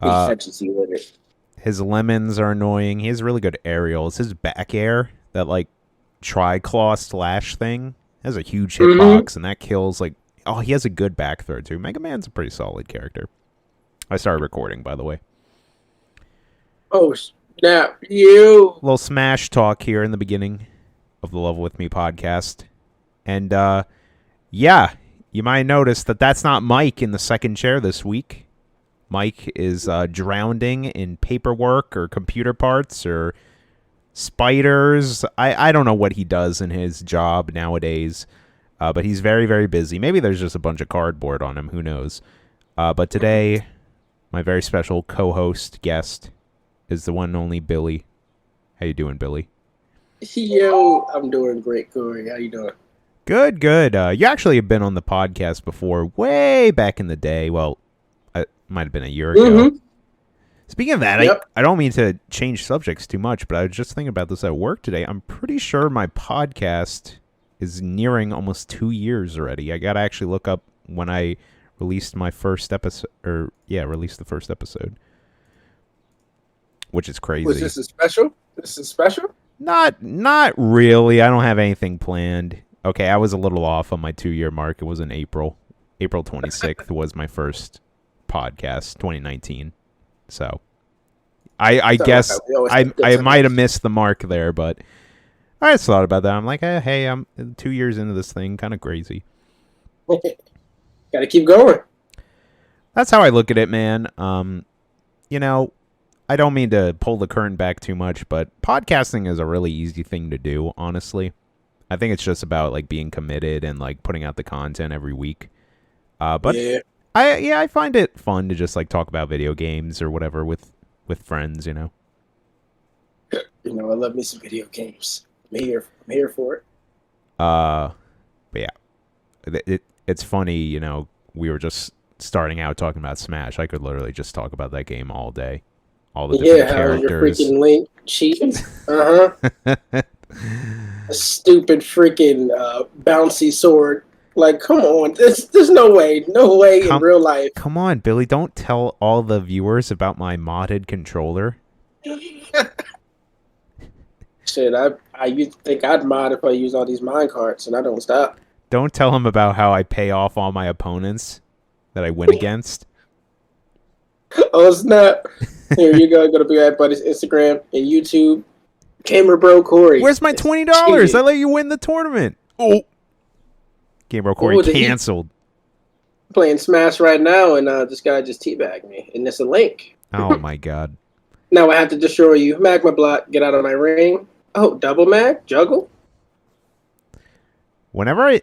Efficiency with it. His lemons are annoying. He has really good aerials. His back air, that like tri-claw slash thing, has a huge hitbox, and that kills like. Oh, he has a good back throw too. Mega Man's a pretty solid character. I started recording, by the way. Oh, snap. You. Little Smash talk here in the beginning of the Level With Me podcast. And, yeah, you might notice that that's not Mike in the second chair this week. Mike is drowning in paperwork or computer parts or spiders. I don't know what he does in his job nowadays, but he's very, very busy. Maybe there's just a bunch of cardboard on him. Who knows? But today, my very special co-host guest is the one and only Billy. How you doing, Billy? Yo, I'm doing great, Corey. How you doing? Good, good. You actually have been on the podcast before, way back in the day. Well, it might have been a year ago. Speaking of that, I don't mean to change subjects too much, but I was just thinking about this at work today. I'm pretty sure my podcast is nearing almost 2 years already. I got to actually look up when I released my first episode, released the first episode. Which is crazy. Was this a special? This is special? Not really. I don't have anything planned. Okay, I was a little off on my 2-year mark. It was in April. April 26th was my first podcast, 2019. So, I guess I might have missed the mark there, but I just thought about that. I'm like, hey, I'm 2 years into this thing. Kind of crazy. Gotta keep going. That's how I look at it, man. I don't mean to pull the curtain back too much, but podcasting is a really easy thing to do, honestly. I think it's just about like being committed and like putting out the content every week. But yeah. I find it fun to just like talk about video games or whatever with friends, You know, I love me some video games. I'm here for it. But yeah, it's funny, we were just starting out talking about Smash. I could literally just talk about that game all day. All the different characters. Your freaking Link cheating. A stupid freaking bouncy sword. Like, come on. There's no way in real life. Come on, Billy. Don't tell all the viewers about my modded controller. Shit, I used to think I'd mod if I use all these mine carts, and I don't stop. Don't tell them about how I pay off all my opponents that I win against. Oh, snap. Here you go. Go to Big Eye Buddy's Instagram and YouTube. Gamer Bro Corey. Where's my $20? I let you win the tournament. Oh. Gamer Bro Corey canceled. Playing Smash right now, and this guy just teabagged me. And it's a link. Oh, my God. Now I have to destroy you. Magma block. Get out of my ring. Oh, double mag? Juggle? Whenever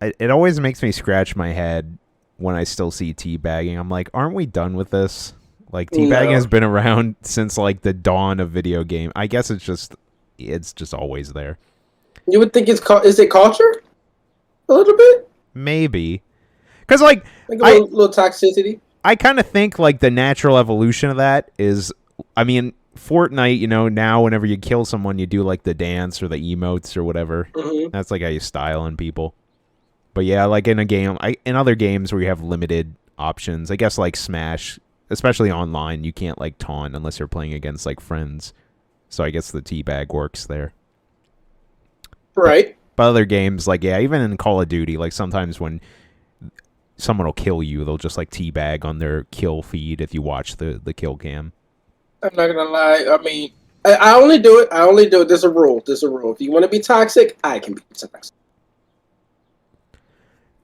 it always makes me scratch my head when I still see teabagging. I'm like, aren't we done with this? Like, teabagging has been around since, like, the dawn of video game. I guess it's just always there. You would think is it culture? A little bit? Maybe. Because, like a little toxicity. I kind of think, like, the natural evolution of that is, I mean, Fortnite, now whenever you kill someone, you do, like, the dance or the emotes or whatever. Mm-hmm. That's, like, how you style on people. But, yeah, like, in a game, in other games where you have limited options, I guess, like, Smash, especially online, you can't, like, taunt unless you're playing against, like, friends. So I guess the teabag works there. Right. But other games, like, yeah, even in Call of Duty, like, sometimes when someone will kill you, they'll just, like, teabag on their kill feed if you watch the kill cam. I'm not gonna lie. I mean, I only do it. There's a rule. If you want to be toxic, I can be toxic.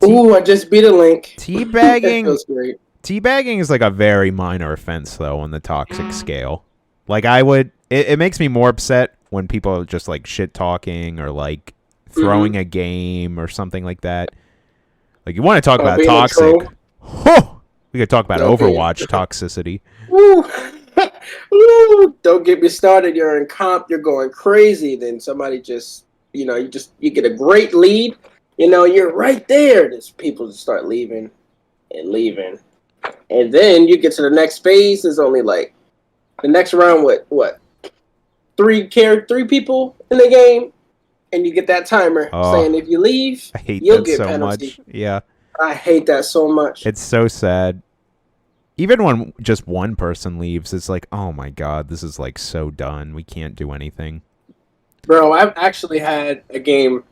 Ooh, I just beat a link. Teabagging. That feels great. Teabagging is like a very minor offense, though, on the toxic scale. Like, it makes me more upset when people are just, like, shit-talking or, like, throwing a game or something like that. Like, you want to talk about toxic. We could talk about Overwatch toxicity. Ooh, don't get me started. You're in comp, you're going crazy. Then somebody just, you get a great lead. You're right there. There's people just start leaving. And then you get to the next phase. There's only like the next round with what? Three people in the game, and you get that timer saying if you leave, you'll get penalty. Much. Yeah. I hate that so much. It's so sad. Even when just one person leaves, it's like, oh my god, this is like so done. We can't do anything. Bro, I've actually had a game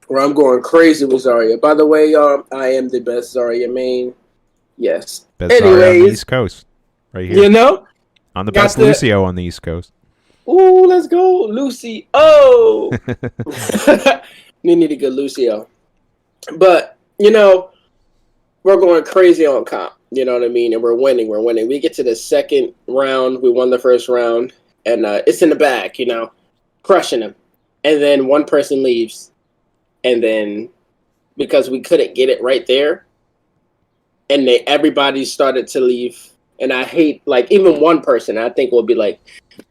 where I'm going crazy with Zarya. By the way, I am the best Zarya main. Yes. Best Zarya on the East Coast. Right here. You know? I'm the best Lucio on the East Coast. Ooh, let's go, Lucy. Oh! We need a good Lucio. But, you know, we're going crazy on comp. You know what I mean? And we're winning. We get to the second round. We won the first round. And it's in the bag, you know, crushing them. And then one person leaves. And then because we couldn't get it right there, and everybody started to leave. And I hate, like, even one person, I think will be like,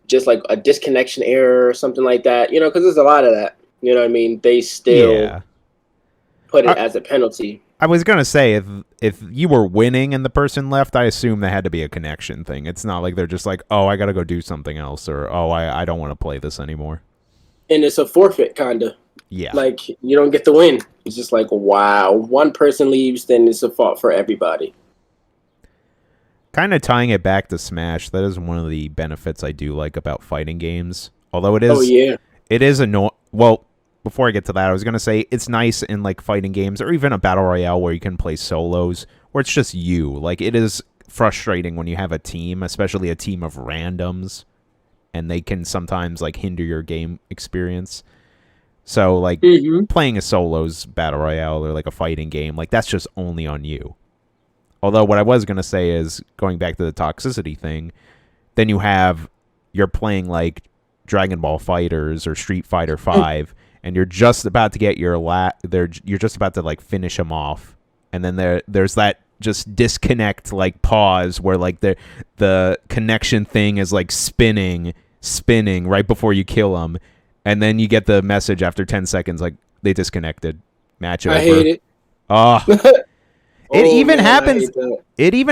just like a disconnection error or something like that, you know, because there's a lot of that. You know what I mean? They still put it as a penalty. I was going to say, if you were winning and the person left, I assume there had to be a connection thing. It's not like they're just like, oh, I got to go do something else, or, oh, I don't want to play this anymore. And it's a forfeit, kind of. Yeah. Like, you don't get the win. It's just like, wow, one person leaves, then it's a fault for everybody. Kind of tying it back to Smash, that is one of the benefits I do like about fighting games. Although it is, it is well, before I get to that, I was gonna say it's nice in like fighting games or even a battle royale where you can play solos, where it's just you. Like, it is frustrating when you have a team, especially a team of randoms, and they can sometimes like hinder your game experience. So like playing a solos battle royale or like a fighting game, like that's just only on you. Although what I was going to say is, going back to the toxicity thing, then you're playing like Dragon Ball Fighters or Street Fighter 5, and you're just about to get you're just about to like finish them off. And then there's that just disconnect, like pause where like the connection thing is like spinning right before you kill them. And then you get the message after 10 seconds, like they disconnected. Match over. I hate it. Oh. It even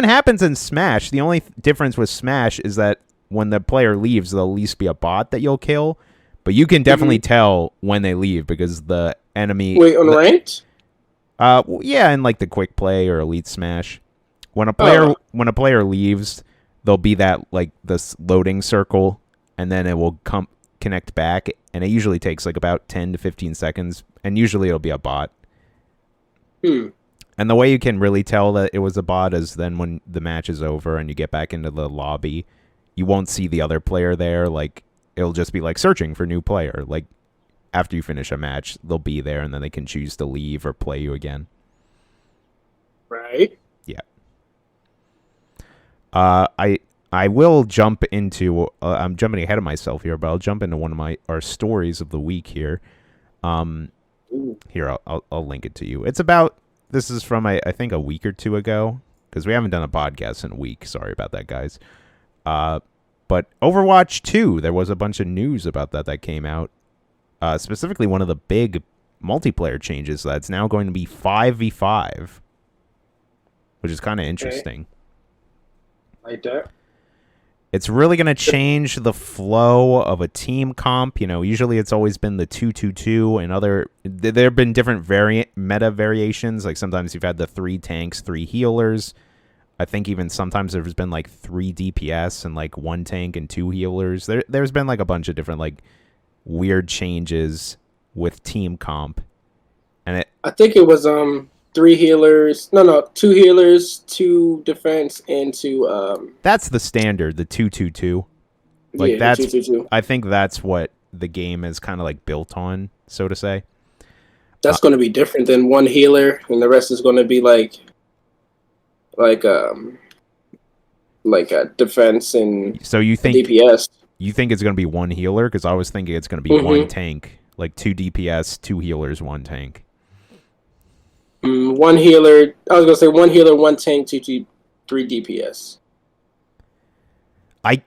happens in Smash. The only difference with Smash is that when the player leaves, there'll at least be a bot that you'll kill. But you can definitely tell when they leave because the enemy... Wait, on ranked? Yeah, in like the quick play or elite Smash. When a player leaves, there'll be that like this loading circle, and then it will connect back, and it usually takes like about 10 to 15 seconds, and usually it'll be a bot. And the way you can really tell that it was a bot is then when the match is over and you get back into the lobby, you won't see the other player there. Like, it'll just be like searching for new player. Like, after you finish a match, they'll be there and then they can choose to leave or play you again. Right. Yeah. I will jump into I'm jumping ahead of myself here, but I'll jump into one of our stories of the week here. Here, I'll link it to you. It's about... This is from, I think, a week or two ago, because we haven't done a podcast in a week. Sorry about that, guys. But Overwatch 2, there was a bunch of news about that came out. Specifically, one of the big multiplayer changes that's now going to be 5v5, which is kind of interesting. Like that. It's really going to change the flow of a team comp. You know, usually it's always been the 2-2-2 and other... There have been different meta variations. Like, sometimes you've had the 3 tanks, 3 healers. I think even sometimes there's been, like, 3 DPS and, like, 1 tank and 2 healers. There's been, like, a bunch of different, like, weird changes with team comp. And I think it was 3 healers. No, 2 healers, 2 defense, and 2 That's the standard, the 2-2-2. Like, that's 2-2-2. I think that's what the game is kind of like built on, so to say. That's going to be different than 1 healer, and the rest is going to be like a defense and so you think DPS. You think it's going to be 1 healer? Because I was thinking it's going to be 1 tank, like 2 DPS, 2 healers, 1 tank. 1 healer. I was gonna say 1 healer, 1 tank, 3 DPS. I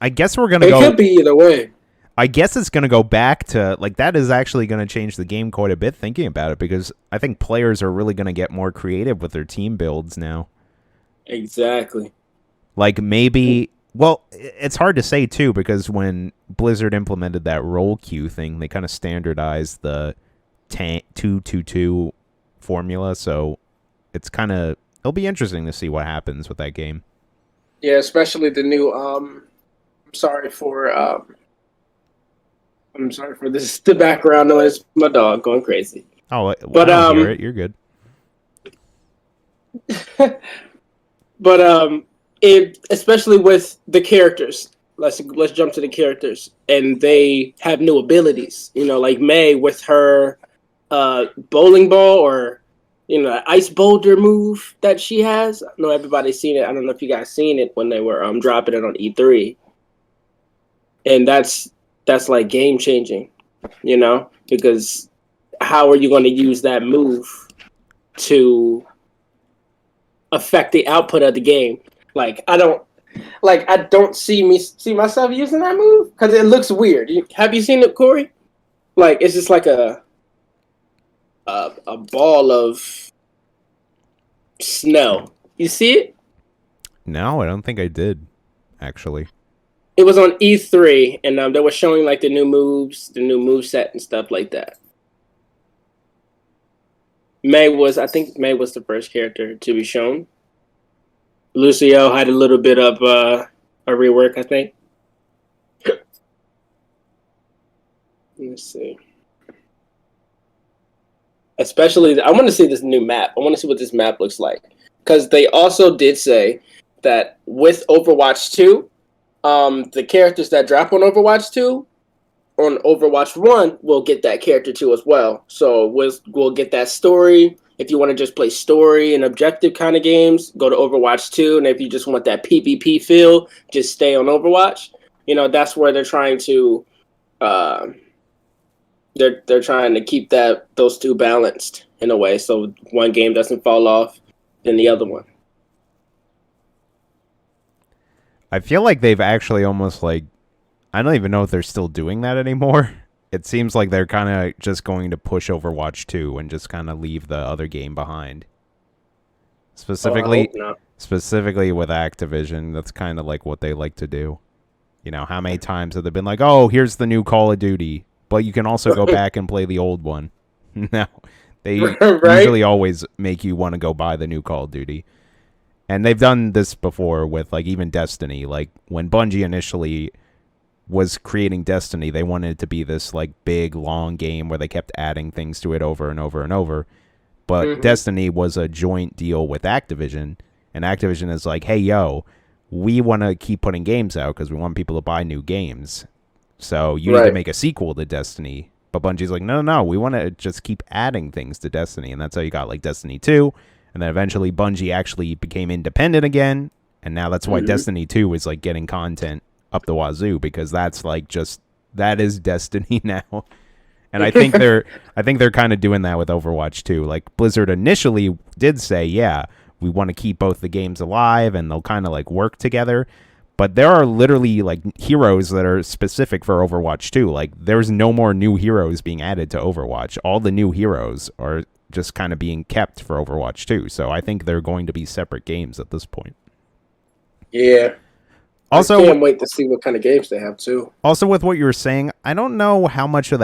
guess we're gonna go. It could be either way. I guess it's gonna go back to like that is actually gonna change the game quite a bit. Thinking about it, because I think players are really gonna get more creative with their team builds now. Exactly. Like maybe. Well, it's hard to say too, because when Blizzard implemented that role queue thing, they kind of standardized the tank 2-2-2 formula, so it's kind of it'll be interesting to see what happens with that game. Yeah, especially the new. I'm sorry for. I'm sorry for this. The background noise. My dog going crazy. Oh, I But don't hear it. You're good. but it especially with the characters. Let's jump to the characters, and they have new abilities. You know, like May with her bowling ball or ice boulder move that she has. I know everybody's seen it. I don't know if you guys seen it when they were dropping it on E3, and that's like game changing. Because how are you going to use that move to affect the output of the game? I don't see myself using that move because it looks weird. Have you seen it, Corey? It's just like a ball of snow. You see it? No, I don't think I did, actually. It was on E3, and they were showing the new moves, the new moveset and stuff like that. I think May was the first character to be shown. Lucio had a little bit of a rework, I think. Let's see. Especially, I want to see this new map. I want to see what this map looks like. Because they also did say that with Overwatch 2, the characters that drop on Overwatch 2, on Overwatch 1, will get that character too as well. So we'll get that story. If you want to just play story and objective kind of games, go to Overwatch 2. And if you just want that PvP feel, just stay on Overwatch. That's where they're trying to... They're trying to keep those two balanced in a way, so one game doesn't fall off than the other one. I feel like they've actually almost I don't even know if they're still doing that anymore. It seems like they're kind of just going to push Overwatch 2 and just kind of leave the other game behind. Specifically with Activision, that's kind of what they like to do. How many times have they been like, oh, here's the new Call of Duty, but you can also go back and play the old one. No, they usually always make you want to go buy the new Call of Duty. And they've done this before with even Destiny. When Bungie initially was creating Destiny, they wanted it to be this big long game where they kept adding things to it over and over and over. But Destiny was a joint deal with Activision, and Activision is like, hey, yo, we want to keep putting games out because we want people to buy new games. So you need to make a sequel to Destiny. But Bungie's like, no, we want to just keep adding things to Destiny. And that's how you got Destiny 2. And then eventually Bungie actually became independent again. And now that's why Destiny 2 is getting content up the wazoo, because that's that is Destiny now. And I think they're kind of doing that with Overwatch 2. Blizzard initially did say, yeah, we want to keep both the games alive and they'll kind of work together. But there are literally heroes that are specific for Overwatch 2. There's no more new heroes being added to Overwatch. All the new heroes are just kind of being kept for Overwatch 2. So I think they're going to be separate games at this point. Yeah. Also, I can't wait to see what kind of games they have too. Also, with what you were saying, I don't know how much of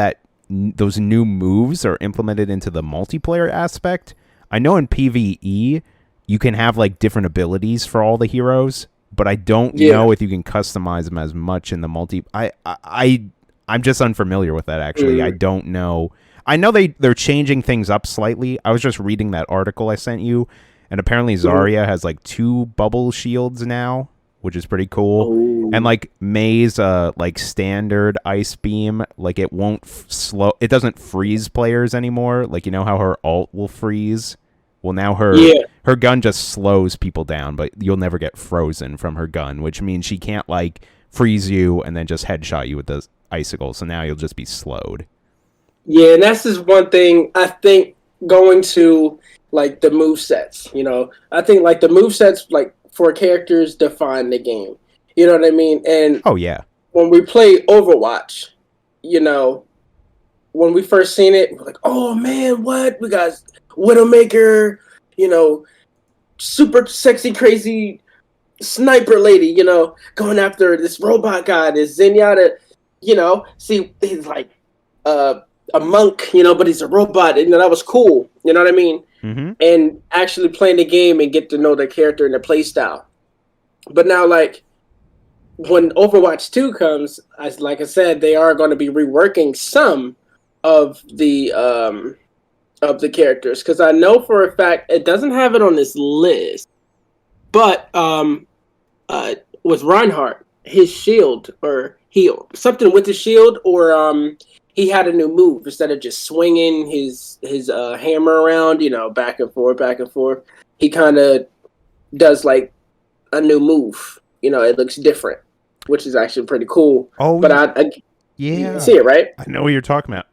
those new moves are implemented into the multiplayer aspect. I know in PvE you can have different abilities for all the heroes, but I don't know if you can customize them as much in the multi. I'm just unfamiliar with that, actually. I don't know. I know they're changing things up slightly. I was just reading that article I sent you, and apparently Zarya has 2 bubble shields now, which is pretty cool. Ooh. And May's standard ice beam, it won't it doesn't freeze players anymore. How her ult will freeze. Well, now her gun just slows people down, but you'll never get frozen from her gun, which means she can't freeze you and then just headshot you with the icicle. So now you'll just be slowed. Yeah, and that's just one thing I think going to the movesets. I think the movesets for characters define the game. You know what I mean? And oh yeah, when we play Overwatch, when we first seen it, we're like, oh man, what? We got Widowmaker, super sexy, crazy sniper lady, going after this robot guy, this Zenyatta, see, he's a monk, but he's a robot. That was cool. You know what I mean? Mm-hmm. And actually playing the game and get to know the character and the play style. But now, like, when Overwatch 2 comes, like I said, they are going to be reworking some of the characters, because I know for a fact it doesn't have it on this list, but with Reinhardt, his shield or heal something with the shield, or he had a new move instead of just swinging his hammer around, back and forth. He kind of does like a new move. It looks different, which is actually pretty cool. Oh, but yeah, you see it, right? I know what you're talking about.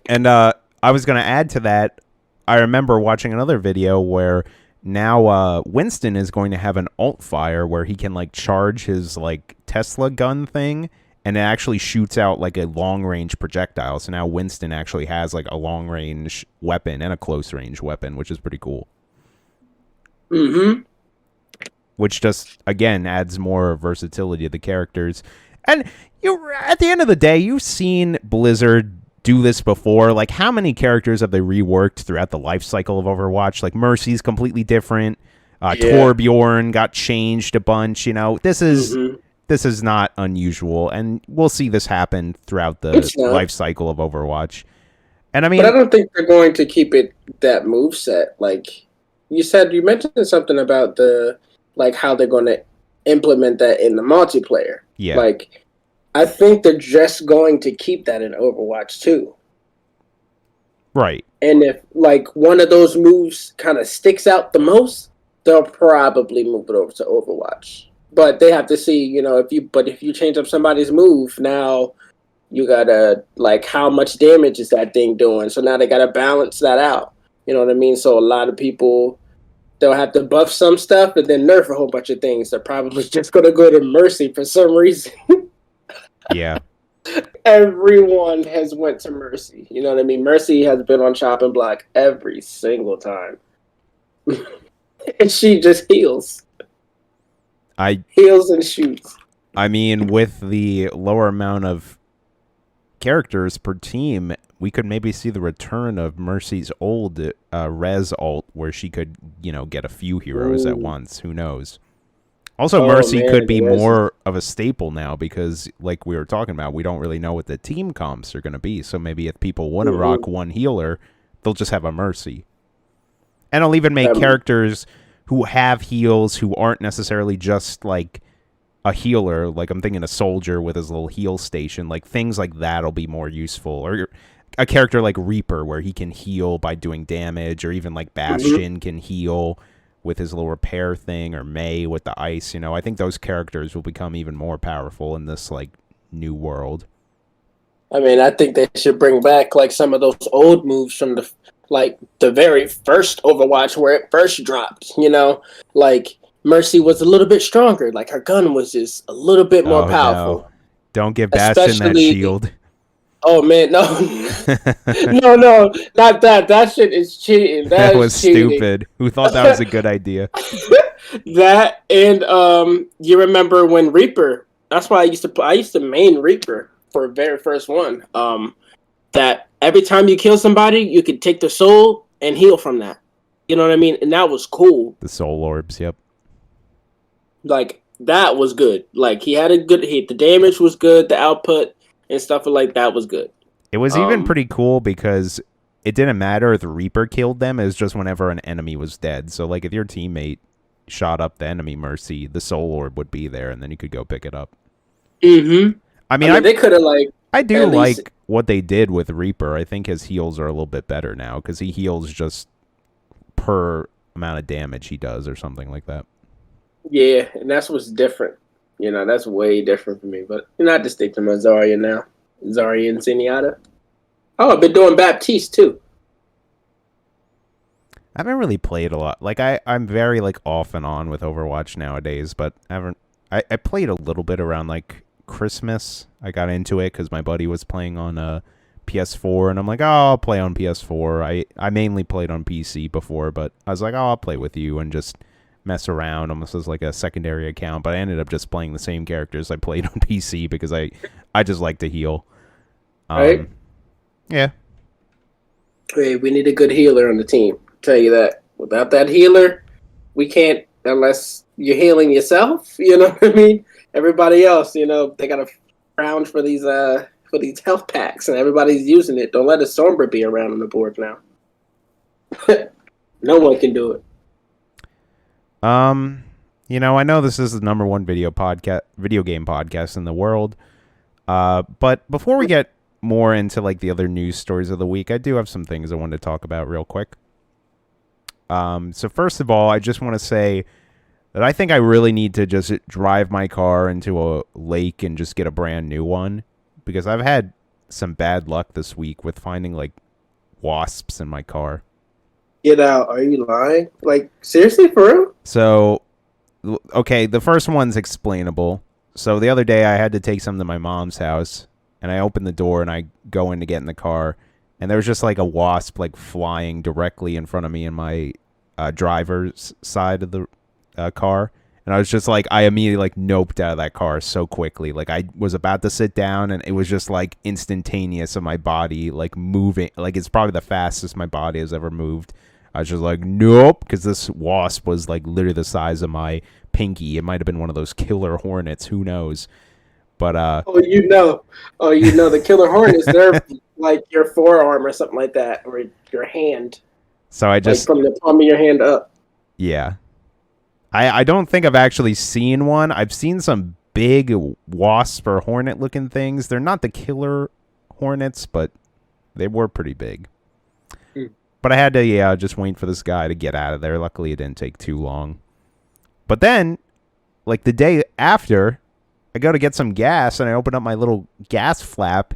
And I was going to add to that. I remember watching another video where now Winston is going to have an alt fire where he can like charge his like Tesla gun thing, and it actually shoots out like a long range projectile. So now Winston actually has like a long range weapon and a close range weapon, which is pretty cool. Mm-hmm. Which just, again, adds more versatility to the characters. And at the end of the day, you've seen Blizzard do this before. Like, how many characters have they reworked throughout the life cycle of Overwatch? Like, Mercy's completely different. Torbjorn got changed a bunch. This is not unusual, and we'll see this happen throughout the life cycle of Overwatch. And I mean, but I don't think they're going to keep it that moveset. Like you mentioned something about how they're going to implement that in the multiplayer. Yeah. Like, I think they're just going to keep that in Overwatch 2. Right. And if, like, one of those moves kind of sticks out the most, they'll probably move it over to Overwatch. But they have to see, if you change up somebody's move, now you gotta, like, how much damage is that thing doing? So now they gotta balance that out. You know what I mean? So a lot of people, they'll have to buff some stuff and then nerf a whole bunch of things. They're probably just going to go to Mercy for some reason. Yeah. Everyone has went to Mercy. You know what I mean? Mercy has been on chopping block every single time. And she just heals. Heals and shoots. I mean, with the lower amount of characters per team, we could maybe see the return of Mercy's old res alt, where she could, get a few heroes at once. Who knows? Also, Mercy could be more of a staple now because, like we were talking about, we don't really know what the team comps are going to be. So maybe if people want to rock one healer, they'll just have a Mercy. And I'll even make characters who have heals who aren't necessarily just, like, a healer. Like, I'm thinking a soldier with his little heal station. Like, things like that will be more useful. Or a character like Reaper where he can heal by doing damage, or even like Bastion can heal with his little repair thing, or Mei with the ice. I think those characters will become even more powerful in this like new world. I mean, I think they should bring back like some of those old moves from the very first Overwatch where it first dropped. Like Mercy was a little bit stronger. Like her gun was just a little bit more powerful. No. Don't give Bastion that shield. Oh man, no, no, not that. That shit is cheating. That was cheating. Stupid. Who thought that was a good idea? That, and you remember when Reaper? That's why I used to main Reaper for the very first one. That every time you kill somebody, you could take their soul and heal from that. You know what I mean? And that was cool. The soul orbs, yep. Like that was good. Like he had a good hit. The damage was good. The output and stuff like that was good. It was even pretty cool because it didn't matter if the Reaper killed them. It was just whenever an enemy was dead. So, like, if your teammate shot up the enemy Mercy, the Soul Orb would be there, and then you could go pick it up. Mm-hmm. I mean they could have, like... I do like what they did with Reaper. I think his heals are a little bit better now, because he heals just per amount of damage he does, or something like that. Yeah, and that's what's different. That's way different for me. But I just stick to my Zarya now. Zarya and Zenyatta. Oh, I've been doing Baptiste, too. I haven't really played a lot. Like, I'm very, like, off and on with Overwatch nowadays, but I played a little bit around, like, Christmas. I got into it because my buddy was playing on a PS4, and I'm like, oh, I'll play on PS4. I mainly played on PC before, but I was like, oh, I'll play with you and just mess around almost as like a secondary account, but I ended up just playing the same characters I played on PC because I just like to heal. Right. Yeah. Hey, we need a good healer on the team. I'll tell you that. Without that healer, we can't unless you're healing yourself. You know what I mean? Everybody else, they got to round for these health packs, and everybody's using it. Don't let a Sombra be around on the board now. No one can do it. I know this is the number one video game podcast in the world. But before we get more into like the other news stories of the week, I do have some things I wanted to talk about real quick. So first of all, I just want to say that I think I really need to just drive my car into a lake and just get a brand new one, because I've had some bad luck this week with finding like wasps in my car. Get out. Are you lying? Like, seriously, for real? So, okay, the first one's explainable. So the other day I had to take some to my mom's house, and I opened the door and I go in to get in the car, and there was just like a wasp like flying directly in front of me in my driver's side of the car. And I was just like, I immediately like noped out of that car so quickly. Like I was about to sit down, and it was just like instantaneous of my body like moving. Like it's probably the fastest my body has ever moved. I was just like, nope, because this wasp was like literally the size of my pinky. It might have been one of those killer hornets. Who knows? But the killer hornets, they're like your forearm or something like that, or your hand. So I just like from the palm of your hand up. Yeah. I don't think I've actually seen one. I've seen some big wasp or hornet looking things. They're not the killer hornets, but they were pretty big. But I had to, just wait for this guy to get out of there. Luckily, it didn't take too long. But then, like the day after, I go to get some gas, and I open up my little gas flap,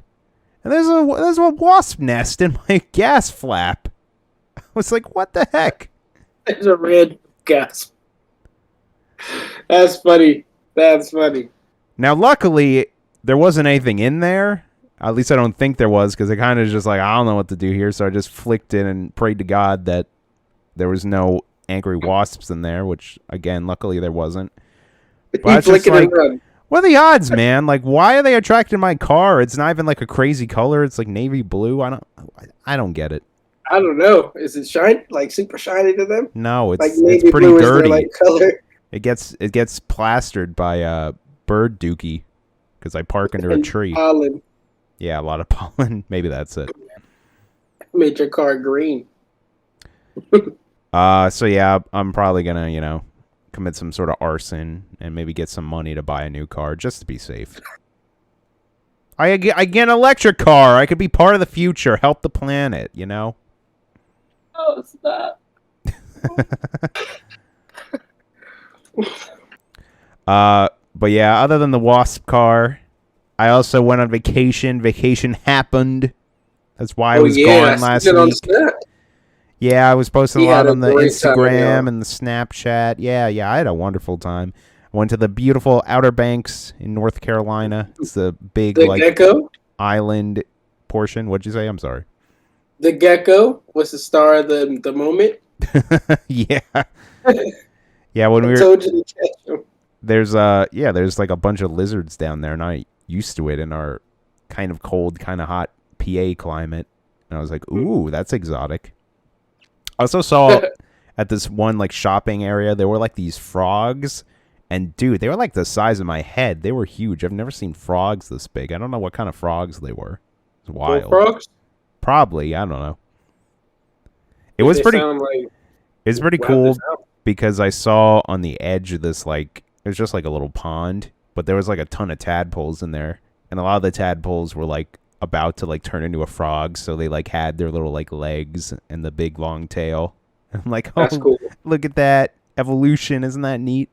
and there's a wasp nest in my gas flap. I was like, what the heck? There's a red gas. That's funny. Now, luckily, there wasn't anything in there. At least I don't think there was, because I kind of just like, I don't know what to do here. So I just flicked it and prayed to God that there was no angry wasps in there, which, again, luckily there wasn't. But I was just like, what are the odds, man? Like, why are they attracting my car? It's not even like a crazy color. It's like navy blue. I don't get it. I don't know. Is it shiny? Like super shiny to them? No, it's like it's pretty dirty. Like color. It gets plastered by bird dookie because I park under a tree. Pollen. Yeah, a lot of pollen. Maybe that's it. Made your car green. So yeah, I'm probably gonna, commit some sort of arson and maybe get some money to buy a new car just to be safe. I get an electric car. I could be part of the future, help the planet, Oh, stop. But yeah, other than the wasp car, I also went on vacation. Vacation happened. That's why I was gone last week. Yeah, I was posting a lot on the Instagram and the Snapchat. Yeah, I had a wonderful time. I went to the beautiful Outer Banks in North Carolina. It's the big Gecko island portion. What'd you say? I'm sorry. The Gecko was the star of the moment. Yeah. Yeah, when we were told you to catch him. There's like a bunch of lizards down there, and I used to it in our kind of cold, kind of hot PA climate. And I was like, ooh, that's exotic. I also saw at this one like shopping area, there were like these frogs, and dude, they were like the size of my head. They were huge. I've never seen frogs this big. I don't know what kind of frogs they were. It's wild. Frogs? Probably, I don't know. It was pretty cool because I saw on the edge of this like it was just like a little pond, but there was like a ton of tadpoles in there, and a lot of the tadpoles were like about to like turn into a frog, so they like had their little like legs and the big long tail. I'm like, oh, cool. Look at that evolution! Isn't that neat?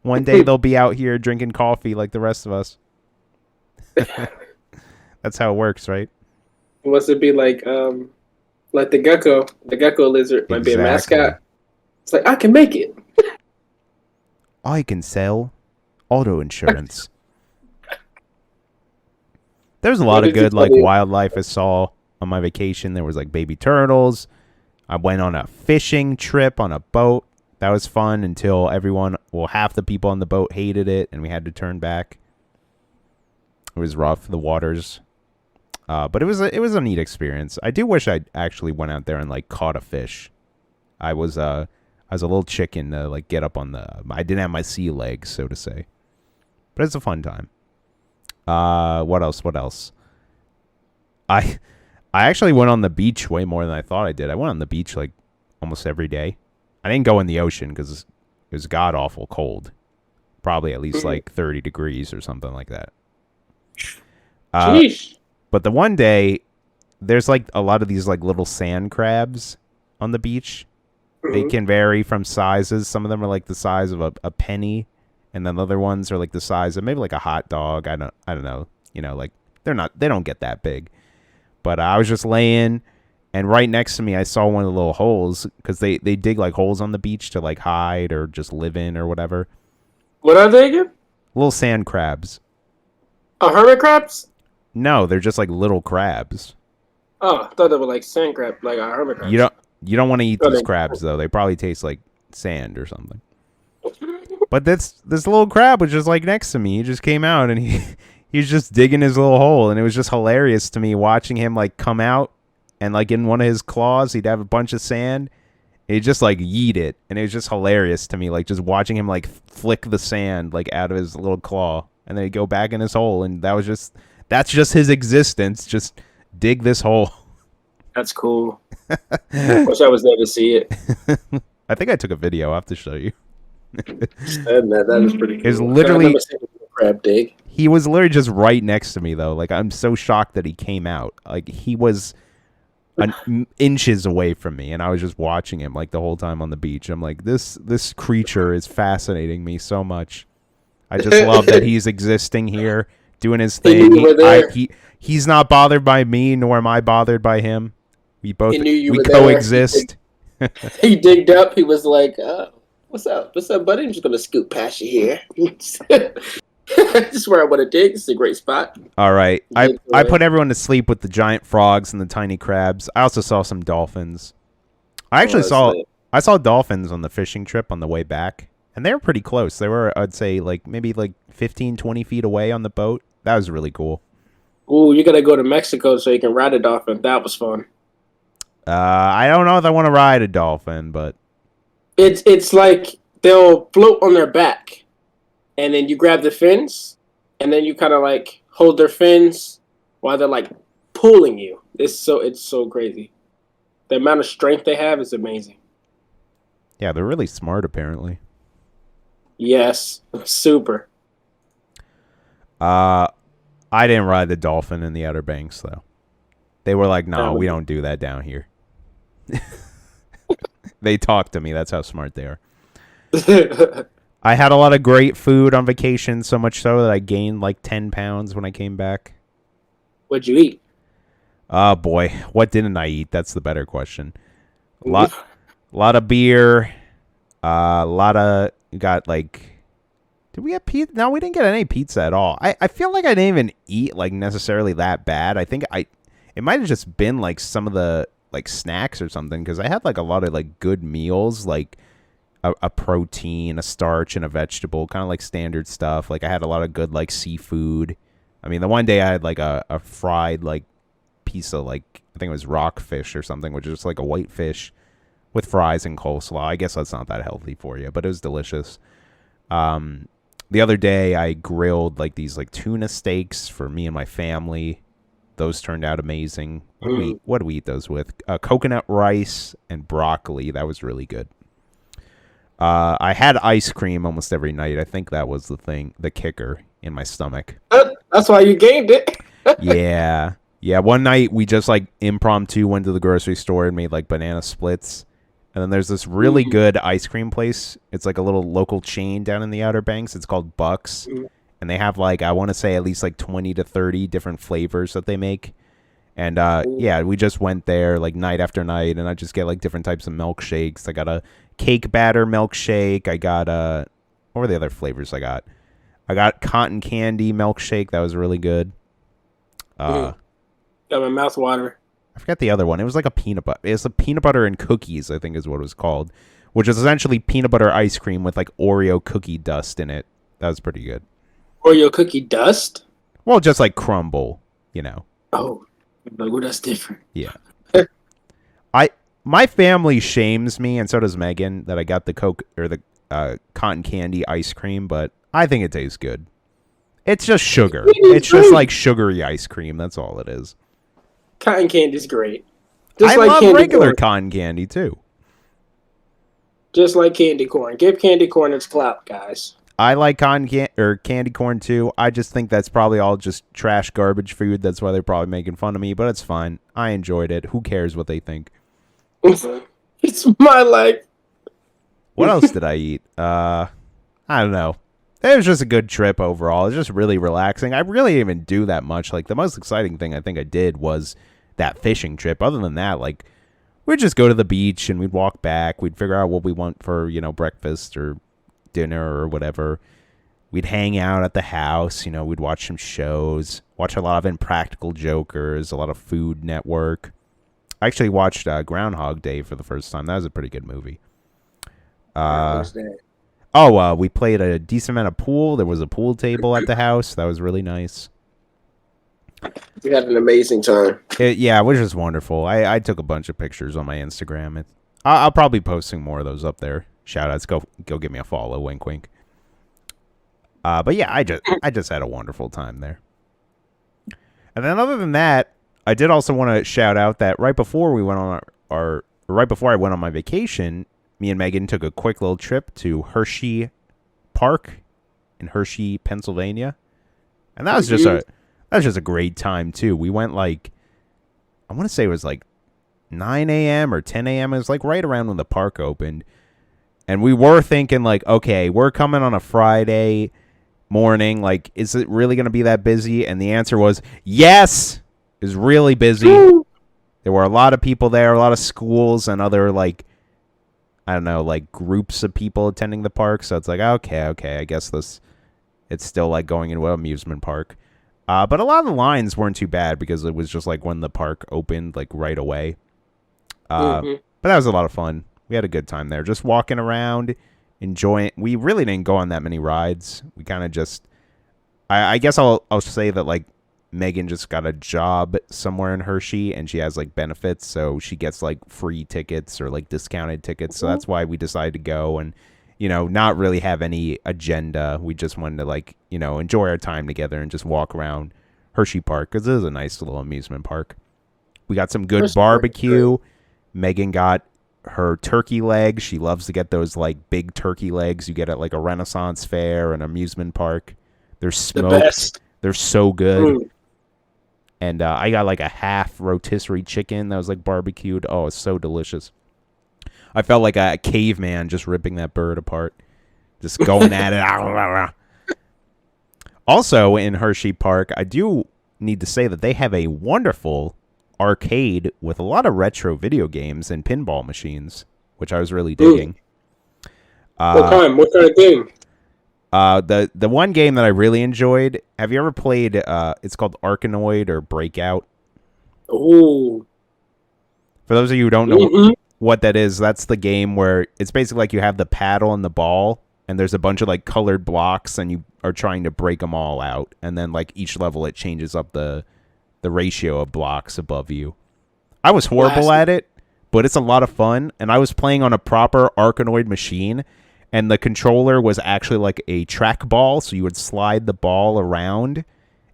One day they'll be out here drinking coffee like the rest of us. That's how it works, right? What's it be like the gecko? The gecko lizard might be a mascot. It's like, I can make it. I can sell auto insurance. There's a lot of good like wildlife I saw on my vacation. There was like baby turtles. I went on a fishing trip on a boat. That was fun until half the people on the boat hated it and we had to turn back. It was rough. The waters But it was a neat experience. I do wish I actually went out there and like caught a fish. I was a little chicken to like get up on the. I didn't have my sea legs, so to say, but it's a fun time. What else? I actually went on the beach way more than I thought I did. I went on the beach like almost every day. I didn't go in the ocean because it was god awful cold. Probably at least like 30 degrees or something like that. Jeez. But the one day, there's like a lot of these like little sand crabs on the beach. They can vary from sizes. Some of them are like the size of a penny, and then other ones are like the size of maybe like a hot dog. I don't know. You know, like they don't get that big. But I was just laying, and right next to me, I saw one of the little holes because they dig like holes on the beach to like hide or just live in or whatever. What are they again? Little sand crabs. Oh, hermit crabs? No, they're just like little crabs. Oh, I thought they were like sand crab, like a hermit crabs. You don't want to eat these crabs though. They probably taste like sand or something. But this little crab was just like next to me. He just came out and he's just digging his little hole, and it was just hilarious to me watching him like come out and like in one of his claws he'd have a bunch of sand. He'd just like yeet it, and it was just hilarious to me, like just watching him like flick the sand like out of his little claw, and then he'd go back in his hole, and that's just his existence. Just dig this hole. That's cool. Wish I was there to see it. I think I took a video. I'll have to show you. That was pretty cool. It's literally I've never seen a crab dig. He was literally just right next to me though. Like I'm so shocked that he came out. Like he was inches away from me, and I was just watching him like the whole time on the beach. I'm like, this creature is fascinating me so much. I just love that he's existing here, doing his thing. He's not bothered by me, nor am I bothered by him. We coexist. He digged up. He was like, "What's up? What's up, buddy? I'm just gonna scoot past you here. This is where I want to dig. This is a great spot." All right, I put everyone to sleep with the giant frogs and the tiny crabs. I also saw some dolphins. I saw dolphins on the fishing trip on the way back, and they were pretty close. They were, I'd say, like maybe like 15, 20 feet away on the boat. That was really cool. Ooh, you gotta go to Mexico so you can ride a dolphin. That was fun. I don't know if I want to ride a dolphin, but it's like they'll float on their back, and then you grab the fins, and then you kind of like hold their fins while they're like pulling you. It's so crazy. The amount of strength they have is amazing. Yeah, they're really smart apparently. Yes, super. I didn't ride the dolphin in the Outer Banks though. They were like, "No, we don't do that down here." They talk to me. That's how smart they are. I had a lot of great food on vacation, so much so that I gained like 10 pounds when I came back. What'd you eat? Oh, boy. What didn't I eat? That's the better question. A lot of beer. Got like... Did we get pizza? No, we didn't get any pizza at all. I feel like I didn't even eat like necessarily that bad. I think it might have just been like some of the like snacks or something, because I had like a lot of like good meals, like a protein, a starch, and a vegetable, kind of like standard stuff. Like I had a lot of good like seafood. I mean, the one day I had like a fried like piece of like, I think it was rockfish or something, which is just like a white fish with fries and coleslaw. I guess that's not that healthy for you, but it was delicious. The other day I grilled like these like tuna steaks for me and my family. Those turned out amazing. What do we eat those with? Coconut rice and broccoli. That was really good. I had ice cream almost every night. I think that was the kicker in my stomach. That's why you gained it. Yeah. One night we just like impromptu went to the grocery store and made like banana splits. And then there's this really good ice cream place. It's like a little local chain down in the Outer Banks. It's called Bucks. And they have like, I want to say at least like 20 to 30 different flavors that they make. And yeah, we just went there like night after night, and I just get like different types of milkshakes. I got a cake batter milkshake. I got what were the other flavors I got? I got cotton candy milkshake. That was really good. Got my mouth water. I forgot the other one. It was like a peanut butter. It's a peanut butter and cookies, I think is what it was called, which is essentially peanut butter ice cream with like Oreo cookie dust in it. That was pretty good. Oreo cookie dust? Well, just like crumble, you know. Oh, Like, well, that's different. Yeah. My family shames me, and so does Megan, that I got the Coke or the cotton candy ice cream, but I think it tastes good. It's just sugar. It's just like sugary ice cream. That's all it is. Cotton candy's great. Just I like love candy regular corn. cotton candy too. Just like candy corn. Give candy corn its clout, guys. I like candy corn too. I just think that's probably all just trash garbage food. That's why they're probably making fun of me, but it's fine. I enjoyed it. Who cares what they think? It's my life. What else did I eat? I don't know. It was just a good trip overall. It was just really relaxing. I really didn't even do that much. Like, the most exciting thing I think I did was that fishing trip. Other than that, like, we'd just go to the beach and we'd walk back. We'd figure out what we want for, breakfast or dinner or whatever. We'd hang out at the house. We'd watch some shows, watch a lot of Impractical Jokers, a lot of Food Network. I actually watched Groundhog Day for the first time. That was a pretty good movie. We played a decent amount of pool. There was a pool table at the house. That was really nice. You had an amazing time. It was just wonderful. I took a bunch of pictures on my Instagram. I'll probably be posting more of those up there. Shout outs. Go give me a follow. Wink, wink. But yeah, I just had a wonderful time there. And then other than that, I did also want to shout out that right before we went on right before I went on my vacation, me and Megan took a quick little trip to Hershey Park in Hershey, Pennsylvania. And that was just a great time too. We went I want to say it was 9 a.m. or 10 a.m. It was right around when the park opened. And we were thinking okay, we're coming on a Friday morning. Is it really going to be that busy? And the answer was yes. It was really busy. Woo! There were a lot of people there, a lot of schools and other groups of people attending the park. So it's okay, I guess it's still going into an amusement park. But a lot of the lines weren't too bad because it was just when the park opened right away. But that was a lot of fun. We had a good time there, just walking around, enjoying. We really didn't go on that many rides. We kind of just, I guess I'll say that Megan just got a job somewhere in Hershey and she has benefits, so she gets free tickets or discounted tickets. So that's why we decided to go and not really have any agenda. We just wanted to enjoy our time together and just walk around Hershey Park because it is a nice little amusement park. We got some good barbecue. Megan got her turkey legs. She loves to get those big turkey legs you get at a Renaissance fair and amusement park. They're smoked. They're so good. And I got a half rotisserie chicken that was barbecued. Oh, it's so delicious. I felt like a caveman just ripping that bird apart. Just going at it. Also, in Hershey Park, I do need to say that they have a wonderful arcade with a lot of retro video games and pinball machines, which I was really digging. What kind of game? The one game that I really enjoyed, have you ever played, it's called Arkanoid or Breakout? Ooh. For those of you who don't know what that is, that's the game where it's basically you have the paddle and the ball, and there's a bunch of colored blocks, and you are trying to break them all out. And then each level, it changes up the ratio of blocks above you. I was horrible at it, but it's a lot of fun. And I was playing on a proper Arkanoid machine, and the controller was actually a trackball, so you would slide the ball around,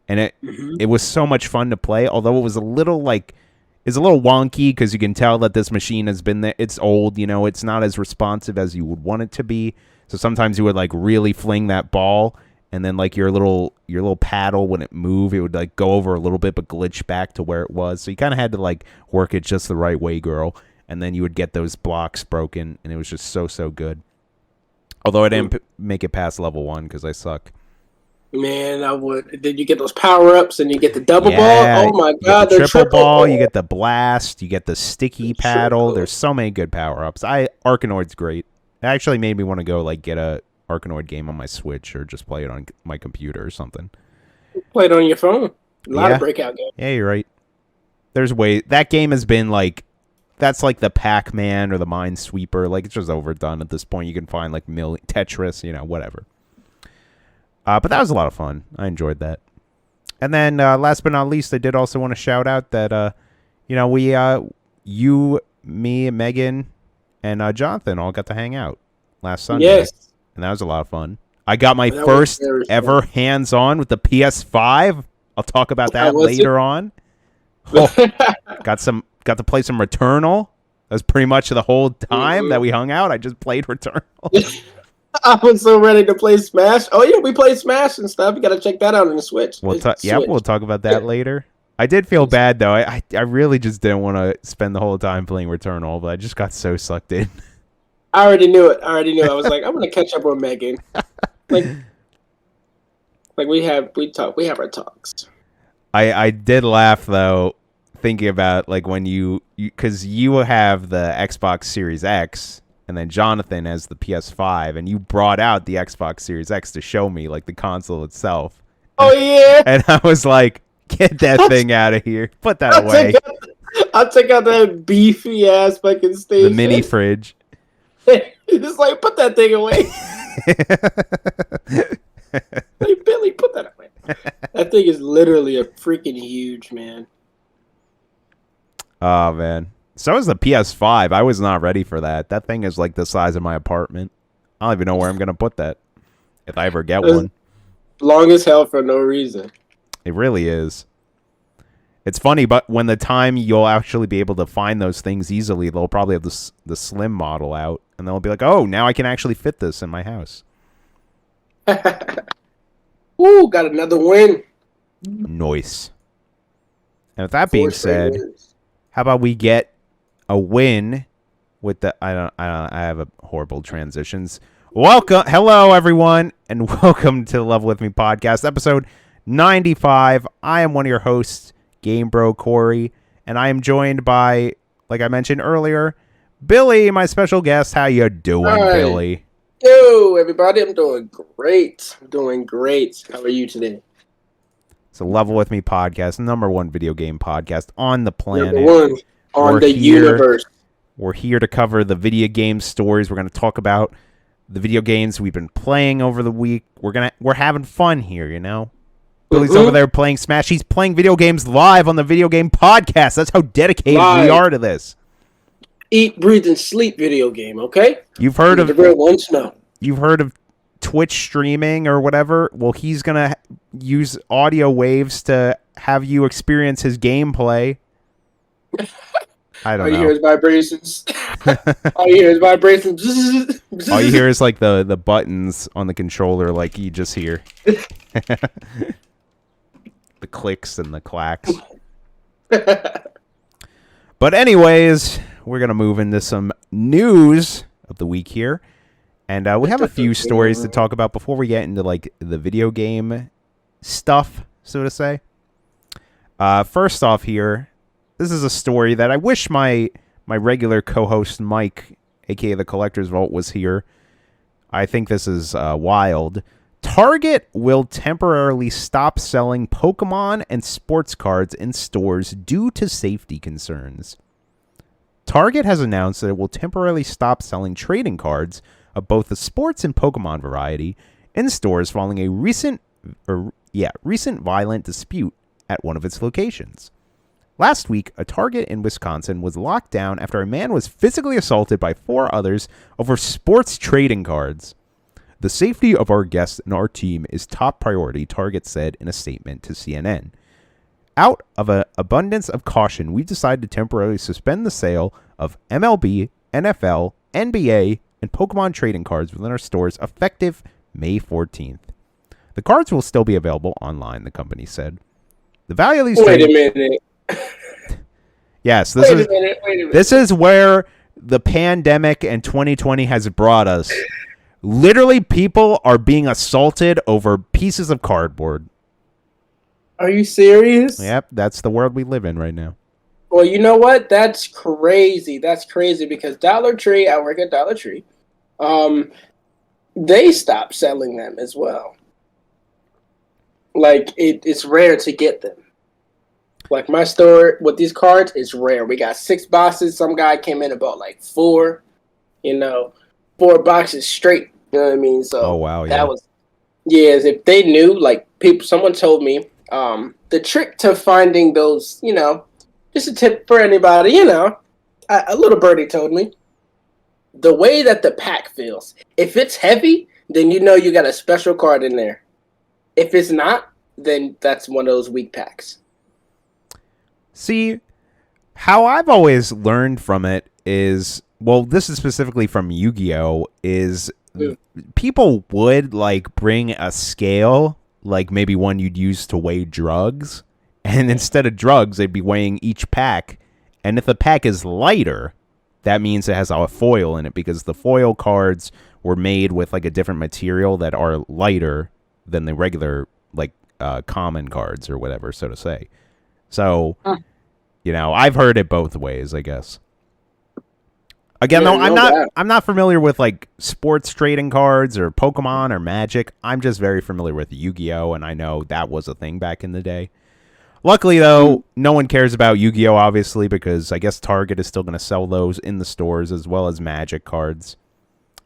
and it was so much fun to play. Although it was a little it's a little wonky because you can tell that this machine has been there. It's old, it's not as responsive as you would want it to be. So sometimes you would really fling that ball, and then your little paddle wouldn't move. It would go over a little bit but glitch back to where it was. So you kind of had to work it just the right way, girl. And then you would get those blocks broken, and it was just so good. Although I didn't make it past level 1 because I suck. Man, I would. Then you get those power-ups and you get the double ball. Oh my god, the triple ball, you get the blast, you get the sticky paddle. There's so many good power-ups. Arkanoid's great. It actually made me want to go get a Arkanoid game on my Switch or just play it on my computer or something. Play it on your phone. A lot of breakout games. Yeah, you're right. There's that game has been that's the Pac-Man or the Minesweeper. It's just overdone at this point. You can find Tetris, whatever. But that was a lot of fun. I enjoyed that. And then last but not least, I did also want to shout out that, we, you, me, Megan, and Jonathan all got to hang out last Sunday. Yes. And that was a lot of fun. I got my That was first very ever fun. hands-on with the PS5. I'll talk about that was later on. Oh, got to play some Returnal. That was pretty much the whole time that we hung out. I just played Returnal. I was so ready to play Smash. Oh yeah, we played Smash and stuff. You gotta check that out on the Switch. We'll talk about that later. I did feel bad though. I really just didn't want to spend the whole time playing Returnal, but I just got so sucked in. I already knew it. I was like, I'm gonna catch up with Megan. Like we have our talks. I did laugh though, thinking about like when because you have the Xbox Series X and then Jonathan has the PS5, and you brought out the Xbox Series X to show me like the console itself. Oh yeah. And I was like, get that thing out of here. Put that away. I'll take out that beefy ass fucking station. The mini fridge. It's like, put that thing away. Hey, Billy, put that away. That thing is literally a freaking huge, man. Oh, man. So is the PS5. I was not ready for that. That thing is like the size of my apartment. I don't even know where I'm going to put that if I ever get one. Long as hell for no reason. It really is. It's funny, but when the time you'll actually be able to find those things easily, they'll probably have the slim model out, and they'll be like, oh, now I can actually fit this in my house. Ooh, got another win. Nice. And with that being said, how about we get a win with the I have a horrible transitions. Hello everyone, and welcome to the Level With Me podcast, episode 95. I am one of your hosts, Game Bro Corey, and I am joined by, like I mentioned earlier, Billy, my special guest. How you doing, Hi. Billy? Yo, everybody, I'm doing great. How are you today? It's a Level With Me podcast, number one video game podcast on the planet. Number one on the universe. We're here to cover the video game stories. We're going to talk about the video games we've been playing over the week. We're having fun here, you know. Billy's over there playing Smash. He's playing video games live on the video game podcast. That's how dedicated we are to this. Eat, breathe, and sleep video game, okay? You've heard of the real ones? No. You've heard of Twitch streaming or whatever? Well, he's going to use audio waves to have you experience his gameplay. I don't know. All you hear is vibrations. All you hear is vibrations. All you hear is like the buttons on the controller, like you just hear. The clicks and the clacks. But anyways, we're going to move into some news of the week here. And we have a few stories to talk about before we get into like the video game stuff, so to say. First off here, this is a story that I wish my regular co-host Mike, aka the Collector's Vault, was here. I think this is wild. Target will temporarily stop selling Pokémon and sports cards in stores due to safety concerns. Target has announced that it will temporarily stop selling trading cards of both the sports and Pokémon variety in stores following a recent violent dispute at one of its locations. Last week, a Target in Wisconsin was locked down after a man was physically assaulted by 4 others over sports trading cards. The safety of our guests and our team is top priority, Target said in a statement to CNN. Out of an abundance of caution, we've decided to temporarily suspend the sale of MLB, NFL, NBA, and Pokemon trading cards within our stores effective May 14th. The cards will still be available online, the company said. The value of these Wait a minute. Yes, Wait a minute. This is where the pandemic and 2020 has brought us. Literally, people are being assaulted over pieces of cardboard. Are you serious? Yep, that's the world we live in right now. Well, you know what? That's crazy. That's crazy because Dollar Tree, I work at Dollar Tree, they stopped selling them as well. Like, it's rare to get them. Like, my store with these cards is rare. We got 6 boxes. Some guy came in and bought like 4, 4 boxes straight. You know what I mean? So oh, wow, yeah. that was, if they knew, like, someone told me, The trick to finding those, just a tip for anybody, a little birdie told me, the way that the pack feels. If it's heavy, then you got a special card in there. If it's not, then that's one of those weak packs. See, how I've always learned from it is, well, this is specifically from Yu-Gi-Oh, is people would like bring a scale, like maybe one you'd use to weigh drugs, and instead of drugs, they'd be weighing each pack, and if the pack is lighter, that means it has a foil in it, because the foil cards were made with like a different material that are lighter than the regular like common cards or whatever, so to say. So, I've heard it both ways, I guess. Again, though, I'm not familiar with like sports trading cards or Pokemon or Magic. I'm just very familiar with Yu-Gi-Oh, and I know that was a thing back in the day. Luckily, though, no one cares about Yu-Gi-Oh, obviously, because I guess Target is still going to sell those in the stores as well as Magic cards.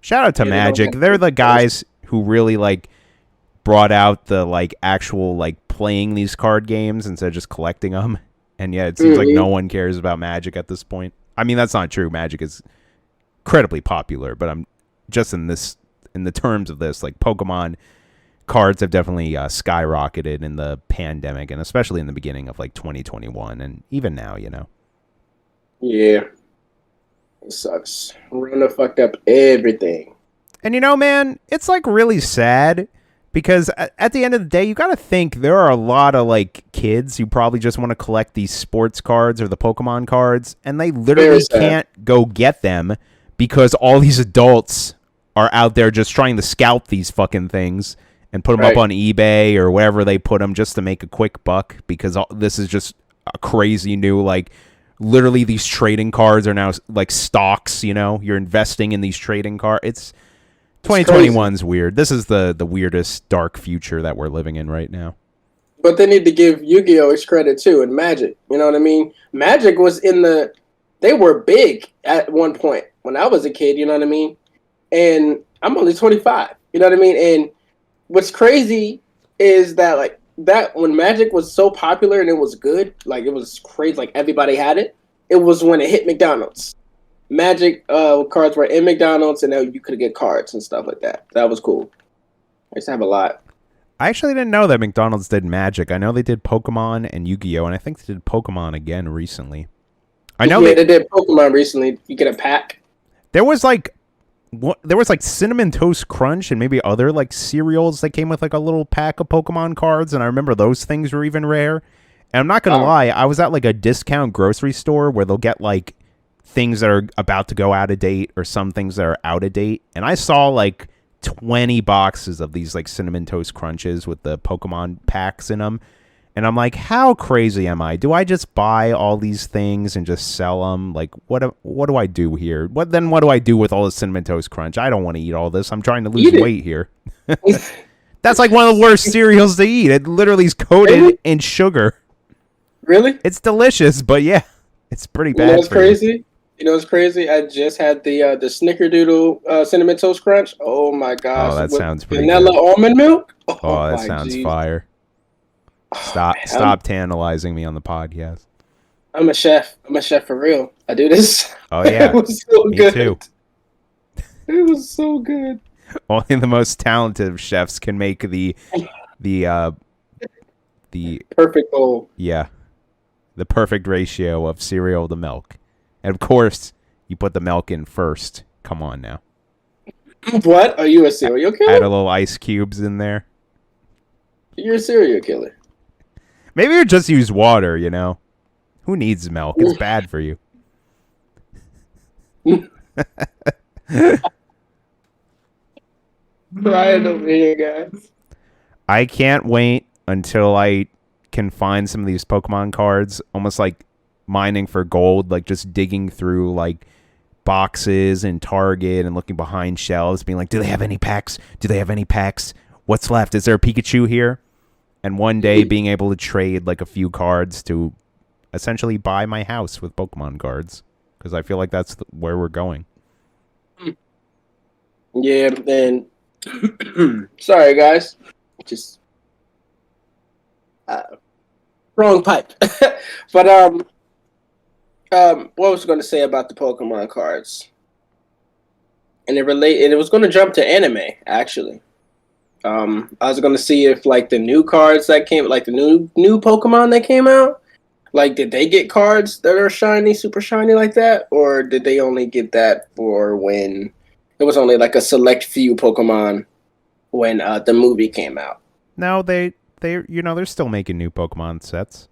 Shout out to Magic. They're the guys who really like brought out the like actual like playing these card games instead of just collecting them. And yeah, it seems like no one cares about Magic at this point. I mean, that's not true. Magic is incredibly popular, but I'm just in the terms of this, like Pokemon cards have definitely skyrocketed in the pandemic, and especially in the beginning of like 2021, and even now, Yeah, it sucks. Rona fucked up everything. And man, it's like really sad because at the end of the day, you got to think there are a lot of like kids who probably just want to collect these sports cards or the Pokemon cards, and they literally can't go get them because all these adults are out there just trying to scalp these fucking things and put them up on eBay or wherever they put them just to make a quick buck, because this is just a crazy new, like, literally these trading cards are now like stocks, you're investing in these trading cards. It's 2021's weird. This is the weirdest dark future that we're living in right now. But they need to give Yu-Gi-Oh its credit too, and Magic. You know what I mean? Magic was they were big at one point when I was a kid, you know what I mean? And I'm only 25, you know what I mean? And what's crazy is that when Magic was so popular and it was good, like it was crazy, like everybody had it. It was when it hit McDonald's. Magic cards were in McDonald's, and now you could get cards and stuff like that. That was cool. I used to have a lot. I actually didn't know that McDonald's did Magic. I know they did Pokemon and Yu-Gi-Oh, and I think they did Pokemon again recently. I know they did Pokemon recently. You get a pack. There was like Cinnamon Toast Crunch and maybe other like cereals that came with like a little pack of Pokemon cards, and I remember those things were even rare. And I'm not gonna lie, I was at like a discount grocery store where they'll get like things that are about to go out of date or some things that are out of date, and I saw like 20 boxes of these like Cinnamon Toast Crunches with the Pokemon packs in them. And I'm like, how crazy am I? Do I just buy all these things and just sell them? Like, what do I do here? What do I do with all the Cinnamon Toast Crunch? I don't want to eat all this. I'm trying to lose weight here. That's like one of the worst cereals to eat. It literally is coated in sugar. Really? It's delicious, but yeah, it's pretty bad. You know what's crazy? I just had the Snickerdoodle Cinnamon Toast Crunch. Oh my gosh! Oh, that sounds pretty vanilla good. Almond milk. Oh, that sounds fire. Stop tantalizing me on the podcast. I'm a chef. I'm a chef for real. I do this. Oh yeah, it was so me good. Too. It was so good. Only the most talented of chefs can make the perfect bowl. Yeah, the perfect ratio of cereal to milk, and of course you put the milk in first. Come on now. What? Are you a serial killer? Add a little ice cubes in there. You're a serial killer. Maybe you just use water, Who needs milk? It's bad for you. Crying over here, guys. I can't wait until I can find some of these Pokemon cards, almost like mining for gold, like just digging through like boxes in Target and looking behind shelves, being like, do they have any packs? Do they have any packs? What's left? Is there a Pikachu here? And one day being able to trade like a few cards to essentially buy my house with Pokemon cards, because I feel like that's where we're going. Yeah, and sorry guys, just Wrong pipe. But what was I going to say about the Pokemon cards? And it was going to jump to anime actually. I was going to see if like the new cards that came, like the new Pokemon that came out, like did they get cards that are shiny, super shiny like that, or did they only get that for when it was only like a select few Pokemon when the movie came out? No, they're still making new Pokemon sets.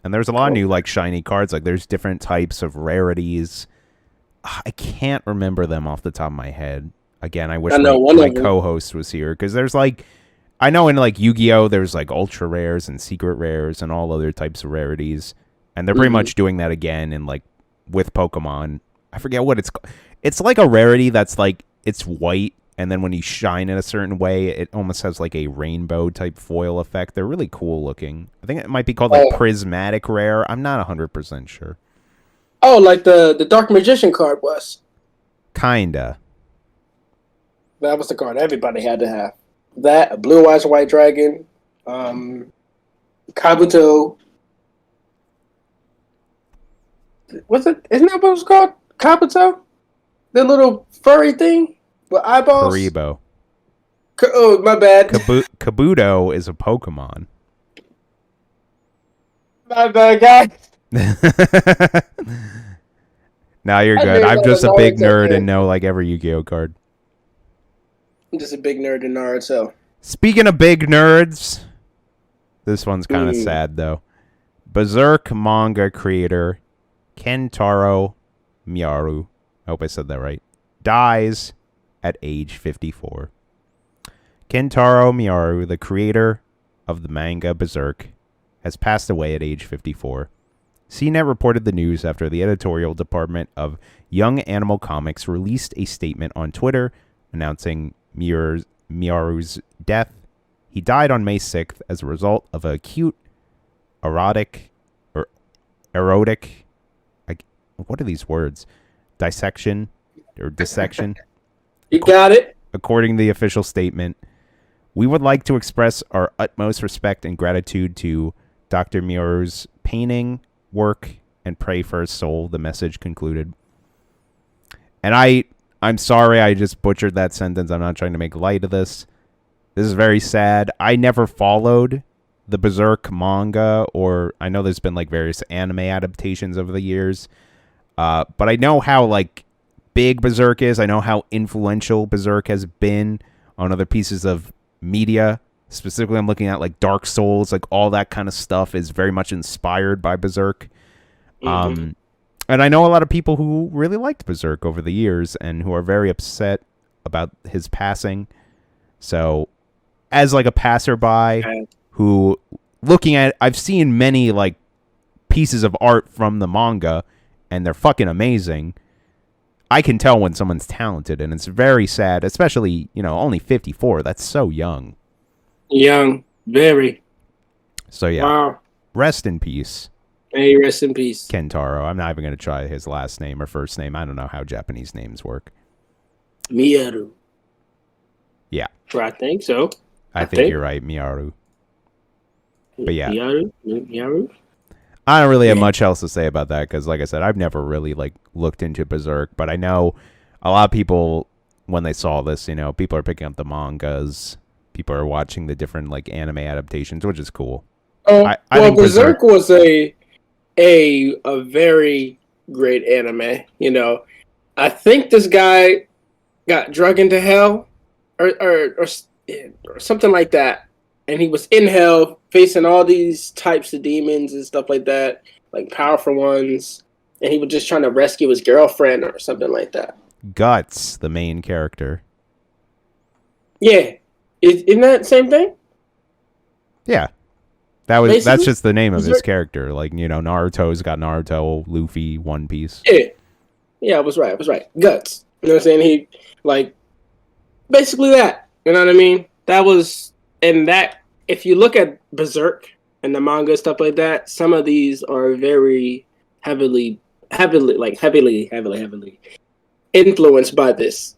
And there's a lot of new like shiny cards. Like there's different types of rarities. I can't remember them off the top of my head. Again, I wish my co-host was here because there's like, I know in like Yu-Gi-Oh there's like ultra rares and secret rares and all other types of rarities, and they're pretty much doing that again in like with Pokemon. I forget what it's called. It's like a rarity that's like it's white, and then when you shine in a certain way, it almost has like a rainbow type foil effect. They're really cool looking. I think it might be called like prismatic rare. I'm not 100% sure. Oh, like the Dark Magician card was. Kinda. That was the card everybody had to have. That, a Blue Eyes White Dragon, Kabuto. What's it? Isn't that what it's called? Kabuto? The little furry thing with eyeballs? Karibo. Oh, my bad. Kabuto is a Pokemon. My bad, guy. Nah, you're good. I'm just a big nerd and know like every Yu-Gi-Oh card. I'm just a big nerd in Naruto. Speaking of big nerds, this one's kind of sad though. Berserk manga creator Kentaro Miyaru, I hope I said that right, dies at age 54. Kentaro Miyaru, the creator of the manga Berserk, has passed away at age 54. CNET reported the news after the editorial department of Young Animal Comics released a statement on Twitter announcing Miyaru's death. He died on May 6th as a result of an acute erotic, what are these words? Dissection. You got it. According to the official statement, we would like to express our utmost respect and gratitude to Dr. Miyaru's painting, work, and pray for his soul, the message concluded. And I'm sorry I just butchered that sentence. I'm not trying to make light of this. This is very sad. I never followed the Berserk manga, or I know there's been like various anime adaptations over the years. But I know how like big Berserk is. I know how influential Berserk has been on other pieces of media. Specifically, I'm looking at like Dark Souls, like all that kind of stuff is very much inspired by Berserk. And I know a lot of people who really liked Berserk over the years and who are very upset about his passing. So, as like a passerby who looking at, I've seen many like pieces of art from the manga, and they're fucking amazing. I can tell when someone's talented, and it's very sad, especially, only 54. That's so young. Young, very. So yeah, wow. Rest in peace. Hey, rest in peace. Kentaro. I'm not even going to try his last name or first name. I don't know how Japanese names work. Miyaru. Yeah. I think so. I think you're right, Miyaru. But yeah. Miyaru? I don't really have much else to say about that because, like I said, I've never really like looked into Berserk. But I know a lot of people, when they saw this, people are picking up the mangas. People are watching the different like anime adaptations, which is cool. I think Berserk was a very great anime. I think this guy got drug into hell or something like that, and he was in hell facing all these types of demons and stuff like that, like powerful ones, and he was just trying to rescue his girlfriend or something like that. Guts, the main character. Yeah, isn't that the same thing? Yeah. That's just the name of his character. Like, Naruto's got Naruto, Luffy, One Piece. Yeah, I was right. Guts. You know what I'm saying? He, like, basically that. You know what I mean? That was, and that, if you look at Berserk and the manga, stuff like that, some of these are very heavily influenced by this.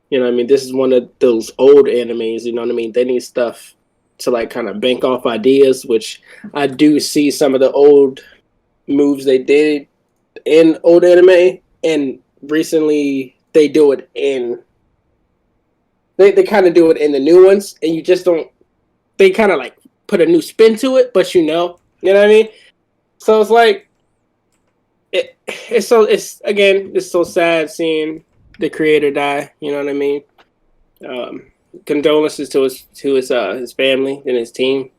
You know what I mean? This is one of those old animes, you know what I mean? They need stuff to like kind of bank off ideas, which I do see some of the old moves they did in old anime, and recently they do it in they kind of do it in the new ones, and you just don't. They kind of like put a new spin to it, but you know what I mean. So it's like it's so sad seeing the creator die. You know what I mean? Condolences to his family and his team.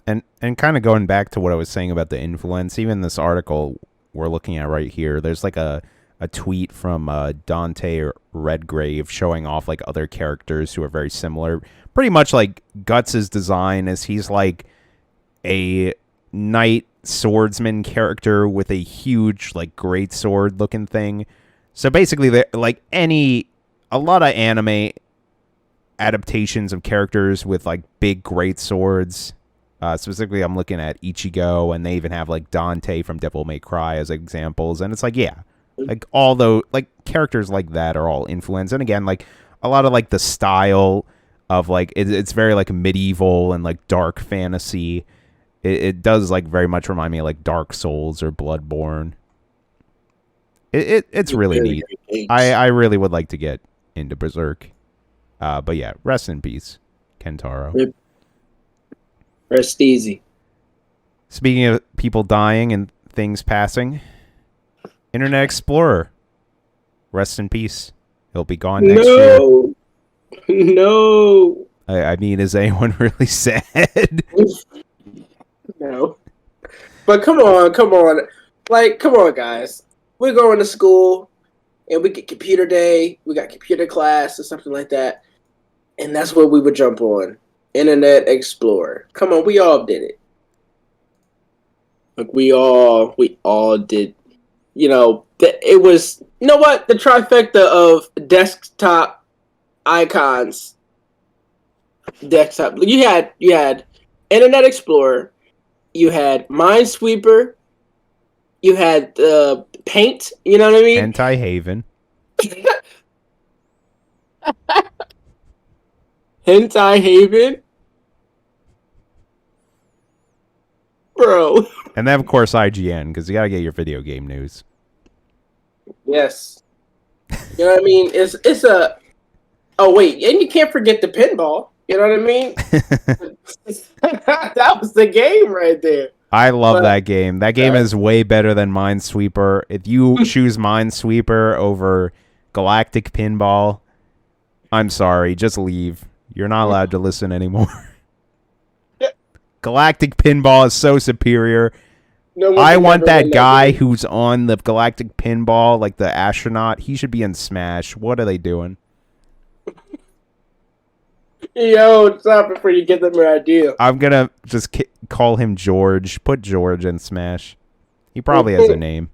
And kind of going back to what I was saying about the influence, even this article we're looking at right here, there's like a tweet from Dante Redgrave showing off like other characters who are very similar. Pretty much like Guts' design is he's like a knight swordsman character with a huge like great sword looking thing. So basically they're like a lot of anime adaptations of characters with like big great swords. Specifically, I'm looking at Ichigo, and they even have like Dante from Devil May Cry as examples. And it's like, yeah, like all those like characters like that are all influenced. And again, like a lot of like the style of like it's very like medieval and like dark fantasy. It does like very much remind me of like Dark Souls or Bloodborne. It's really neat. I really would like to get into Berserk. But yeah, rest in peace, Kentaro. Rest easy. Speaking of people dying and things passing, Internet Explorer, rest in peace. He'll be gone next year. No. I mean, is anyone really sad? No. But come on. Like, come on, guys. We're going to school, and we get computer day. We got computer class or something like that. And that's where we would jump on. Internet Explorer. Come on, we all did it. Like we all did. You know, it was. You know what? The trifecta of desktop icons. Desktop. You had Internet Explorer. You had Minesweeper. You had Paint. You know what I mean? Anti-Haven. Hentai Haven. Bro. And then, of course, IGN, because you got to get your video game news. Yes. You know what I mean? It's a... Oh, wait. And you can't forget the pinball. You know what I mean? That was the game right there. I love that game. That game is way better than Minesweeper. If you choose Minesweeper over Galactic Pinball, I'm sorry. Just leave. You're not allowed to listen anymore. Galactic Pinball is so superior. I want that guy who's on the Galactic Pinball, like the astronaut. He should be in Smash. What are they doing? Yo, stop before you get them an idea. I'm going to just call him George. Put George in Smash. He probably has a name.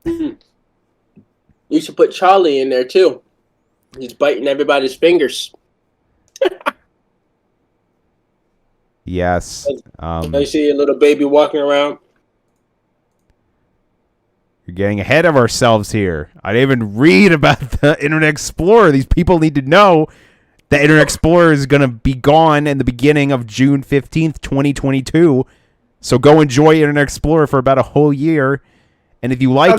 You should put Charlie in there, too. He's biting everybody's fingers. Yes. I see a little baby walking around. You're getting ahead of ourselves here. I didn't even read about the Internet Explorer. These people need to know the Internet Explorer is going to be gone in the beginning of June 15th, 2022. So go enjoy Internet Explorer for about a whole year. And if you like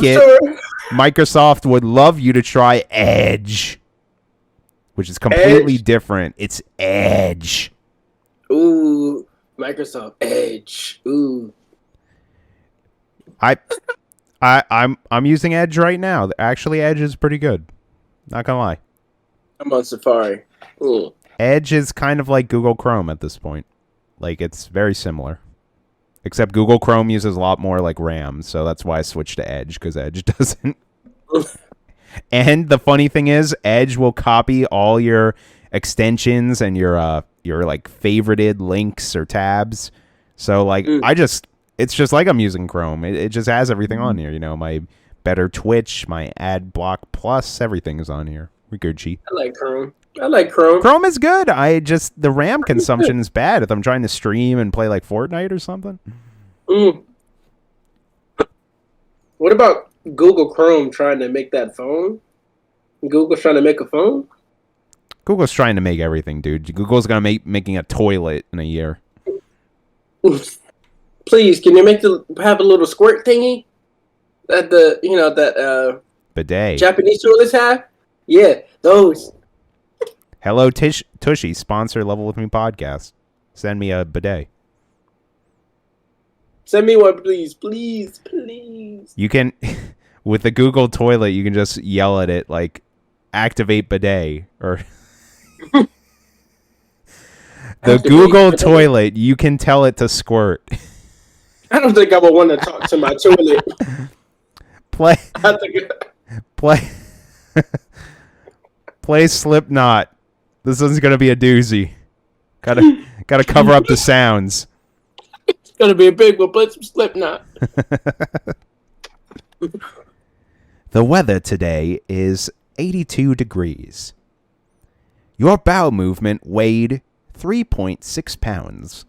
Microsoft would love you to try Edge, which is completely different. It's Edge. Ooh, Microsoft Edge. Ooh. I'm using Edge right now. Actually, Edge is pretty good. Not gonna lie. I'm on Safari. Ooh. Edge is kind of like Google Chrome at this point. Like, it's very similar. Except Google Chrome uses a lot more like RAM, so that's why I switched to Edge, because Edge doesn't. And the funny thing is, Edge will copy all your extensions and your like favorited links or tabs. So like it's just like I'm using Chrome. It just has everything on here. You know, my Better Twitch, my Ad Block Plus, everything is on here. We're Gucci. I like Chrome. Chrome is good. The RAM consumption is bad if I'm trying to stream and play like Fortnite or something. What about Google Chrome trying to make that phone? Google's trying to make a phone? Google's trying to make everything, dude. Google's gonna making a toilet in a year. Please, can you have a little squirt thingy that that bidet Japanese toilets have? Yeah, those. Hello Tushy, sponsor Level With Me podcast. Send me a bidet. Send me one, please. You can, with the Google toilet, you can just yell at it like, activate bidet, or the Google toilet, you can tell it to squirt. I don't think I would want to talk to my toilet. Play Slipknot. This one's gonna be a doozy. Gotta cover up the sounds. It's gonna be a big one. Play some Slipknot. The weather today is 82 degrees. Your bowel movement weighed 3.6 pounds.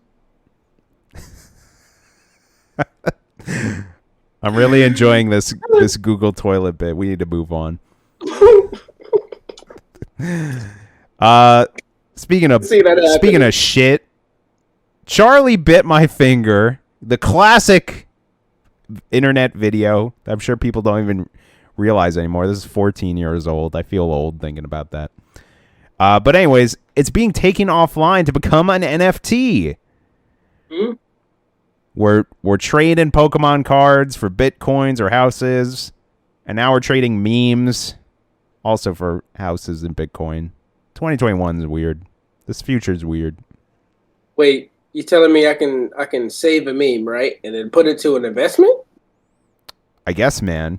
I'm really enjoying this Google toilet bit. We need to move on. Speaking of shit, Charlie bit my finger. The classic internet video. I'm sure people don't even realize anymore. This is 14 years old. I feel old thinking about that. But anyways, it's being taken offline to become an NFT. Mm-hmm. We're trading Pokemon cards for Bitcoins or houses, and now we're trading memes also for houses and Bitcoin. 2021 is weird. This future is weird. Wait, you telling me I can save a meme, right, and then put it to an investment? I guess, man.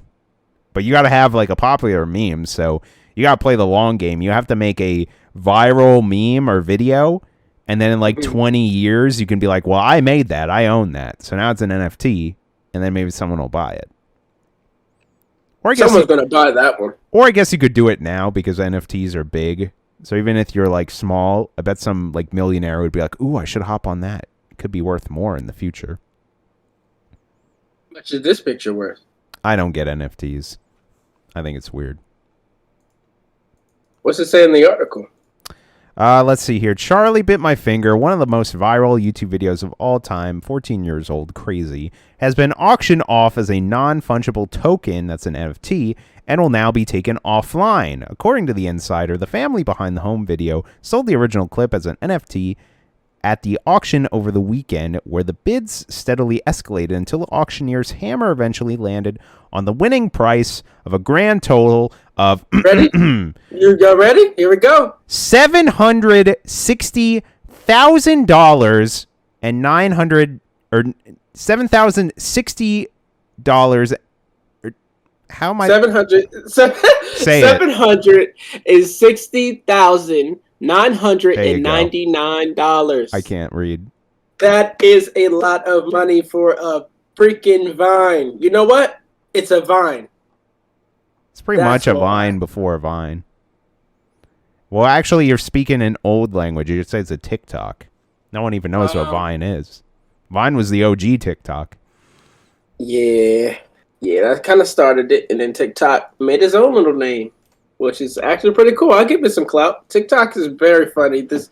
But you got to have like a popular meme, so you got to play the long game. You have to make a viral meme or video, and then in like 20 years, you can be like, well, I made that. I own that. So now it's an NFT, and then maybe someone will buy it. Or I guess someone's going to buy that one. Or I guess you could do it now because NFTs are big. So even if you're like small, I bet some like millionaire would be like, ooh, I should hop on that. It could be worth more in the future. How much is this picture worth? I don't get NFTs. I think it's weird. What's it say in the article? Let's see here. Charlie bit my finger. One of the most viral YouTube videos of all time, 14 years old, crazy, has been auctioned off as a non-fungible token, that's an NFT, and will now be taken offline. According to The Insider, the family behind the home video sold the original clip as an NFT at the auction over the weekend, where the bids steadily escalated until the auctioneer's hammer eventually landed on the winning price of a grand total of ready? You got ready? Here we go. $760,000 and $7,060. How am I? 700. Say 700 is $60,999. I can't read. That is a lot of money for a freaking Vine. You know what? It's a Vine. It's pretty much a Vine before a Vine. Well, actually, you're speaking in old language. You just say it's a TikTok. No one even knows what Vine is. Vine was the OG TikTok. Yeah, that kind of started it, and then TikTok made his own little name, which is actually pretty cool. I'll give it some clout. TikTok is very funny. This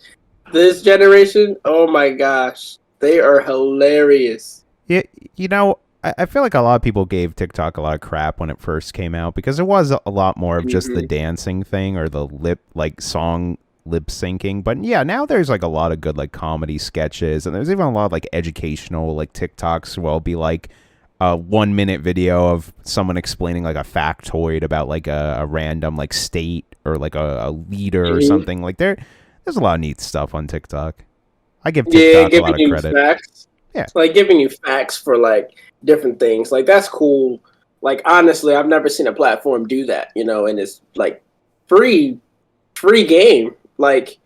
generation, oh my gosh, they are hilarious. Yeah, you know, I feel like a lot of people gave TikTok a lot of crap when it first came out because it was a lot more of just the dancing thing or the song lip syncing. But yeah, now there's like a lot of good like comedy sketches, and there's even a lot of like educational like TikToks where it'll be like a 1 minute video of someone explaining like a factoid about like a random like state or like a leader or something. Like there's a lot of neat stuff on TikTok. I give TikTok a lot of credit. Facts. Yeah, it's like giving you facts for like different things. Like that's cool. Like honestly, I've never seen a platform do that, you know, and it's like free game. Like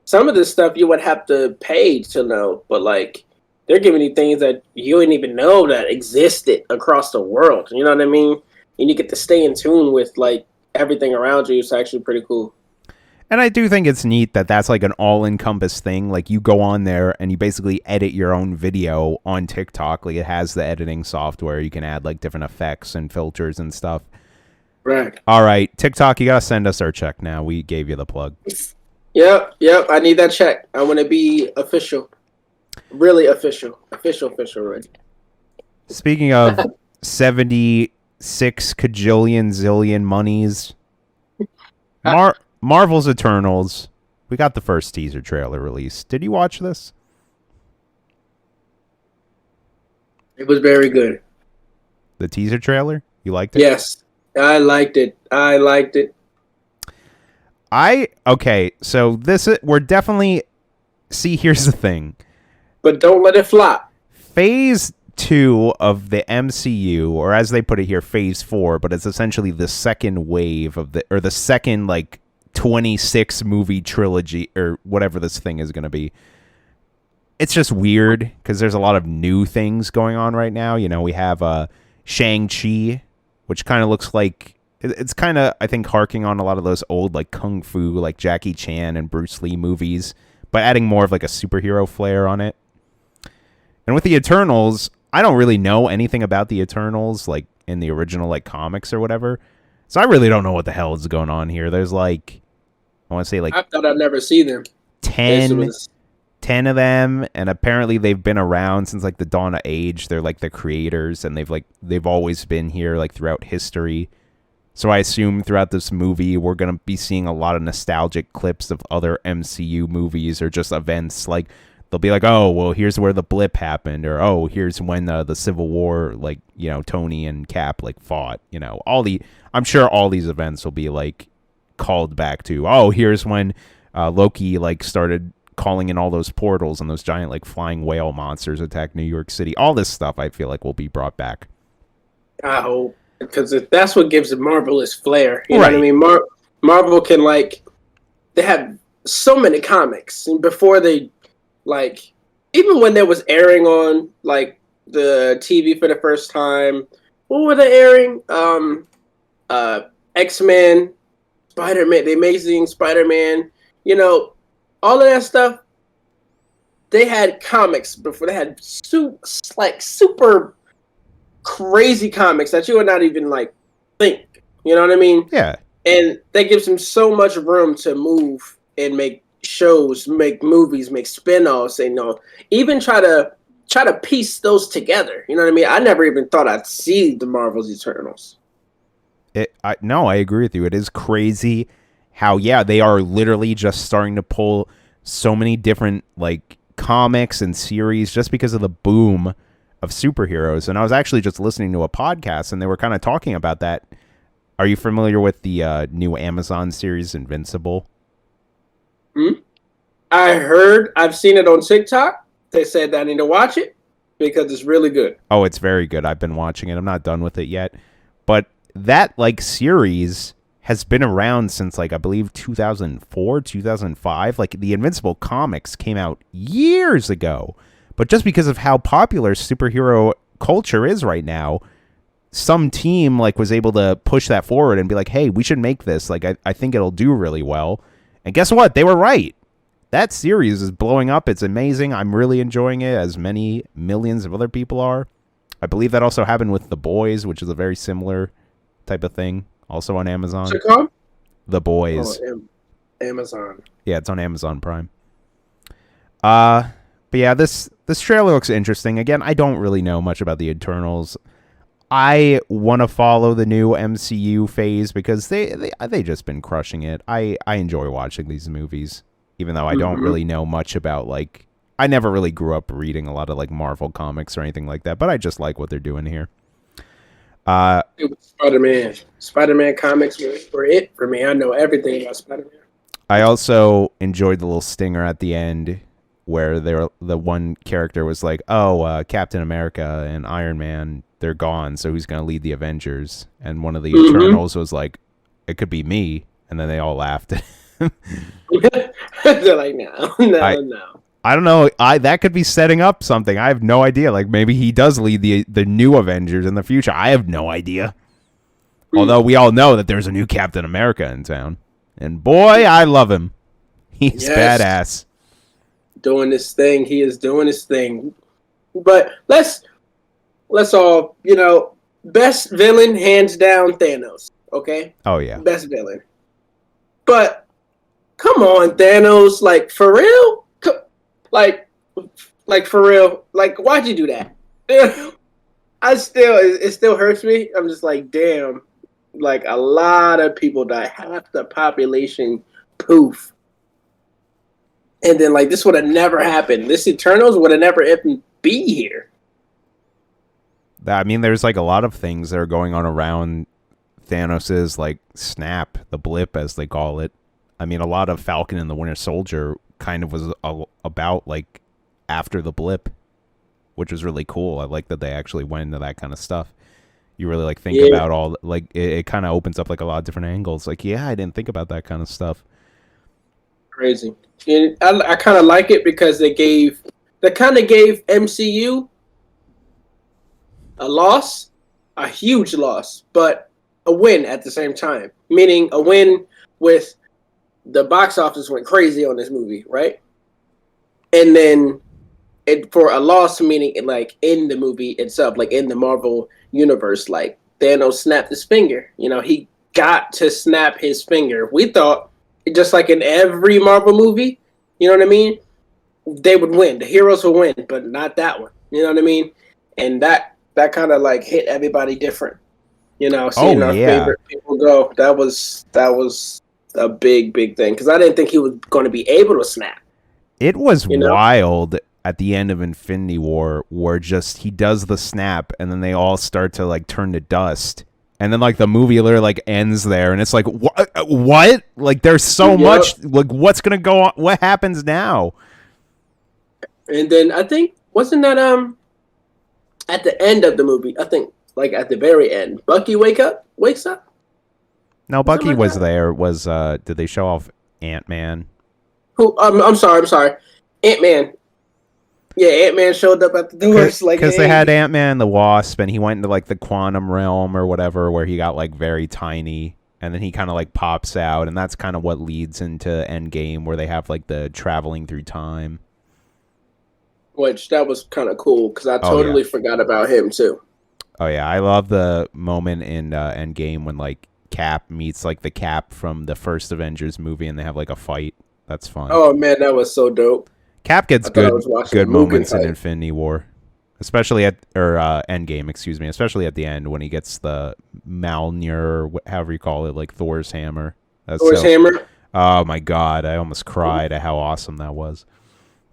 some of this stuff you would have to pay to know, but like they're giving you things that you didn't even know that existed across the world. You know what I mean? And you get to stay in tune with like everything around you. It's actually pretty cool. And I do think it's neat that that's like an all-encompass thing. Like you go on there and you basically edit your own video on TikTok. Like it has the editing software. You can add like different effects and filters and stuff. Right. All right, TikTok, you gotta send us our check now. We gave you the plug. Yep. I need that check. I want to be official, really official, right? Speaking of 76 cajillion zillion monies, Marvel's Eternals. We got the first teaser trailer released. Did you watch this? It was very good. The teaser trailer? You liked it? Yes, I liked it. Okay, so we're definitely, see, here's the thing. But don't let it flop. Phase 2 of the MCU, or as they put it here, Phase 4, but it's essentially the second wave of the second, like, 26 movie trilogy, or whatever this thing is going to be. It's just weird, because there's a lot of new things going on right now. You know, we have Shang-Chi, which kind of looks like, it's kind of, I think, harking on a lot of those old, like, kung fu, like Jackie Chan and Bruce Lee movies, but adding more of, like, a superhero flair on it. And with the Eternals, I don't really know anything about the Eternals, like, in the original, like, comics or whatever. So I really don't know what the hell is going on here. There's, like, I want to say, like, I thought I'd never see them. 10 of them, and apparently they've been around since, like, the dawn of age. They're, like, the creators, and they've always been here, like, throughout history. So I assume throughout this movie we're going to be seeing a lot of nostalgic clips of other MCU movies or just events. Like, they'll be like, oh, well, here's where the blip happened, or, oh, here's when the Civil War, like, you know, Tony and Cap, like, fought. You know, I'm sure all these events will be, like, called back to, oh, here's when Loki, like, started calling in all those portals and those giant, like, flying whale monsters attacked New York City. All this stuff I feel like will be brought back. I hope, because that's what gives Marvel its flair. You know Right. what I mean? Marvel can, like, they have so many comics, and before they, like, even when there was airing on, like, the TV for the first time, what were they airing? X-Men, Spider-Man, The Amazing Spider-Man, you know, all of that stuff. They had comics before. They had super crazy comics that you would not even, like, think. You know what I mean? Yeah. And that gives them so much room to move and make shows, make movies, make spin-offs, and, you know, even try to piece those together. You know what I mean? I never even thought I'd see the Marvel's Eternals. No, I agree with you. It is crazy how, yeah, they are literally just starting to pull so many different, like, comics and series just because of the boom of superheroes. And I was actually just listening to a podcast, and they were kind of talking about that. Are you familiar with the new Amazon series, Invincible? I've seen it on TikTok. They said that I need to watch it because it's really good. Oh, it's very good. I've been watching it. I'm not done with it yet. But that, like, series has been around since, like, I believe 2004, 2005. Like, the Invincible comics came out years ago. But just because of how popular superhero culture is right now, some team, like, was able to push that forward and be like, hey, we should make this. Like, I think it'll do really well. And guess what? They were right. That series is blowing up. It's amazing. I'm really enjoying it, as many millions of other people are. I believe that also happened with The Boys, which is a very similar type of thing, also on Amazon. What's it called? The Boys. Oh, Amazon. Yeah, it's on Amazon Prime. But yeah, this trailer looks interesting. Again, I don't really know much about the Eternals. I want to follow the new MCU phase because they just been crushing it. I enjoy watching these movies, even though I don't really know much about, like, I never really grew up reading a lot of, like, Marvel comics or anything like that, but I just like what they're doing here. It was Spider-Man comics were it for me. I know everything about Spider-Man. I also enjoyed the little stinger at the end where the one character was like, oh, Captain America and Iron Man, they're gone, so who's going to lead the Avengers? And one of the Eternals was like, it could be me. And then they all laughed. They're like, no. I don't know. That could be setting up something. I have no idea. Like, maybe he does lead the new Avengers in the future. I have no idea. Although we all know that there's a new Captain America in town. And boy, I love him. He's badass. Doing this thing. He is doing his thing. But let's all, you know, best villain, hands down, Thanos. Okay? Oh, yeah. Best villain. But come on, Thanos, like for real? Like for real? Like why'd you do that? It still hurts me. I'm just like, damn. Like a lot of people died, half the population, poof. And then like this would have never happened. This Eternals would have never even be here. I mean, there's like a lot of things that are going on around Thanos's like snap, the blip as they call it. I mean, a lot of Falcon and the Winter Soldier kind of was about like after the blip, which was really cool. I like that they actually went into that kind of stuff. You really like think about all like it kind of opens up like a lot of different angles. Like, yeah, I didn't think about that kind of stuff. Crazy. And I kind of like it because they kind of gave MCU a loss, a huge loss, but a win at the same time. Meaning a win with the box office went crazy on this movie, right? And then for a loss, meaning like in the movie itself, like in the Marvel universe, like Thanos snapped his finger. You know, he got to snap his finger. We thought, just like in every Marvel movie, you know what I mean? They would win. The heroes would win, but not that one. You know what I mean? And that kind of like hit everybody different. You know, seeing our favorite people go. That was a big thing because I didn't think he was going to be able to snap. It was wild at the end of Infinity War where just he does the snap and then they all start to like turn to dust. And then like the movie literally like ends there and it's like what? Like there's so much like what's going to go on? What happens now? And then I think wasn't that at the end of the movie, I think like at the very end, Bucky wakes up? No, Bucky was there. Did they show off Ant-Man? Who I'm sorry. Ant-Man. Yeah, Ant-Man showed up at the doors because they had Ant-Man the Wasp, and he went into like the quantum realm or whatever, where he got like very tiny, and then he kind of like pops out, and that's kind of what leads into Endgame, where they have like the traveling through time. Which that was kind of cool because I totally forgot about him too. Oh yeah, I love the moment in Endgame when like Cap meets like the Cap from the first Avengers movie, and they have like a fight. That's fun. Oh man, that was so dope. Cap gets good moments in Infinity War, especially Endgame, especially at the end when he gets the Mjolnir, however you call it, like Thor's hammer. Thor's hammer? Oh my god, I almost cried at how awesome that was.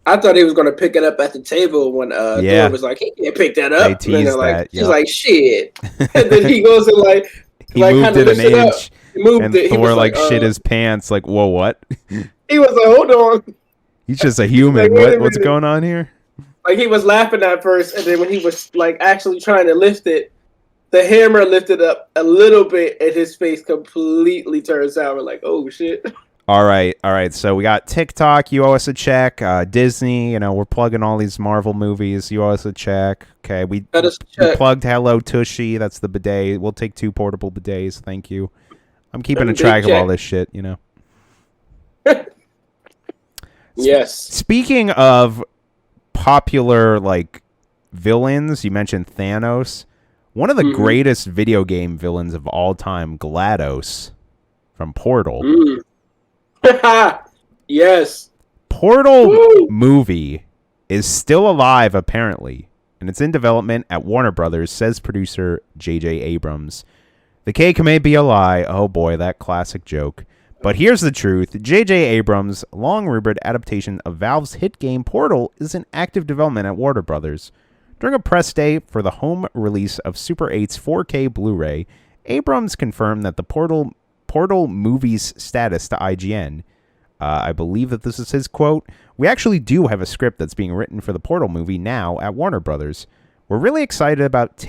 I thought he was going to pick it up at the table when Thor was like, he can't pick that up. They teased that. She's like, shit. And then he goes and like... he moved it an inch, and Thor like shit his pants, like, whoa, what? He was like, hold on. He's just a human. Like, what's going on here? Like he was laughing at first, and then when he was like actually trying to lift it, the hammer lifted up a little bit, and his face completely turns sour. Like, oh shit! All right. So we got TikTok. You owe us a check. Disney. You know, we're plugging all these Marvel movies. You owe us a check. Okay, we plugged Hello Tushy. That's the bidet. We'll take 2 portable bidets. Thank you. I'm keeping a track of all this shit. You know. Yes. Speaking of popular like villains, you mentioned Thanos. One of the greatest video game villains of all time, GLaDOS from Portal. Yes. Portal movie is still alive apparently, and it's in development at Warner Brothers, says producer JJ Abrams. The cake may be a lie. Oh boy, that classic joke. But here's the truth. JJ Abrams' long-rumored adaptation of Valve's hit game Portal is in active development at Warner Brothers. During a press day for the home release of Super 8's 4K Blu-ray, Abrams confirmed that the Portal movie's status to IGN. I believe that this is his quote. We actually do have a script that's being written for the Portal movie now at Warner Brothers. We're really excited about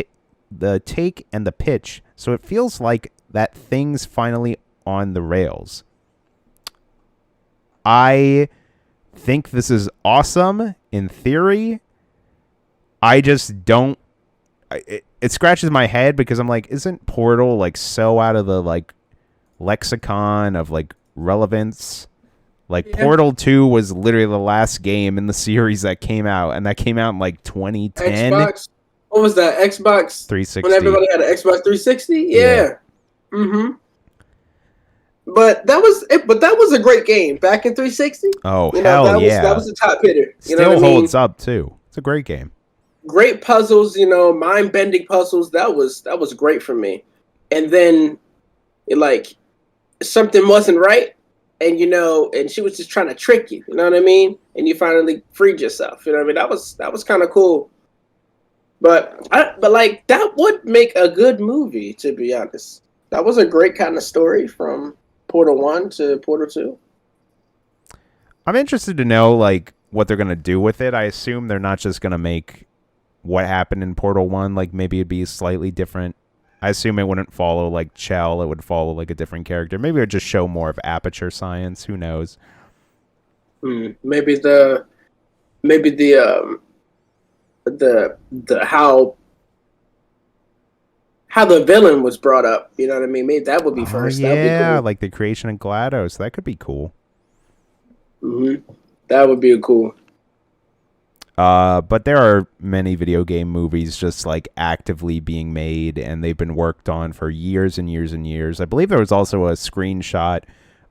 the take and the pitch, so it feels like that thing's finally on the rails. I think this is awesome in theory. I just don't... It scratches my head because I'm like, isn't Portal like so out of the like lexicon of like relevance? Like Portal 2 was literally the last game in the series that came out, and that came out in like 2010. Xbox? What was that? Xbox 360. When everybody had an Xbox 360? Yeah. Mm-hmm. But that was a great game back in 360. Oh, you know, hell yeah. That was a top hitter. You Still know what I mean? holds up, too. It's a great game. Great puzzles, you know, mind-bending puzzles. That was great for me. And then, something wasn't right, and, you know, and she was just trying to trick you. You know what I mean? And you finally freed yourself. You know what I mean? That was kind of cool. But that would make a good movie, to be honest. That was a great kind of story from Portal 1 to Portal 2. I'm interested to know, what they're going to do with it. I assume they're not just going to make what happened in Portal 1, maybe it'd be slightly different. I assume it wouldn't follow, Chell. It would follow, a different character. Maybe it would just show more of aperture science. Who knows? Maybe the how the villain was brought up, you know what I mean? Maybe that would be first. Yeah, that would be like the creation of GLaDOS. That could be cool. cool. That would be cool. But there are many video game movies just actively being made, and they've been worked on for years and years and years. I believe there was also a screenshot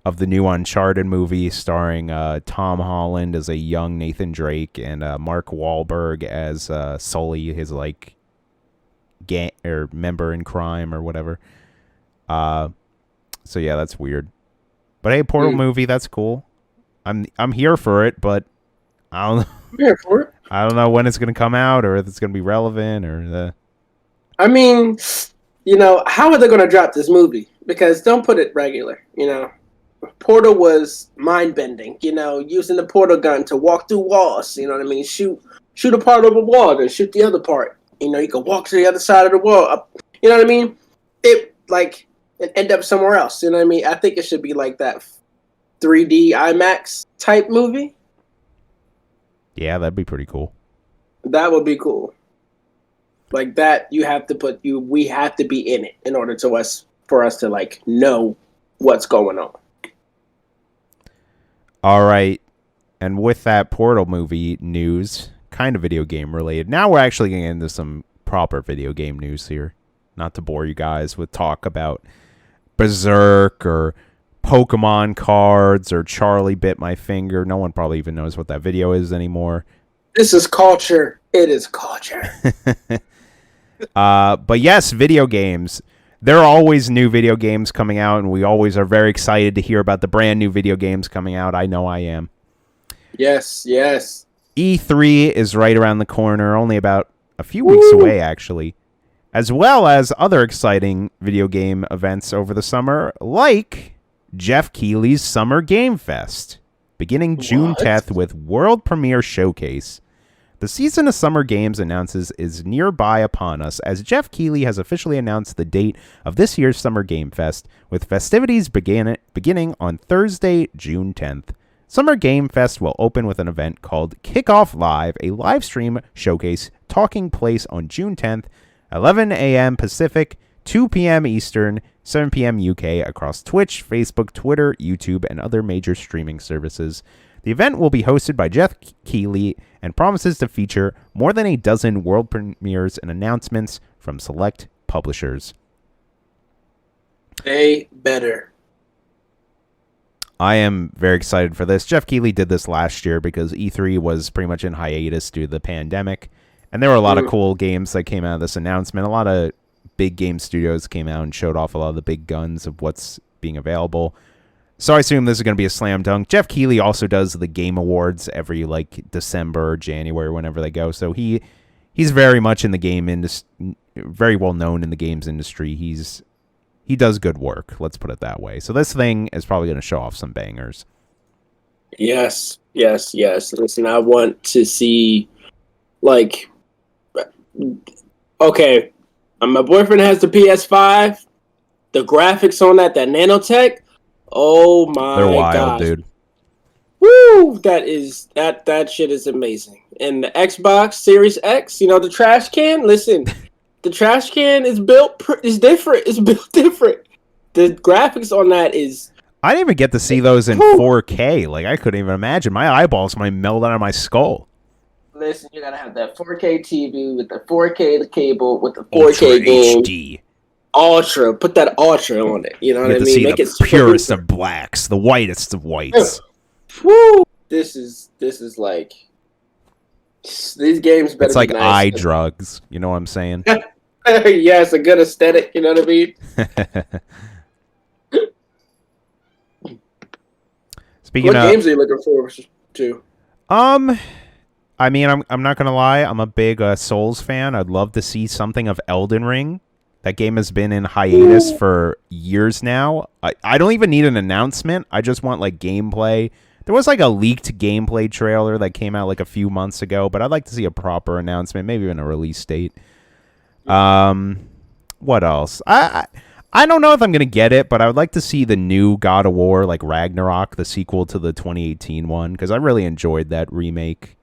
of the new Uncharted movie starring Tom Holland as a young Nathan Drake and Mark Wahlberg as Sully, his gang or member in crime or whatever. So yeah, that's weird. But hey, Portal movie, that's cool. I'm here for it, but I don't know. I'm here for it. I don't know when it's going to come out or if it's going to be relevant or the. I mean, you know, how are they going to drop this movie? Because don't put it regular, you know. Portal was mind-bending, you know, using the portal gun to walk through walls, you know what I mean? Shoot a part of a wall, then shoot the other part. You know, you can walk to the other side of the wall. You know what I mean? It end up somewhere else, you know what I mean? I think it should be like that 3D IMAX type movie. Yeah, that'd be pretty cool. That would be cool. Like that, we have to be in it in order for us to know what's going on. All right. And with that Portal movie news, kind of video game related. Now we're actually getting into some proper video game news here. Not to bore you guys with talk about Berserk or Pokemon cards or Charlie Bit My Finger. No one probably even knows what that video is anymore. This is culture. It is culture. But yes, video games. There are always new video games coming out, and we always are very excited to hear about the brand new video games coming out. I know I am. Yes, yes. E3 is right around the corner, only about a few weeks away, actually. As well as other exciting video game events over the summer, like Geoff Keighley's Summer Game Fest, beginning June 10th with World Premiere Showcase. The season of Summer Games announces is nearby upon us, as Geoff Keighley has officially announced the date of this year's Summer Game Fest, with festivities beginning on Thursday, June 10th. Summer Game Fest will open with an event called Kickoff Live, a live stream showcase taking place on June 10th, 11 a.m. Pacific, 2 p.m. Eastern, 7 p.m. UK across Twitch, Facebook, Twitter, YouTube, and other major streaming services. The event will be hosted by Geoff Keighley and promises to feature more than a dozen world premieres and announcements from select publishers. They better. I am very excited for this. Geoff Keighley did this last year because E3 was pretty much in hiatus due to the pandemic. And there were a lot of cool games that came out of this announcement. A lot of big game studios came out and showed off a lot of the big guns of what's being available. So I assume this is going to be a slam dunk. Geoff Keighley also does the Game Awards every December or January, whenever they go. So he's very much in the game industry, very well known in the games industry. He does good work. Let's put it that way. So this thing is probably going to show off some bangers. Yes, yes, yes. Listen, I want to see okay, my boyfriend has the PS5. The graphics on that nanotech. Oh my god. They're wild, dude. Woo! That shit is amazing. And the Xbox Series X, the trash can, listen, the trash can is is different. It's built different. The graphics on that is I didn't even get to see those in 4K. I couldn't even imagine. My eyeballs might melt out of my skull. Listen, you gotta have that 4K TV with the 4K cable with the 4K game. HD. Ultra. Put that ultra on it. You know what I mean? Make it the purest of blacks, the whitest of whites. Woo! This is like these games better. It's like be nice. eye drugs. You know what I'm saying? Yeah, it's a good aesthetic. You know what I mean? Speaking what games are you looking forward to? I mean, I'm not gonna lie. I'm a big Souls fan. I'd love to see something of Elden Ring. That game has been in hiatus for years now. I don't even need an announcement. I just want like gameplay. There was like a leaked gameplay trailer that came out like a few months ago, but I'd like to see a proper announcement, maybe even a release date. What else? I don't know if I'm gonna get it, but I would like to see the new God of War, like Ragnarok, the sequel to the 2018 one, because I really enjoyed that remake.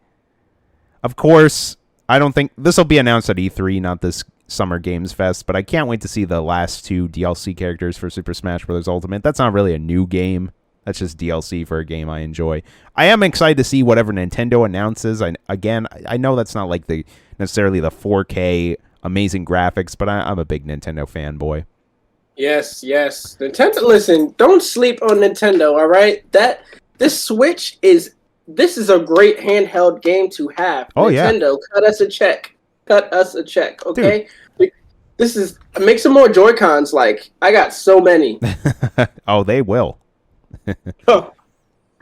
Of course, I don't think this will be announced at E3, not this Summer Games Fest, but I can't wait to see the last 2 DLC characters for Super Smash Bros. Ultimate. That's not really a new game. That's just DLC for a game I enjoy. I am excited to see whatever Nintendo announces. I know that's not like necessarily the 4K amazing graphics, but I'm a big Nintendo fanboy. Yes. Nintendo, listen, don't sleep on Nintendo, all right? This Switch is a great handheld game to have. Oh, Nintendo, cut us a check. Okay? Dude. Make some more Joy-Cons, like, I got so many. Oh, they will. Oh,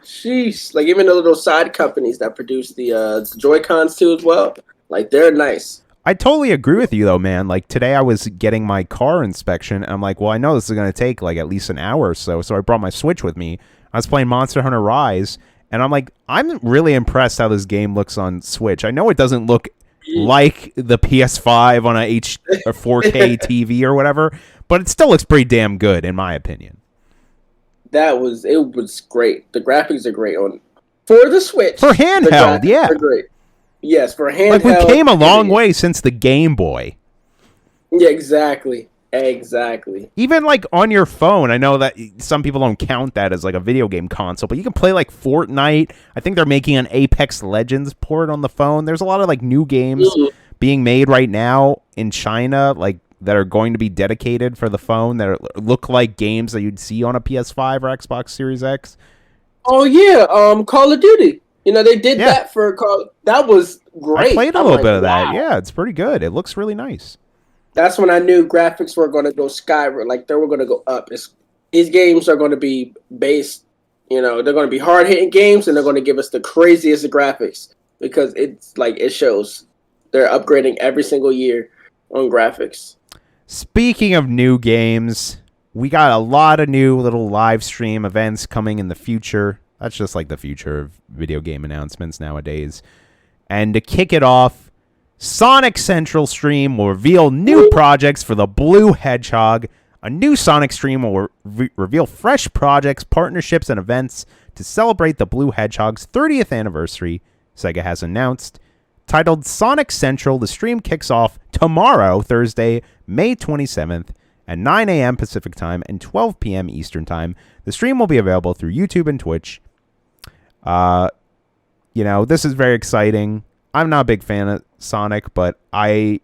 jeez. Like, even the little side companies that produce the Joy-Cons too as well, like, they're nice. I totally agree with you, though, man. Like, today I was getting my car inspection, and I'm like, well, I know this is going to take, like, at least an hour or so, so I brought my Switch with me. I was playing Monster Hunter Rise, and I'm like, I'm really impressed how this game looks on Switch. I know it doesn't look like the PS5 on a 4K TV or whatever, but it still looks pretty damn good, in my opinion. It was great. The graphics are great for the Switch. For handheld, yeah. Are great. Yes, for handheld. Like, we came a long way since the Game Boy. Yeah, exactly. Even, like, on your phone, I know that some people don't count that as, like, a video game console, but you can play, like, Fortnite. I think they're making an Apex Legends port on the phone. There's a lot of, like, new games being made right now in China, like, that are going to be dedicated for the phone that look like games that you'd see on a PS5 or Xbox Series X. Oh, yeah, Call of Duty. You know, they did that for that was great. I played a little bit of that. Yeah, it's pretty good. It looks really nice. That's when I knew graphics were going to go skyward. Like, they were going to go up. These games are going to be based, you know, they're going to be hard-hitting games, and they're going to give us the craziest graphics because it's like it shows. They're upgrading every single year on graphics. Speaking of new games, we got a lot of new little live stream events coming in the future. That's just like the future of video game announcements nowadays. And to kick it off, Sonic Central stream will reveal new projects for the Blue Hedgehog. A new Sonic stream will reveal fresh projects, partnerships, and events to celebrate the Blue Hedgehog's 30th anniversary, Sega has announced. Titled Sonic Central, the stream kicks off tomorrow, Thursday, May 27th, at 9 a.m. Pacific Time and 12 p.m. Eastern Time. The stream will be available through YouTube and Twitch. You know, this is very exciting. I'm not a big fan of Sonic, but I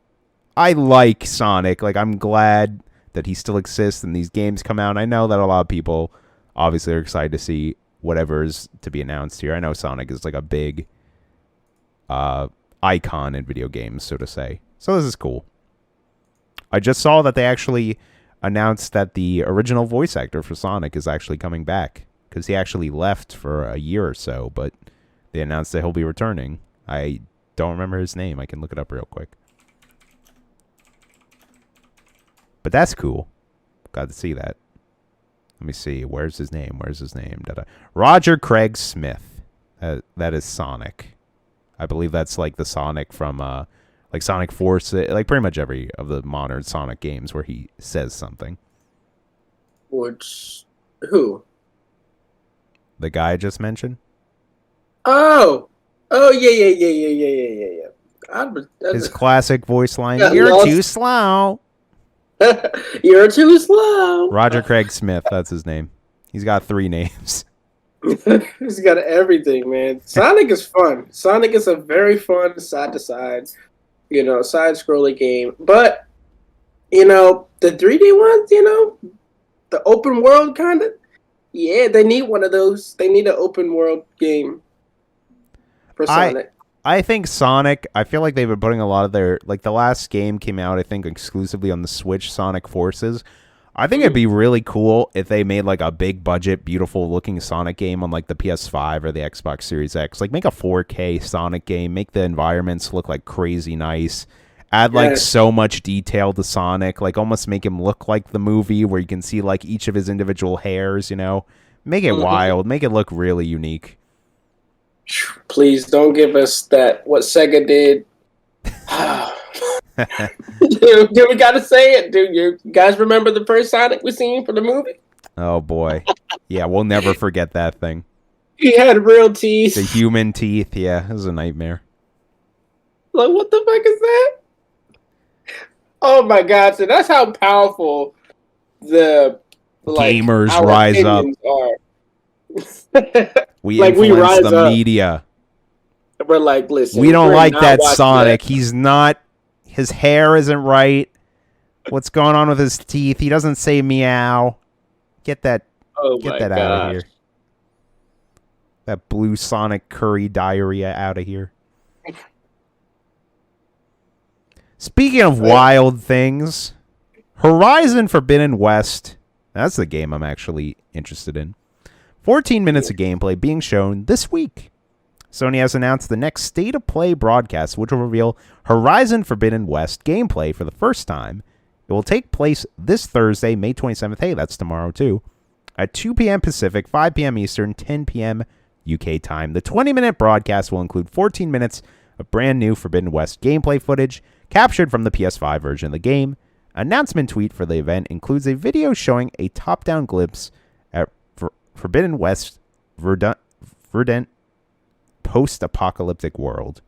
like Sonic. Like, I'm glad that he still exists and these games come out. I know that a lot of people obviously are excited to see whatever's to be announced here. I know Sonic is like a big icon in video games, so to say. So this is cool. I just saw that they actually announced that the original voice actor for Sonic is actually coming back, because he actually left for a year or so, but they announced that he'll be returning. I don't remember his name. I can look it up real quick. But that's cool. Glad to see that. Let me see. Where's his name? Roger Craig Smith. That is Sonic. I believe that's like the Sonic from like Sonic Force, like pretty much every of the modern Sonic games where he says something. Who? The guy I just mentioned? Oh, yeah. His classic voice line, "You're too slow." You're too slow. Roger Craig Smith, that's his name. He's got 3 names. He's got everything, man. Sonic is fun. Sonic is a very fun side-to-side, you know, side-scrolling game. But the 3D ones, the open world kind of. Yeah, they need one of those. They need an open world game for Sonic. I think Sonic, I feel like they've been putting a lot of their, like the last game came out, I think, exclusively on the Switch, Sonic Forces. I think it'd be really cool if they made like a big budget, beautiful looking Sonic game on like the PS5 or the Xbox Series X. Like make a 4K Sonic game, make the environments look like crazy nice. Add like so much detail to Sonic, like almost make him look like the movie where you can see like each of his individual hairs, Make it wild, make it look really unique. Please don't give us that, what Sega did. Dude, we gotta say it, dude. You guys remember the first Sonic we seen for the movie? Oh boy. Yeah, we'll never forget that thing. He had real teeth. The human teeth, yeah, it was a nightmare. Like, what the fuck is that? Oh my god, so that's how powerful the gamers rise up. We influence the media. We're like, listen, we don't like that Sonic. He's not. His hair isn't right. What's going on with his teeth? He doesn't say meow. Get that. Get that out of here. That blue Sonic curry diarrhea out of here. Speaking of wild things, Horizon Forbidden West. That's the game I'm actually interested in. 14 minutes of gameplay being shown this week. Sony has announced the next State of Play broadcast, which will reveal Horizon Forbidden West gameplay for the first time. It will take place this Thursday, May 27th. Hey, that's tomorrow too. At 2 p.m. Pacific, 5 p.m. Eastern, 10 p.m. UK time. The 20-minute broadcast will include 14 minutes of brand new Forbidden West gameplay footage captured from the PS5 version of the game. Announcement tweet for the event includes a video showing a top-down glimpse at Forbidden West verdant post-apocalyptic world.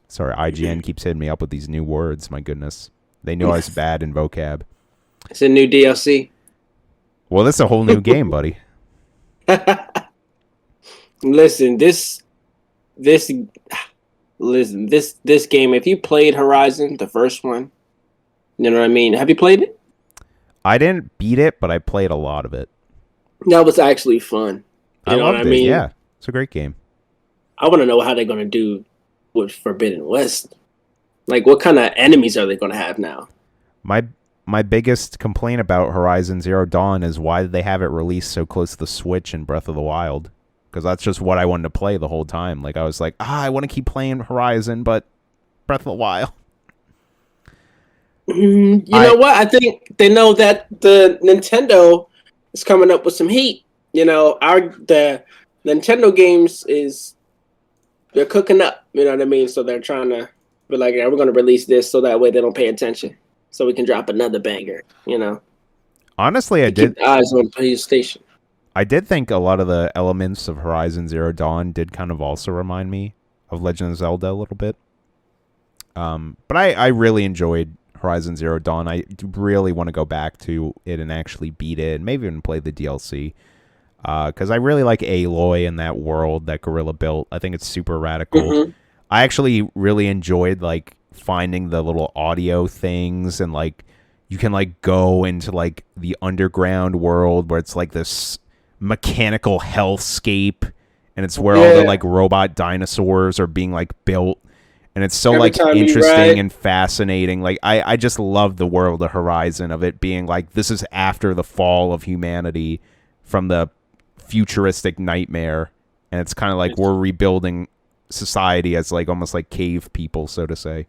Sorry, IGN keeps hitting me up with these new words. My goodness. They know I was bad in vocab. It's a new DLC. Well, this is a whole new game, buddy. Listen, this game, if you played Horizon, the first one, you know what I mean? Have you played it? I didn't beat it, but I played a lot of it. That was actually fun. I loved it, yeah. It's a great game. I want to know how they're going to do with Forbidden West. Like, what kind of enemies are they going to have now? My biggest complaint about Horizon Zero Dawn is why did they have it released so close to the Switch and Breath of the Wild? Because that's just what I wanted to play the whole time. Like, I was like, I want to keep playing Horizon, but Breath of the Wild. You know what? I think they know that the Nintendo is coming up with some heat. The Nintendo games they're cooking up. You know what I mean? So they're trying to be like, yeah, we're going to release this so that way they don't pay attention. So we can drop another banger, Honestly, I did. Keep eyes on PlayStation. I did think a lot of the elements of Horizon Zero Dawn did kind of also remind me of Legend of Zelda a little bit. But I really enjoyed Horizon Zero Dawn. I really want to go back to it and actually beat it and maybe even play the DLC. Because I really like Aloy and that world that Guerrilla built. I think it's super radical. Mm-hmm. I actually really enjoyed like finding the little audio things and like you can like go into like the underground world where it's like this mechanical hellscape and it's where all the like robot dinosaurs are being like built. And it's so like interesting and fascinating. Like I just love the world of Horizon, of it being like this is after the fall of humanity from the futuristic nightmare, and it's kind of like we're rebuilding society as like almost like cave people, so to say.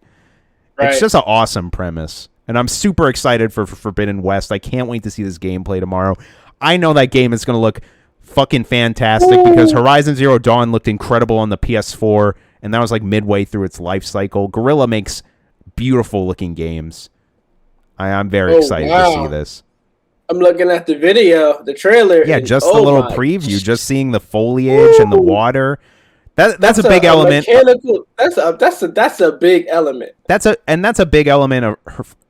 Right. It's just an awesome premise, and I'm super excited for Forbidden West. I can't wait to see this gameplay tomorrow. I know that game is going to look fucking fantastic because Horizon Zero Dawn looked incredible on the PS4. And that was like midway through its life cycle. Guerrilla makes beautiful looking games. I'm very excited to see this. I'm looking at the video, the trailer. Yeah, just the little preview, just seeing the foliage and the water. That's a big element. That's a big element. That's a big element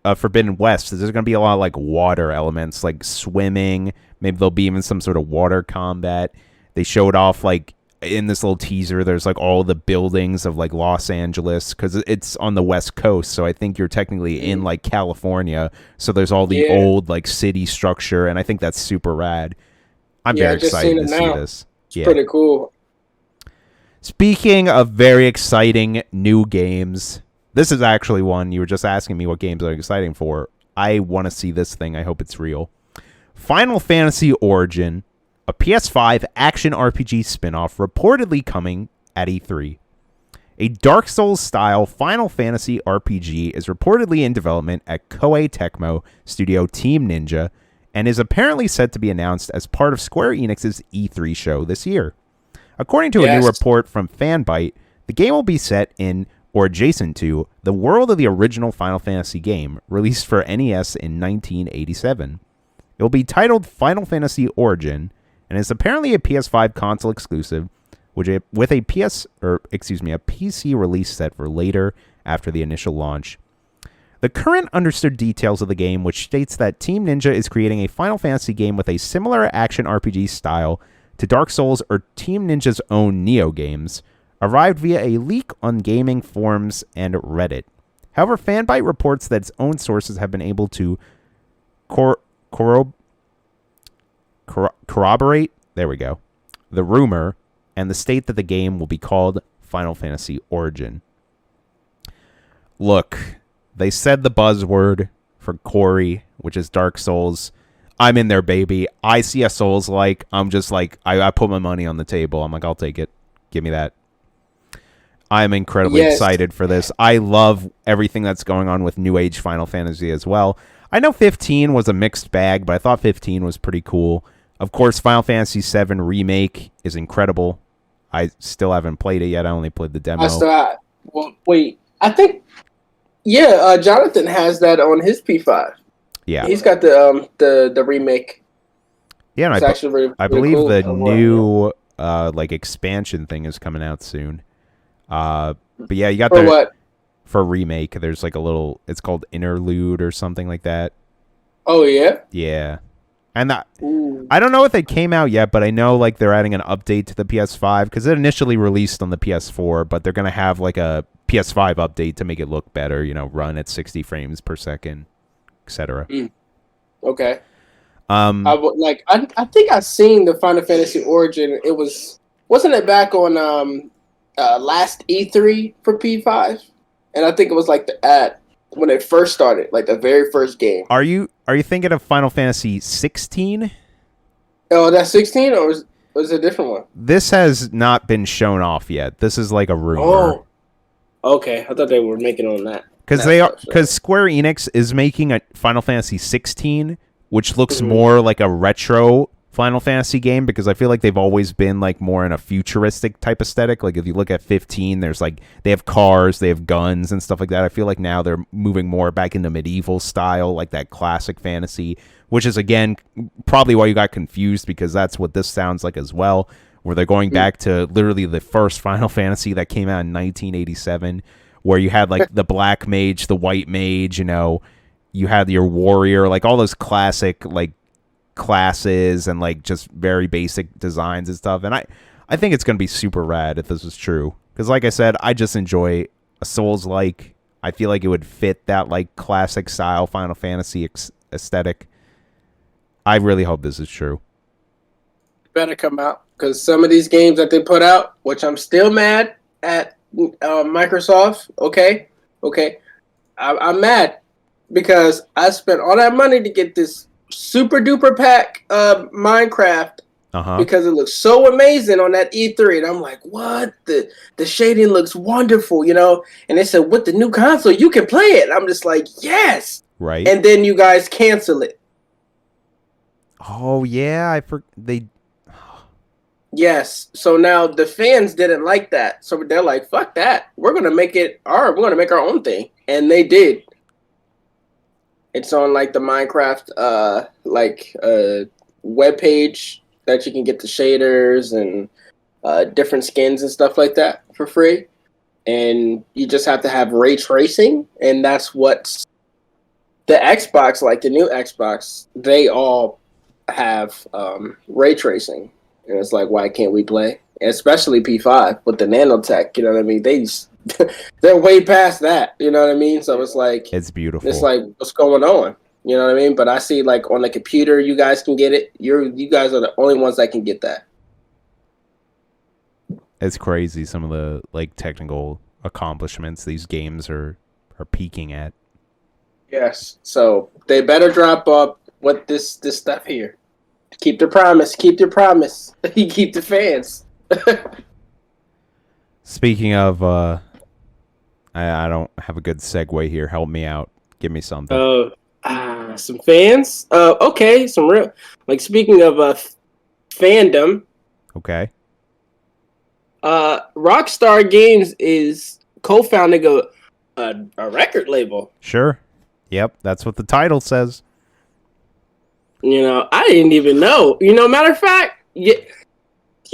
of Forbidden West. There's going to be a lot of like water elements, like swimming. Maybe there'll be even some sort of water combat. They showed off like in this little teaser, there's like all the buildings of like Los Angeles, because it's on the West Coast, so I think you're technically in like California, so there's all the old like city structure, and I think that's super rad. I'm very excited to see this. It's pretty cool. Speaking of very exciting new games, this is actually one you were just asking me what games are exciting for. I want to see this thing. I hope it's real. Final Fantasy Origin, a PS5 action RPG spin-off reportedly coming at E3. A Dark Souls-style Final Fantasy RPG is reportedly in development at Koei Tecmo studio Team Ninja and is apparently set to be announced as part of Square Enix's E3 show this year. According to a new report from Fanbyte, the game will be set in, or adjacent to, the world of the original Final Fantasy game, released for NES in 1987. It will be titled Final Fantasy Origin, and is apparently a PS5 console exclusive, with a PC release set for later after the initial launch. The current understood details of the game, which states that Team Ninja is creating a Final Fantasy game with a similar action RPG style to Dark Souls or Team Ninja's own Neo games, arrived via a leak on gaming forums and Reddit. However, Fanbyte reports that its own sources have been able to corroborate the rumor, and the state that the game will be called Final Fantasy Origin. Look, they said the buzzword for Corey, which is Dark Souls. I'm in there, baby. I see a Souls-like. I'm just like, I put my money on the table. I'm like, I'll take it. Give me that. I'm incredibly excited for this. I love everything that's going on with New Age Final Fantasy as well. I know 15 was a mixed bag, but I thought 15 was pretty cool. Of course, Final Fantasy VII Remake is incredible. I still haven't played it yet. I only played the demo. I think, Jonathan has that on his P5. Yeah, he's got the remake. Yeah, and I believe cool. The new like expansion thing is coming out soon. But yeah, you got for remake. There's like a little. It's called Interlude or something like that. Oh yeah. Yeah, and I don't know if it came out yet, but I know like they're adding an update to the PS5 because it initially released on the PS4, but they're gonna have like a PS5 update to make it look better. Run at 60 frames per second. Etc. Okay. I think I've seen the Final Fantasy Origin. Wasn't it back on last E3 for P5? And I think it was like when it first started, like the very first game. Are you thinking of Final Fantasy 16? Oh, that's 16, or was it a different one? This has not been shown off yet. This is like a rumor. Oh, okay. I thought they were making on that. Because Square Enix is making a Final Fantasy 16, which looks more like a retro Final Fantasy game, because I feel like they've always been like more in a futuristic type aesthetic. Like if you look at 15, there's like they have cars, they have guns and stuff like that. I feel like now they're moving more back into medieval style, like that classic fantasy, which is again probably why you got confused, because that's what this sounds like as well, where they're going back to literally the first Final Fantasy that came out in 1987. Where you had like the black mage, the white mage, you had your warrior, like all those classic like classes and like just very basic designs and stuff. And I think it's going to be super rad if this is true. Because like I said, I just enjoy a Souls-like. I feel like it would fit that like classic style Final Fantasy aesthetic. I really hope this is true. Better come out, because some of these games that they put out, which I'm still mad at, Microsoft, okay, I'm mad because I spent all that money to get this super duper pack Minecraft because it looks so amazing on that E3, and I'm like, what? The shading looks wonderful, and they said with the new console you can play it. I'm just like, yes, right. And then you guys cancel it. Oh yeah, Yes. So now the fans didn't like that. So they're like, fuck that. We're going to make we're going to make our own thing. And they did. It's on like the Minecraft webpage that you can get the shaders and different skins and stuff like that for free. And you just have to have ray tracing. And that's what the Xbox, like the new Xbox, they all have ray tracing. And it's like, why can't we play? especially P5 with the nanotech. You know what I mean? They're way past that. You know what I mean? So it's like It's beautiful. It's like, what's going on? You know what I mean? But I see like on the computer, you guys can get it. You guys are the only ones that can get that. It's crazy some of the like technical accomplishments these games are peaking at. Yes. So they better drop up what this stuff here. Keep their promise. Keep their promise. Keep the fans. Speaking of, I don't have a good segue here. Help me out. Give me something. Some fans. Okay. Some real. Like speaking of fandom. Okay. Rockstar Games is co-founding a record label. Sure. Yep. That's what the title says. You know, I didn't even know. You know, matter of fact, you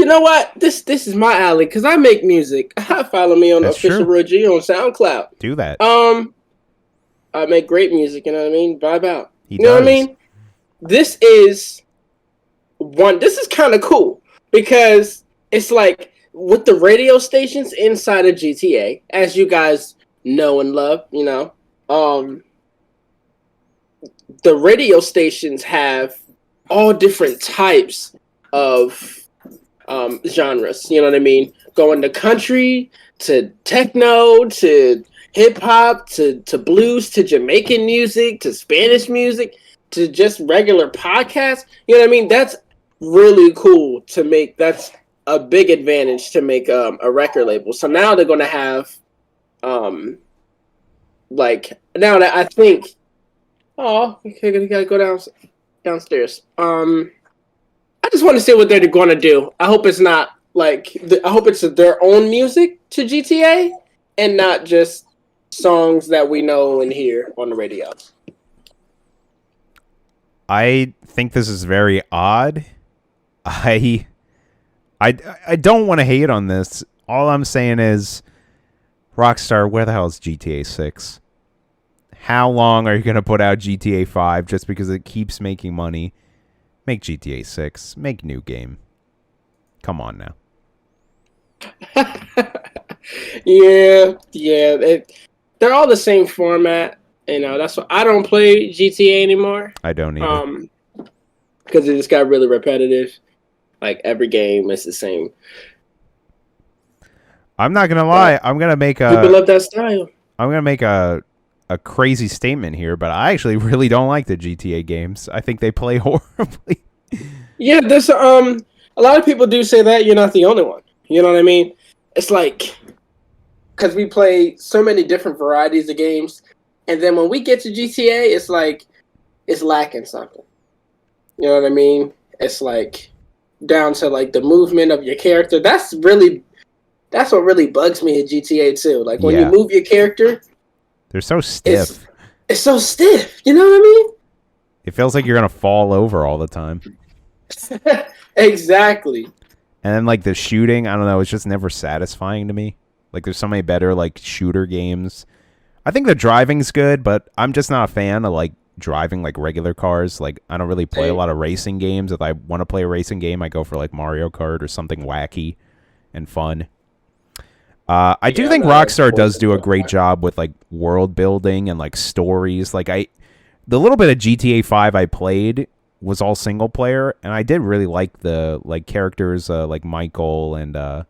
know what? This is my alley because I make music. Follow me on Official Real G on SoundCloud. Do that. I make great music. You know what I mean? Vibe out. You know what I mean? This is kind of cool because it's like with the radio stations inside of GTA, as you guys know and love. You know, the radio stations have all different types of genres. You know what I mean? Going to country, to techno, to hip hop, to blues, to Jamaican music, to Spanish music, to just regular podcasts. You know what I mean? That's really cool to make. That's a big advantage to make a record label. So now they're going to have, like now that I think. Oh, okay, you gotta go downstairs. I just want to see what they're going to do. I hope it's not like I hope it's their own music to GTA and not just songs that we know and hear on the radio. I think this is very odd. I don't want to hate on this. All I'm saying is, Rockstar, where the hell is GTA 6? How long are you going to put out GTA 5 just because it keeps making money? Make GTA 6. Make new game. Come on now. Yeah. They're all the same format. You know, that's why I don't play GTA anymore. I don't either. Because it just got really repetitive. Like every game is the same. I'm not gonna lie. I'm gonna make people love that style. I'm gonna make a crazy statement here, but I actually really don't like the GTA games. I think they play horribly. Yeah, there's a lot of people do say that. You're not the only one. You know what I mean? It's like because we play so many different varieties of games, and then when we get to GTA, it's like it's lacking something. You know what I mean? It's like down to like the movement of your character. That's what really bugs me at GTA too. Like when you move your character, they're so stiff. It's so stiff. You know what I mean? It feels like you're gonna fall over all the time. Exactly. And then like the shooting, I don't know, it's just never satisfying to me. Like there's so many better like shooter games. I think the driving's good, but I'm just not a fan of like driving like regular cars. Like I don't really play a lot of racing games. If I want to play a racing game, I go for like Mario Kart or something wacky and fun. I do think Rockstar does do a great job with like world building and like stories. Like the little bit of GTA 5 I played was all single player, and I did really like the like characters like Michael and oh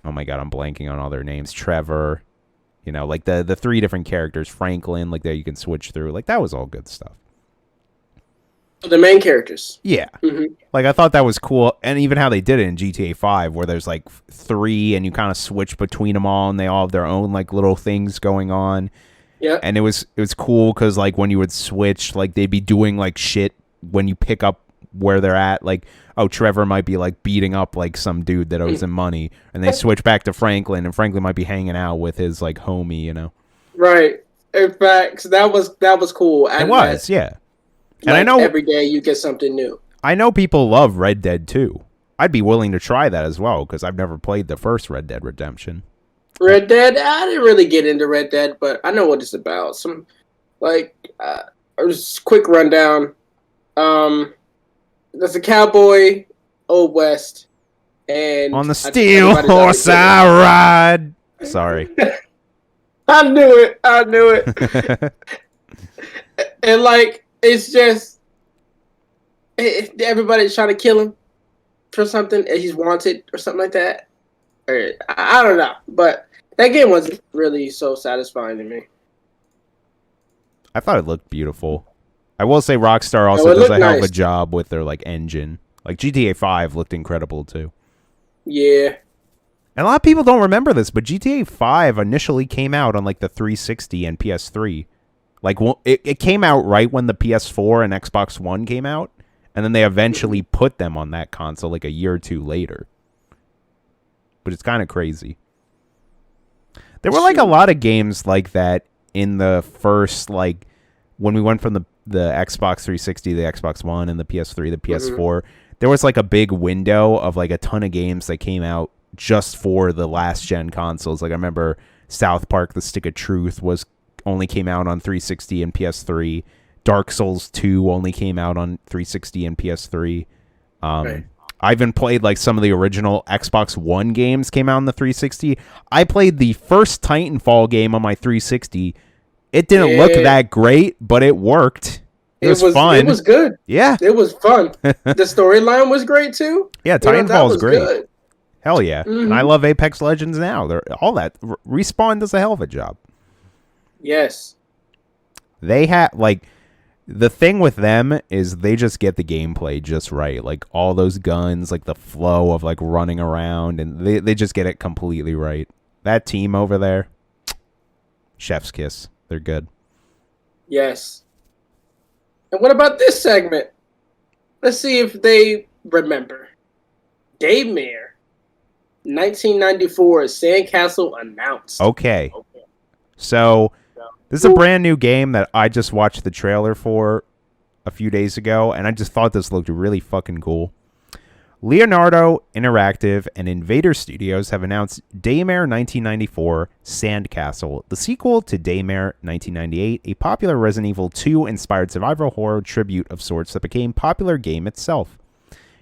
my god, I'm blanking on all their names. Trevor, you know, like the three different characters, Franklin, like that you can switch through. Like that was all good stuff. The main characters. Yeah. Mm-hmm. Like I thought that was cool, and even how they did it in GTA 5 where there's like 3 and you kind of switch between them all and they all have their own like little things going on. Yeah. And it was cool cuz like when you would switch, like they'd be doing like shit when you pick up where they're at, like oh, Trevor might be like beating up like some dude that owes him money, and they switch back to Franklin, and Franklin might be hanging out with his like homie, you know. Right. In fact, that was cool. It was, yeah. And like I know every day you get something new. I know people love Red Dead 2. I'd be willing to try that as well because I've never played the first Red Dead Redemption. Red Dead, I didn't really get into Red Dead, but I know what it's about. Some like just quick rundown. There's a cowboy, Old West, And on the steel horse I ride. Sorry. I knew it. And like, it's just everybody's trying to kill him for something, and he's wanted or something like that. Or, I don't know, but that game wasn't really so satisfying to me. I thought it looked beautiful. I will say Rockstar also does a hell of a job with their like engine. Like GTA 5 looked incredible too. Yeah. And a lot of people don't remember this, but GTA 5 initially came out on like the 360 and PS3. Like it came out right when the PS4 and Xbox One came out, and then they eventually put them on that console like a year or two later. But it's kind of crazy. There were like a lot of games like that in the first, like when we went from the Xbox 360, the Xbox One, and the PS3, the PS4. There was like a big window of like a ton of games that came out just for the last gen consoles. Like I remember South Park: The Stick of Truth only came out on 360 and PS3. Dark Souls 2 only came out on 360 and PS3. I even played like some of the original Xbox One games came out on the 360. I played the first Titanfall game on my 360. It didn't look that great, but it worked. It was fun. It was good. Yeah. It was fun. The storyline was great too. Yeah, Titanfall's great. Good. Hell yeah. And I love Apex Legends now. All that. Respawn does a hell of a job. Yes. They have, like, the thing with them is they just get the gameplay just right. Like, all those guns, like, the flow of, like, running around, and they just get it completely right. That team over there, chef's kiss. They're good. Yes. And what about this segment? Let's see if they remember. Daymare, 1994 Sandcastle announced. Okay. So, this is a brand new game that I just watched the trailer for a few days ago, and I just thought this looked really fucking cool. Leonardo Interactive and Invader Studios have announced Daymare 1994 Sandcastle, the sequel to Daymare 1998, a popular Resident Evil 2-inspired survival horror tribute of sorts that became a popular game itself.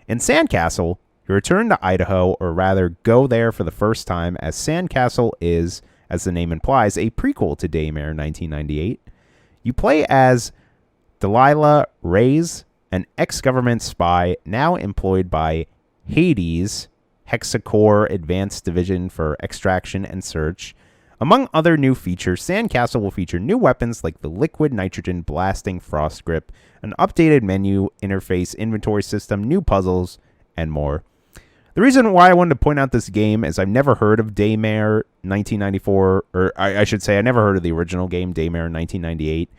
In Sandcastle, you return to Idaho, or rather go there for the first time, as Sandcastle is, as the name implies, a prequel to Daymare 1998. You play as Delilah Reyes, an ex-government spy now employed by Hades, Hexacore Advanced Division for Extraction and Search. Among other new features, Sandcastle will feature new weapons like the liquid nitrogen blasting frost grip, an updated menu interface inventory system, new puzzles, and more. The reason why I wanted to point out this game is I've never heard of Daymare 1994, or I should say I never heard of the original game, Daymare 1998.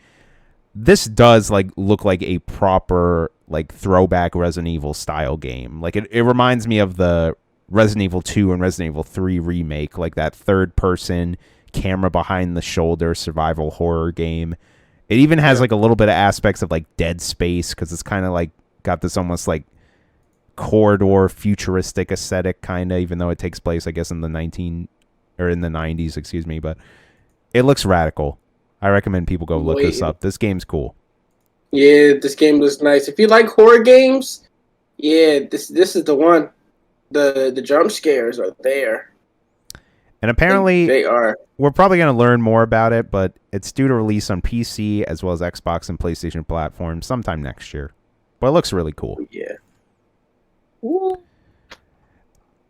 This does like look like a proper like throwback Resident Evil style game. Like it reminds me of the Resident Evil 2 and Resident Evil 3 remake, like that third person camera behind the shoulder survival horror game. It even has like a little bit of aspects of like Dead Space, because it's kind of like got this almost like corridor futuristic aesthetic kind of, even though it takes place I guess in the 90s, excuse me, but it looks radical. I recommend people go look this up. This game's cool. Yeah, this game looks nice. If you like horror games, yeah, this is the one. The jump scares are there. And apparently they are. We're probably going to learn more about it, but it's due to release on PC as well as Xbox and PlayStation platforms sometime next year. But it looks really cool. Yeah. Ooh.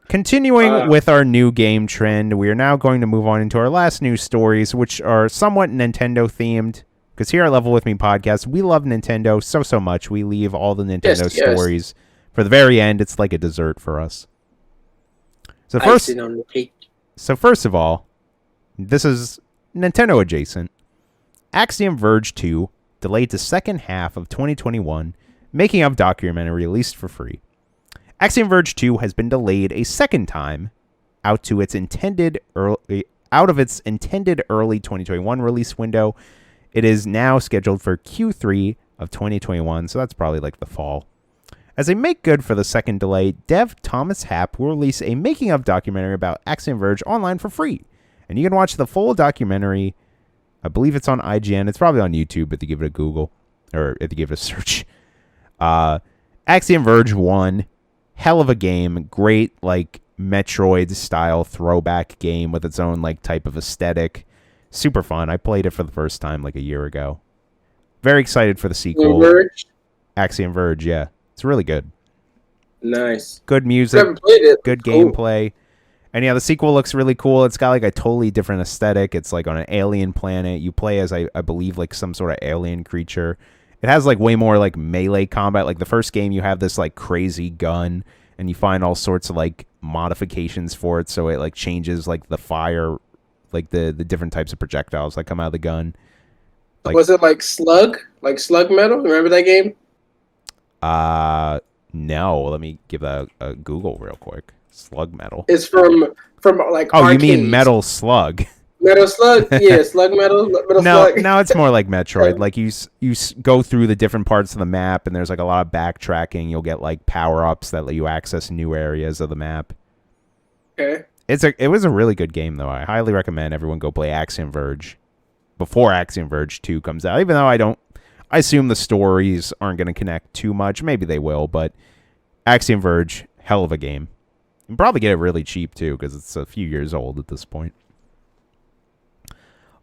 Continuing with our new game trend, we are now going to move on into our last news stories, which are somewhat Nintendo themed. Because here at Level With Me Podcast, we love Nintendo so much. We leave all the Nintendo stories for the very end. It's like a dessert for us. So first of all, this is Nintendo adjacent. Axiom Verge 2 delayed to second half of 2021, making of documentary released for free. Axiom Verge 2 has been delayed a second time out of its intended early 2021 release window. It is now scheduled for Q3 of 2021, so that's probably like the fall. As a make good for the second delay, dev Thomas Happ will release a making of documentary about Axiom Verge online for free. And you can watch the full documentary. I believe it's on IGN. It's probably on YouTube if you give it a Google, or if you give it a search. Axiom Verge 1 hell of a game. Great, like, Metroid-style throwback game with its own, like, type of aesthetic. Super fun. I played it for the first time, like, a year ago. Very excited for the sequel. Verge? Axiom Verge, yeah. It's really good. Nice. Good music. Never played it. Good Cool. gameplay. And yeah, the sequel looks really cool. It's got like a totally different aesthetic. It's like on an alien planet. You play as, I believe, like some sort of alien creature. It has like way more like melee combat. Like the first game, you have this like crazy gun, and you find all sorts of like modifications for it. So it like changes like the fire, like the different types of projectiles that come out of the gun. Like, was it like Slug? Like Slug Metal? Remember that game? No. Let me give that a Google real quick. Slug Metal. It's from like. Oh, arcades. you mean Metal Slug? Metal Slug? Yeah, Slug Metal. Metal Slug. No, it's more like Metroid. Like you go through the different parts of the map, and there's like a lot of backtracking. You'll get like power ups that let you access new areas of the map. Okay. It was a really good game though. I highly recommend everyone go play Axiom Verge before Axiom Verge 2 comes out. Even though I assume the stories aren't going to connect too much. Maybe they will, but Axiom Verge, hell of a game. You can probably get it really cheap too because it's a few years old at this point.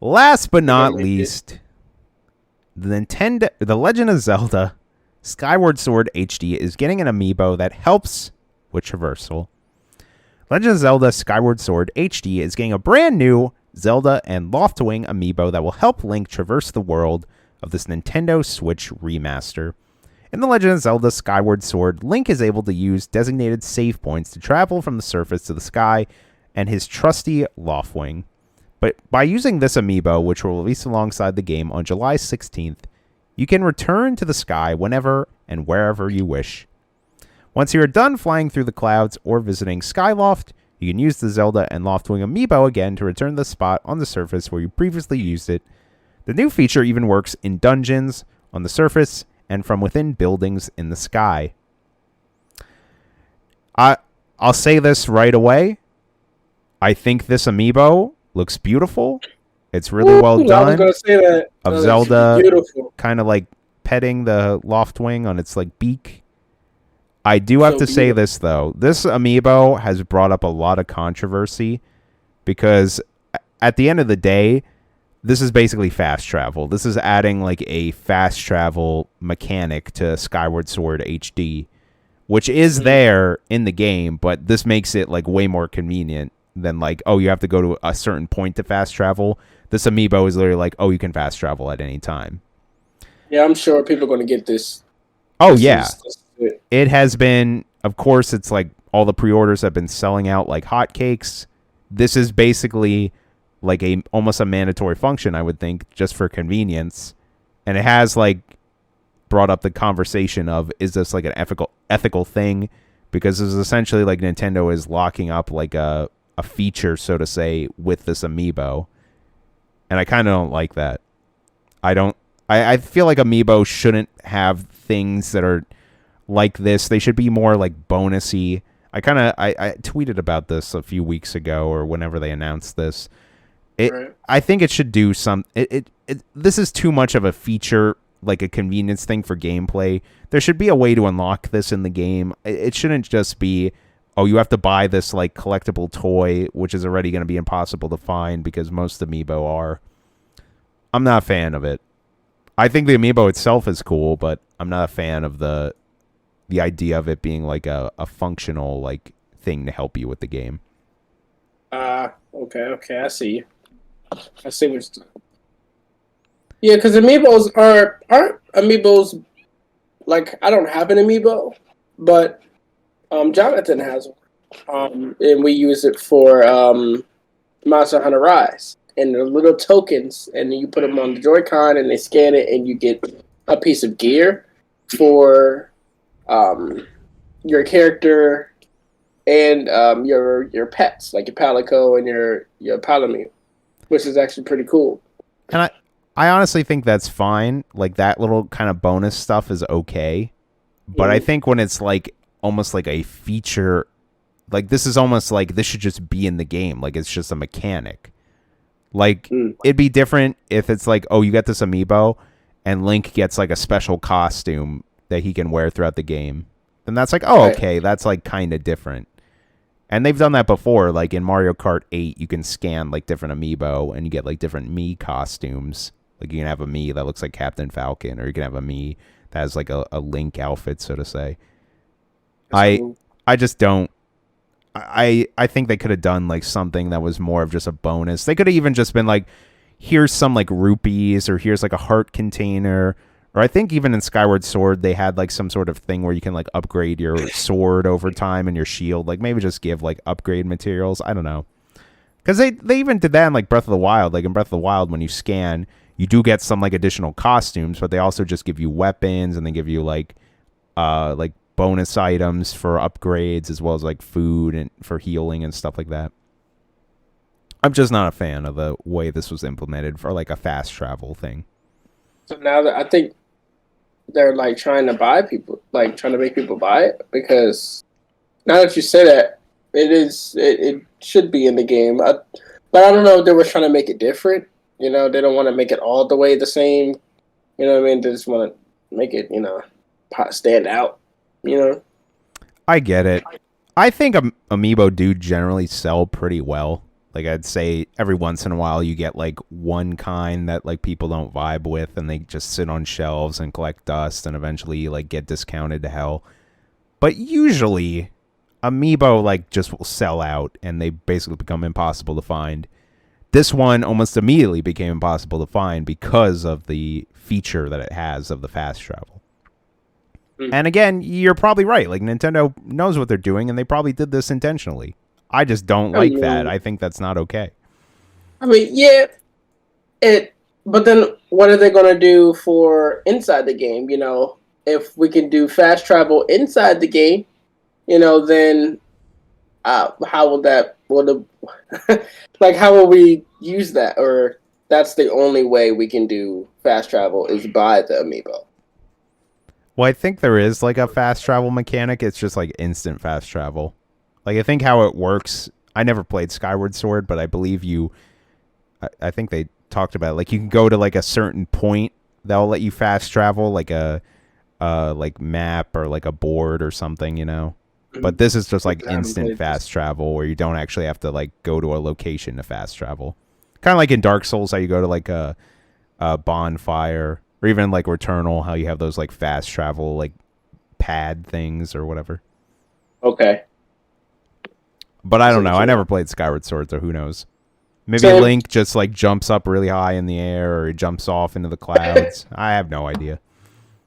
Last but not least, The Legend of Zelda Skyward Sword HD is getting an amiibo that helps with traversal. Legend of Zelda Skyward Sword HD is getting a brand new Zelda and Loftwing amiibo that will help Link traverse the world of this Nintendo Switch remaster. In The Legend of Zelda Skyward Sword, Link is able to use designated save points to travel from the surface to the sky and his trusty Loftwing. But by using this amiibo, which will release alongside the game on July 16th, you can return to the sky whenever and wherever you wish. Once you are done flying through the clouds or visiting Skyloft, you can use the Zelda and Loftwing amiibo again to return to the spot on the surface where you previously used it. The new feature even works in dungeons, on the surface, and from within buildings in the sky. I'll say this right away. I think this amiibo looks beautiful. It's really well done. I was gonna say that. Of Zelda kind of like petting the Loftwing on its like beak. I do have to say this though. This amiibo has brought up a lot of controversy because at the end of the day, this is basically fast travel. This is adding like a fast travel mechanic to Skyward Sword HD, which is there in the game, but this makes it like way more convenient than like, oh, you have to go to a certain point to fast travel. This amiibo is literally like, oh, you can fast travel at any time. Yeah, I'm sure people are going to get this. Oh, yeah. It has been, of course, it's like all the pre-orders have been selling out like hotcakes. This is basically like almost a mandatory function, I would think, just for convenience. And it has like brought up the conversation of, is this like an ethical thing? Because it's essentially like Nintendo is locking up like a feature, so to say, with this amiibo. And I kind of don't like that. I feel like amiibo shouldn't have things that are like this. They should be more like bonusy. I tweeted about this a few weeks ago or whenever they announced this. Right. I think it should do some. This is too much of a feature, like a convenience thing for gameplay. There should be a way to unlock this in the game. It shouldn't just be, oh, you have to buy this like collectible toy, which is already going to be impossible to find because most amiibo are. I'm not a fan of it. I think the amiibo itself is cool, but I'm not a fan of the idea of it being like a functional like thing to help you with the game. Okay, I see. I see what you're saying. Yeah, because amiibos aren't amiibos. Like, I don't have an amiibo, but Jonathan has one, and we use it for Monster Hunter Rise. And the little tokens, and you put them on the Joy-Con, and they scan it, and you get a piece of gear for your character and your pets, like your Palico and your Palamute, which is actually pretty cool. And I honestly think that's fine. Like, that little kind of bonus stuff is okay. But I think when it's like almost like a feature, like this is almost like this should just be in the game. Like, it's just a mechanic. Like, it'd be different if it's like, oh, you get this amiibo and Link gets like a special costume that he can wear throughout the game. then that's like, oh, Right. okay, that's like kind of different. And they've done that before. Like in Mario Kart 8, you can scan like different amiibo and you get like different Mii costumes. Like you can have a Mii that looks like Captain Falcon, or you can have a Mii that has like a Link outfit, so to say. That's cool. I just don't. I think they could have done like something that was more of just a bonus. They could have even just been like, here's some like rupees, or here's like a heart container. Or I think even in Skyward Sword, they had like some sort of thing where you can like upgrade your sword over time and your shield. Like maybe just give like upgrade materials. I don't know. Because they even did that in like Breath of the Wild. Like in Breath of the Wild, when you scan, you do get some like additional costumes, but they also just give you weapons, and they give you like bonus items for upgrades, as well as like food and for healing and stuff like that. I'm just not a fan of the way this was implemented for like a fast travel thing. So now that I think they're like trying to make people buy it, because now that you say that, it should be in the game. But I don't know if they were trying to make it different. They don't want to make it all the way the same. You know what I mean? They just want to make it, stand out. I get it. I think amiibo do generally sell pretty well. Like I'd say every once in a while you get like one kind that like people don't vibe with, and they just sit on shelves and collect dust, and eventually like get discounted to hell. But usually amiibo like just will sell out, and they basically become impossible to find. This one almost immediately became impossible to find because of the feature that it has of the fast travel. And again, you're probably right. Like Nintendo knows what they're doing, and they probably did this intentionally. I just don't like that. I think that's not okay. I mean, yeah, but then what are they going to do for inside the game? If we can do fast travel inside the game, then how will that? How will we use that? Or that's the only way we can do fast travel is by the amiibo. Well, I think there is like a fast travel mechanic. It's just like instant fast travel. Like I think how it works. I never played Skyward Sword, but I believe I think they talked about it. Like you can go to like a certain point that'll let you fast travel, like a like map or like a board or something, But this is just like instant fast travel, where you don't actually have to like go to a location to fast travel. Kind of like in Dark Souls, how you go to like a bonfire, or even like Returnal, how you have those like fast travel like pad things or whatever. Okay. But I don't know. I never played Skyward Sword, so who knows? Maybe Same. Link just like jumps up really high in the air, or he jumps off into the clouds. I have no idea.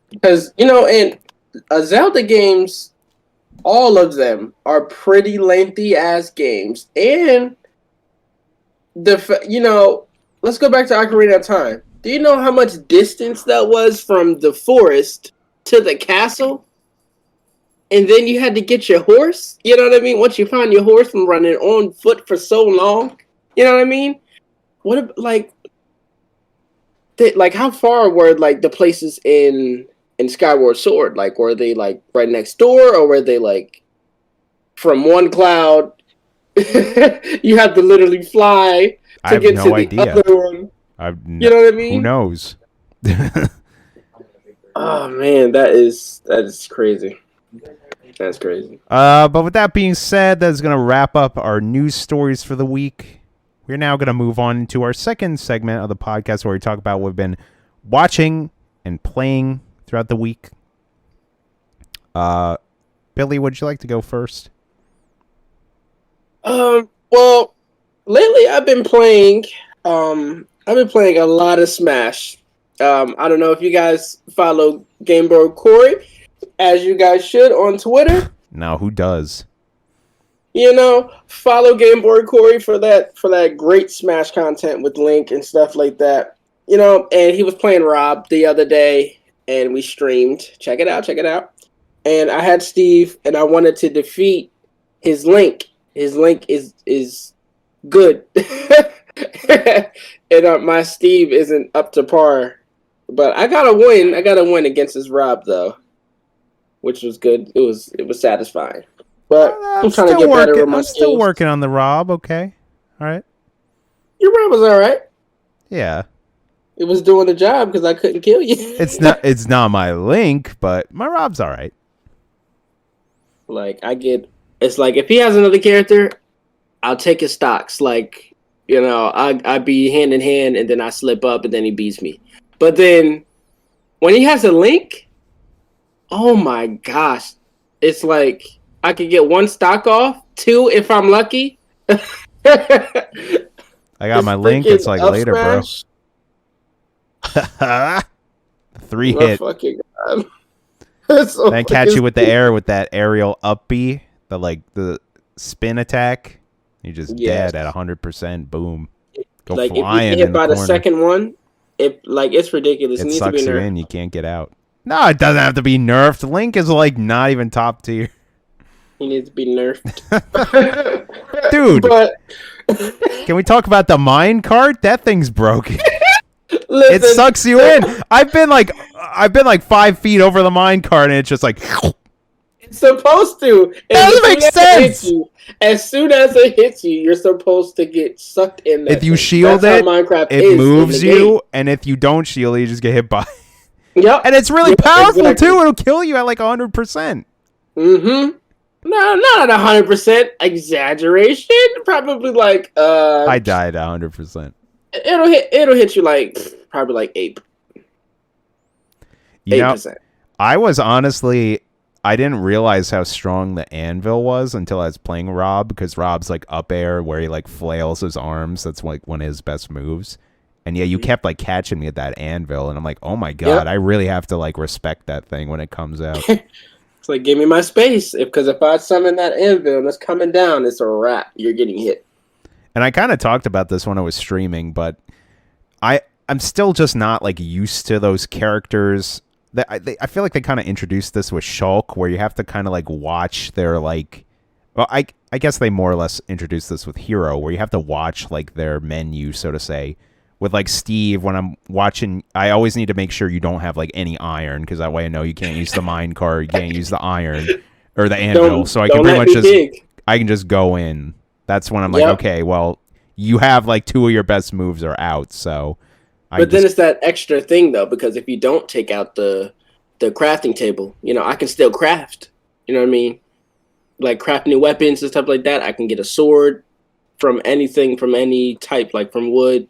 Because, in Zelda games, all of them are pretty lengthy ass games. And let's go back to Ocarina of Time. Do you know how much distance that was from the forest to the castle? And then you had to get your horse. You know what I mean? Once you find your horse from running on foot for so long, you know what I mean? How far were like the places in Skyward Sword? Like, were they like right next door, or were they like from one cloud? You have to literally fly to get to the other one. You know what I mean? Who knows? Oh man, that is crazy. That's crazy. But with that being said, that's going to wrap up our news stories for the week. We're now going to move on to our second segment of the podcast, where we talk about what we've been watching and playing throughout the week. Billy, would you like to go first? Well, lately I've been playing a lot of Smash. I don't know if you guys follow Game Boy Corey, as you guys should, on Twitter. No, who does? Follow Game Boy Corey for that great Smash content with Link and stuff like that. And he was playing Rob the other day, and we streamed. Check it out. And I had Steve, and I wanted to defeat his Link. His Link is good. And my Steve isn't up to par. But I got a win. I got a win against his Rob, though, which was good. It was satisfying. But I'm trying to get better with my skills. I'm still working on the Rob. Okay, all right. Your Rob was all right. Yeah, it was doing the job because I couldn't kill you. It's not my Link, but my Rob's all right. Like it's like if he has another character, I'll take his stocks. Like, you know, I be hand in hand, and then I slip up, and then he beats me. But then when he has a Link, oh my gosh, it's like I could get 1 stock off, 2 if I'm lucky. I got my Link. It's like later, smash. Bro. 3 hit. Fucking God. So then catch you with the air with that aerial up B, the spin attack. You're just dead at 100%. Boom. Go like flying. If you get hit by the second one, it's ridiculous. It sucks you in. You can't get out. No, it doesn't have to be nerfed. Link is like not even top tier. He needs to be nerfed. Dude. But can we talk about the mine cart? That thing's broken. Listen, it sucks you in. I've been like 5 feet over the mine cart, and it's just like. It's supposed to. That doesn't make sense. As soon as it hits you, you're supposed to get sucked in. If you shield it, it moves you, and if you don't shield it, you just get hit by. Yep. And it's really powerful too. It'll kill you at like 100%. Mm-hmm. No, not at 100%. Exaggeration. Probably like. I died at 100%. It'll hit you like probably like 8%. 8%. I was honestly. I didn't realize how strong the anvil was until I was playing Rob, because Rob's like up air where he like flails his arms. That's like one of his best moves. And yeah, you kept like catching me at that anvil, and I'm like, oh my God, I really have to like respect that thing when it comes out. It's like, give me my space. Because if I summon that anvil and it's coming down, it's a wrap. You're getting hit. And I kind of talked about this when I was streaming, but I'm still just not like used to those characters. I feel like they kind of introduced this with Shulk, where you have to kind of like watch their like. Well, I guess they more or less introduced this with Hero, where you have to watch like their menu, so to say. With like Steve, when I'm watching, I always need to make sure you don't have like any iron, because that way I know you can't use the mine cart, you can't use the iron or the anvil, so I can pretty much I can just go in. That's when I'm like, okay, well, you have like 2 of your best moves are out, so. But then it's that extra thing, though, because if you don't take out the crafting table, you know, I can still craft. You know what I mean? Like craft new weapons and stuff like that. I can get a sword from anything, from any type, like from wood,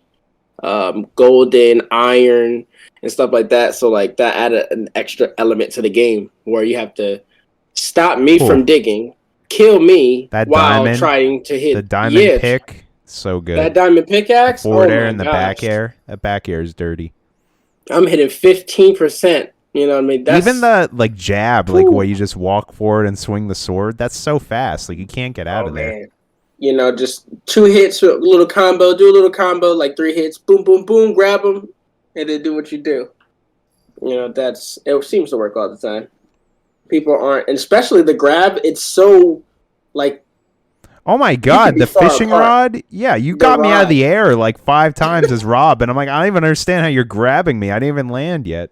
golden, iron, and stuff like that. So, like, that added an extra element to the game where you have to stop me from digging, kill me while trying to hit the diamond pick. So good. That diamond pickaxe? Forward air and the back air. That back air is dirty. I'm hitting 15%. You know what I mean? Even the like jab, like where you just walk forward and swing the sword, that's so fast. Like you can't get out of there. You know, just 2 hits, a little combo, do a little combo, like 3 hits, boom, boom, boom, grab them, and then do what you do. You know, it seems to work all the time. People aren't, and especially the grab, it's so like. Oh my God, the fishing rod? Yeah, you got me out of the air like 5 times as Rob, and I'm like, I don't even understand how you're grabbing me. I didn't even land yet.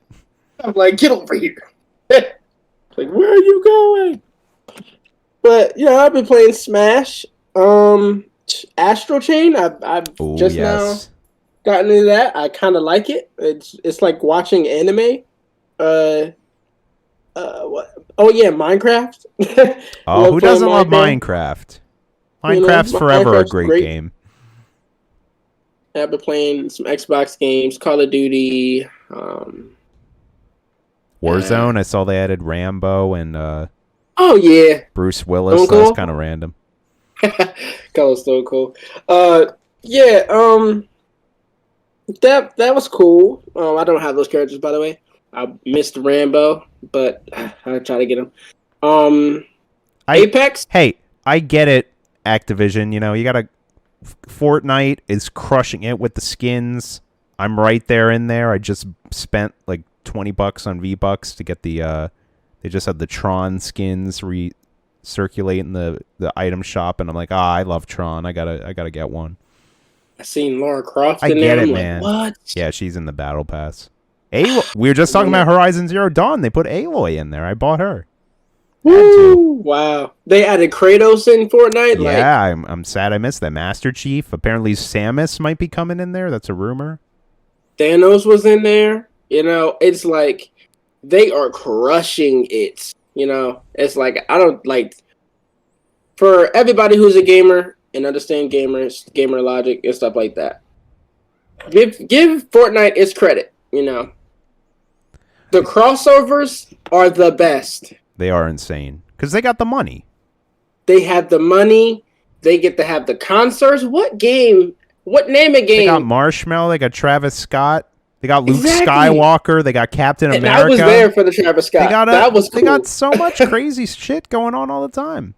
I'm like, get over here. Like, where are you going? But, you know, I've been playing Smash. Astral Chain, I've just now gotten into that. I kind of like it. It's like watching anime. What? Oh, yeah, Minecraft. Who doesn't love Minecraft? Minecraft's forever a great game. I've been playing some Xbox games, Call of Duty. Warzone, I saw they added Rambo and oh yeah, Bruce Willis. That was kind of random. That was so cool. Yeah, that was cool. I don't have those characters, by the way. I missed Rambo, but I try to get them. Apex. Hey, I get it. Activision, you know, you gotta. Fortnite is crushing it with the skins. I'm right there in there. I just spent like $20 on V-Bucks to get the. They just had the Tron skins recirculate in the item shop, and I'm like, I love Tron. I gotta get one. I seen Lara Croft. I in get there. it, I'm man. Like, what? Yeah, she's in the battle pass. Aloy. We were just talking about Horizon Zero Dawn. They put Aloy in there. I bought her. Woo! Wow. They added Kratos in Fortnite? Yeah, I'm sad I missed that. Master Chief. Apparently Samus might be coming in there. That's a rumor. Thanos was in there. You know, it's like they are crushing it You know, it's like I don't like for everybody who's a gamer and understand gamer logic and stuff like that. Give Fortnite its credit. You know, the crossovers are the best. They are insane because they got the money. They have the money. They get to have the concerts. What game? What name of game? They got Marshmallow. They got Travis Scott. They got Luke Skywalker. They got Captain America. I was there for the Travis Scott. That was cool. They got so much crazy shit going on all the time.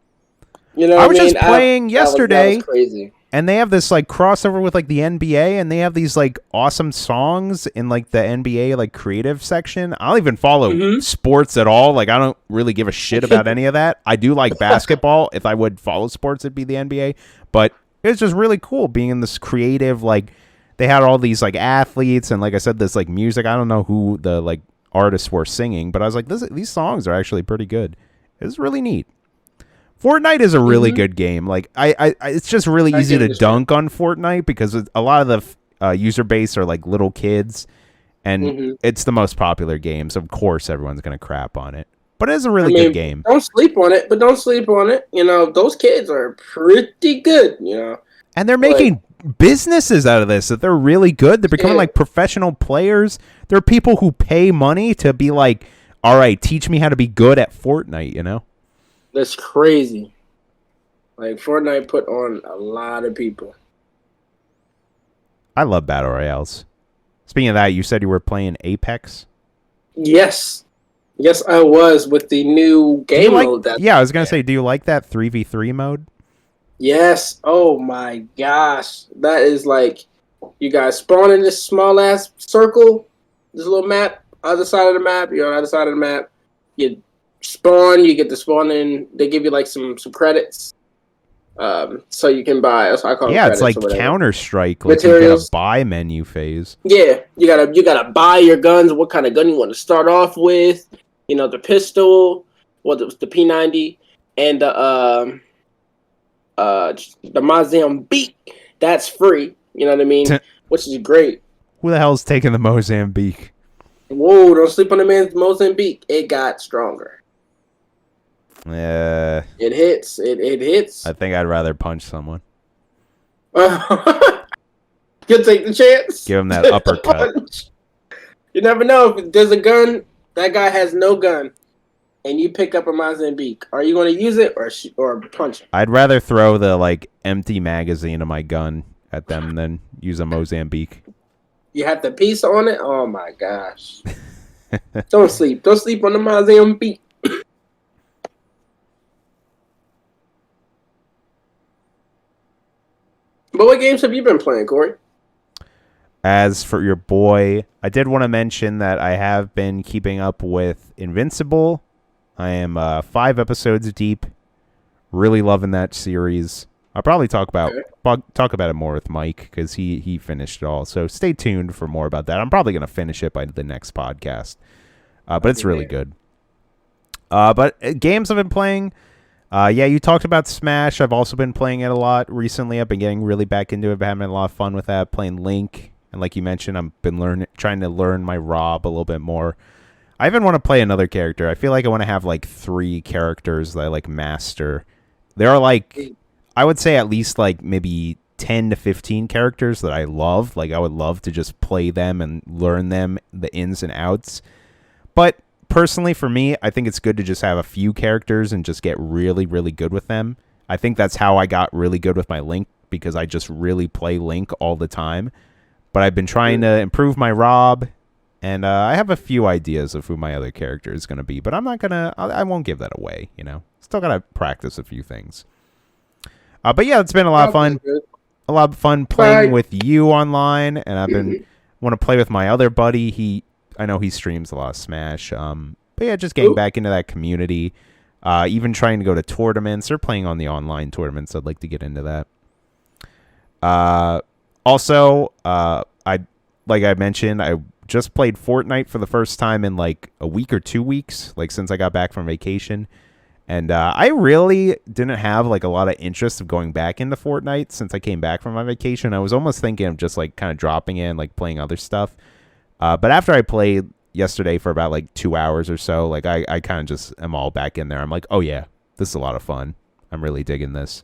You know, I was just playing yesterday, that was crazy. And they have this like crossover with like the NBA, and they have these like awesome songs in like the NBA like creative section. I don't even follow sports at all. Like I don't really give a shit about any of that. I do like basketball. If I would follow sports, it'd be the NBA. But it's just really cool being in this creative like. They had all these like athletes and like I said, this like music. I don't know who the like artists were singing, but I was like, these songs are actually pretty good. It's really neat. Fortnite is a really good game. Like it's just really easy to dunk on Fortnite because a lot of the user base are like little kids, and it's the most popular game. So of course everyone's gonna crap on it. But it is a really good game. Don't sleep on it, but don't sleep on it. You know, those kids are pretty good. You know, and they're making businesses out of this. That they're really good. They're becoming like professional players. There are people who pay money to be like, all right, teach me how to be good at Fortnite. You know. That's crazy. Like, Fortnite put on a lot of people. I love Battle Royales. Speaking of that, you said you were playing Apex? Yes. Yes, I was with the new game mode. I was going to say, do you like that 3v3 mode? Yes. Oh, my gosh. That is like, you guys spawn in this small-ass circle, this little map, other side of the map, you're on the other side of the map, you spawn, you get to spawn in, they give you like some credits so you can buy, that's what I call them it's like Counter-Strike, like you get a buy menu phase. Yeah, you gotta buy your guns, what kind of gun you want to start off with, you know, the pistol, the P90, and the Mozambique, that's free, you know what I mean, which is great. Who the hell's taking the Mozambique? Whoa, don't sleep on the man's Mozambique, it got stronger. Yeah. It hits. It hits. I think I'd rather punch someone. You'll take the chance. Give him that uppercut. You never know. If there's a gun, that guy has no gun, and you pick up a Mozambique. Are you going to use it or punch him? I'd rather throw the like empty magazine of my gun at them than use a Mozambique. You have the piece on it? Oh, my gosh. Don't sleep. Don't sleep on the Mozambique. But what games have you been playing, Corey? As for your boy, I did want to mention that I have been keeping up with Invincible. I am 5 episodes deep. Really loving that series. I'll probably talk about it more with Mike because he finished it all. So stay tuned for more about that. I'm probably going to finish it by the next podcast. But it's really good. But games I've been playing... you talked about Smash. I've also been playing it a lot recently. I've been getting really back into it, but having a lot of fun with that, playing Link. And like you mentioned, I've been trying to learn my Rob a little bit more. I even want to play another character. I feel like I want to have like 3 characters that I like master. There are like, I would say at least like maybe 10 to 15 characters that I love. Like I would love to just play them and learn them, the ins and outs. But personally, for me, I think it's good to just have a few characters and just get really, really good with them. I think that's how I got really good with my Link, because I just really play Link all the time. But I've been trying to improve my Rob, and I have a few ideas of who my other character is going to be, but I won't give that away, you know. Still got to practice a few things. But yeah, it's been a lot of fun. A lot of fun playing with you online, and I've been want to play with my other buddy. I know he streams a lot of Smash. But yeah, just getting back into that community. Even trying to go to tournaments or playing on the online tournaments. I'd like to get into that. Also, like I mentioned, I just played Fortnite for the first time in like a week or 2 weeks, like since I got back from vacation. And I really didn't have like a lot of interest of going back into Fortnite since I came back from my vacation. I was almost thinking of just like kind of dropping in, like playing other stuff. But after I played, yesterday for about like 2 hours or so. Like I kind of just am all back in there. I'm like, oh yeah, this is a lot of fun. I'm really digging this.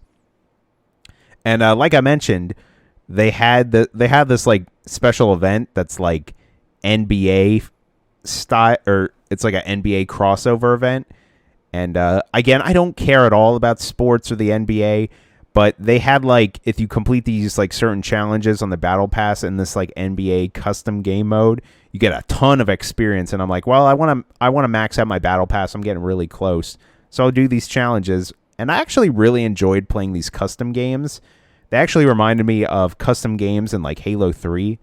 And like I mentioned, they had this like special event that's like NBA style, or it's like an NBA crossover event. And again, I don't care at all about sports or the NBA, but they had like, if you complete these like certain challenges on the battle pass in this like NBA custom game mode, you get a ton of experience. And I'm like, well, I want to max out my battle pass. I'm getting really close, so I'll do these challenges. And I actually really enjoyed playing these custom games. They actually reminded me of custom games in like Halo 3.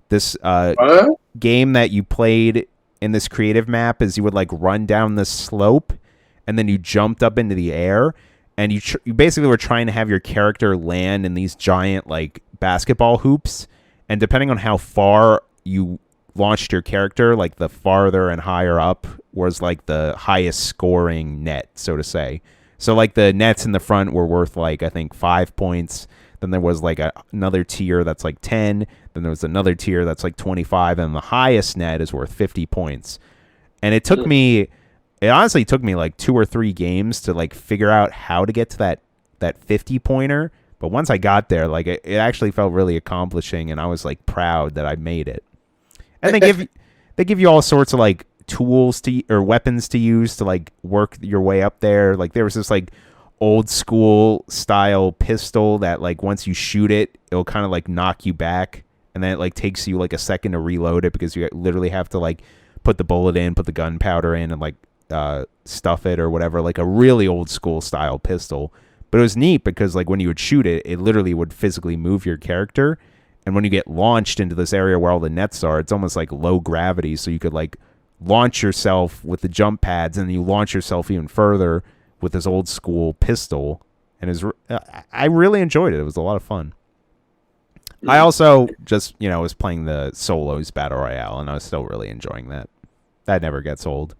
This game that you played in this creative map is you would like run down this slope and then you jumped up into the air, and you basically were trying to have your character land in these giant like basketball hoops. And depending on how far you launched your character, like the farther and higher up was like the highest scoring net, so to say. So like the nets in the front were worth like, I think 5 points. Then there was like another tier that's like 10. Then there was another tier that's like 25. And the highest net is worth 50 points. And it honestly took me like 2 or 3 games to like figure out how to get to that 50 pointer. But once I got there, like it actually felt really accomplishing. And I was like proud that I made it. And they give you all sorts of like tools or weapons to use to like work your way up there. Like there was this like old school style pistol that like once you shoot it, it'll kind of like knock you back, and then it like takes you like a second to reload it because you literally have to like put the bullet in, put the gunpowder in, and like stuff it or whatever, like a really old school style pistol. But it was neat because like when you would shoot it, it literally would physically move your character. And when you get launched into this area where all the nets are, it's almost like low gravity, so you could like launch yourself with the jump pads, and you launch yourself even further with this old school pistol. And I really enjoyed it. It was a lot of fun. I also just, was playing the solos battle royale, and I was still really enjoying that. That never gets old.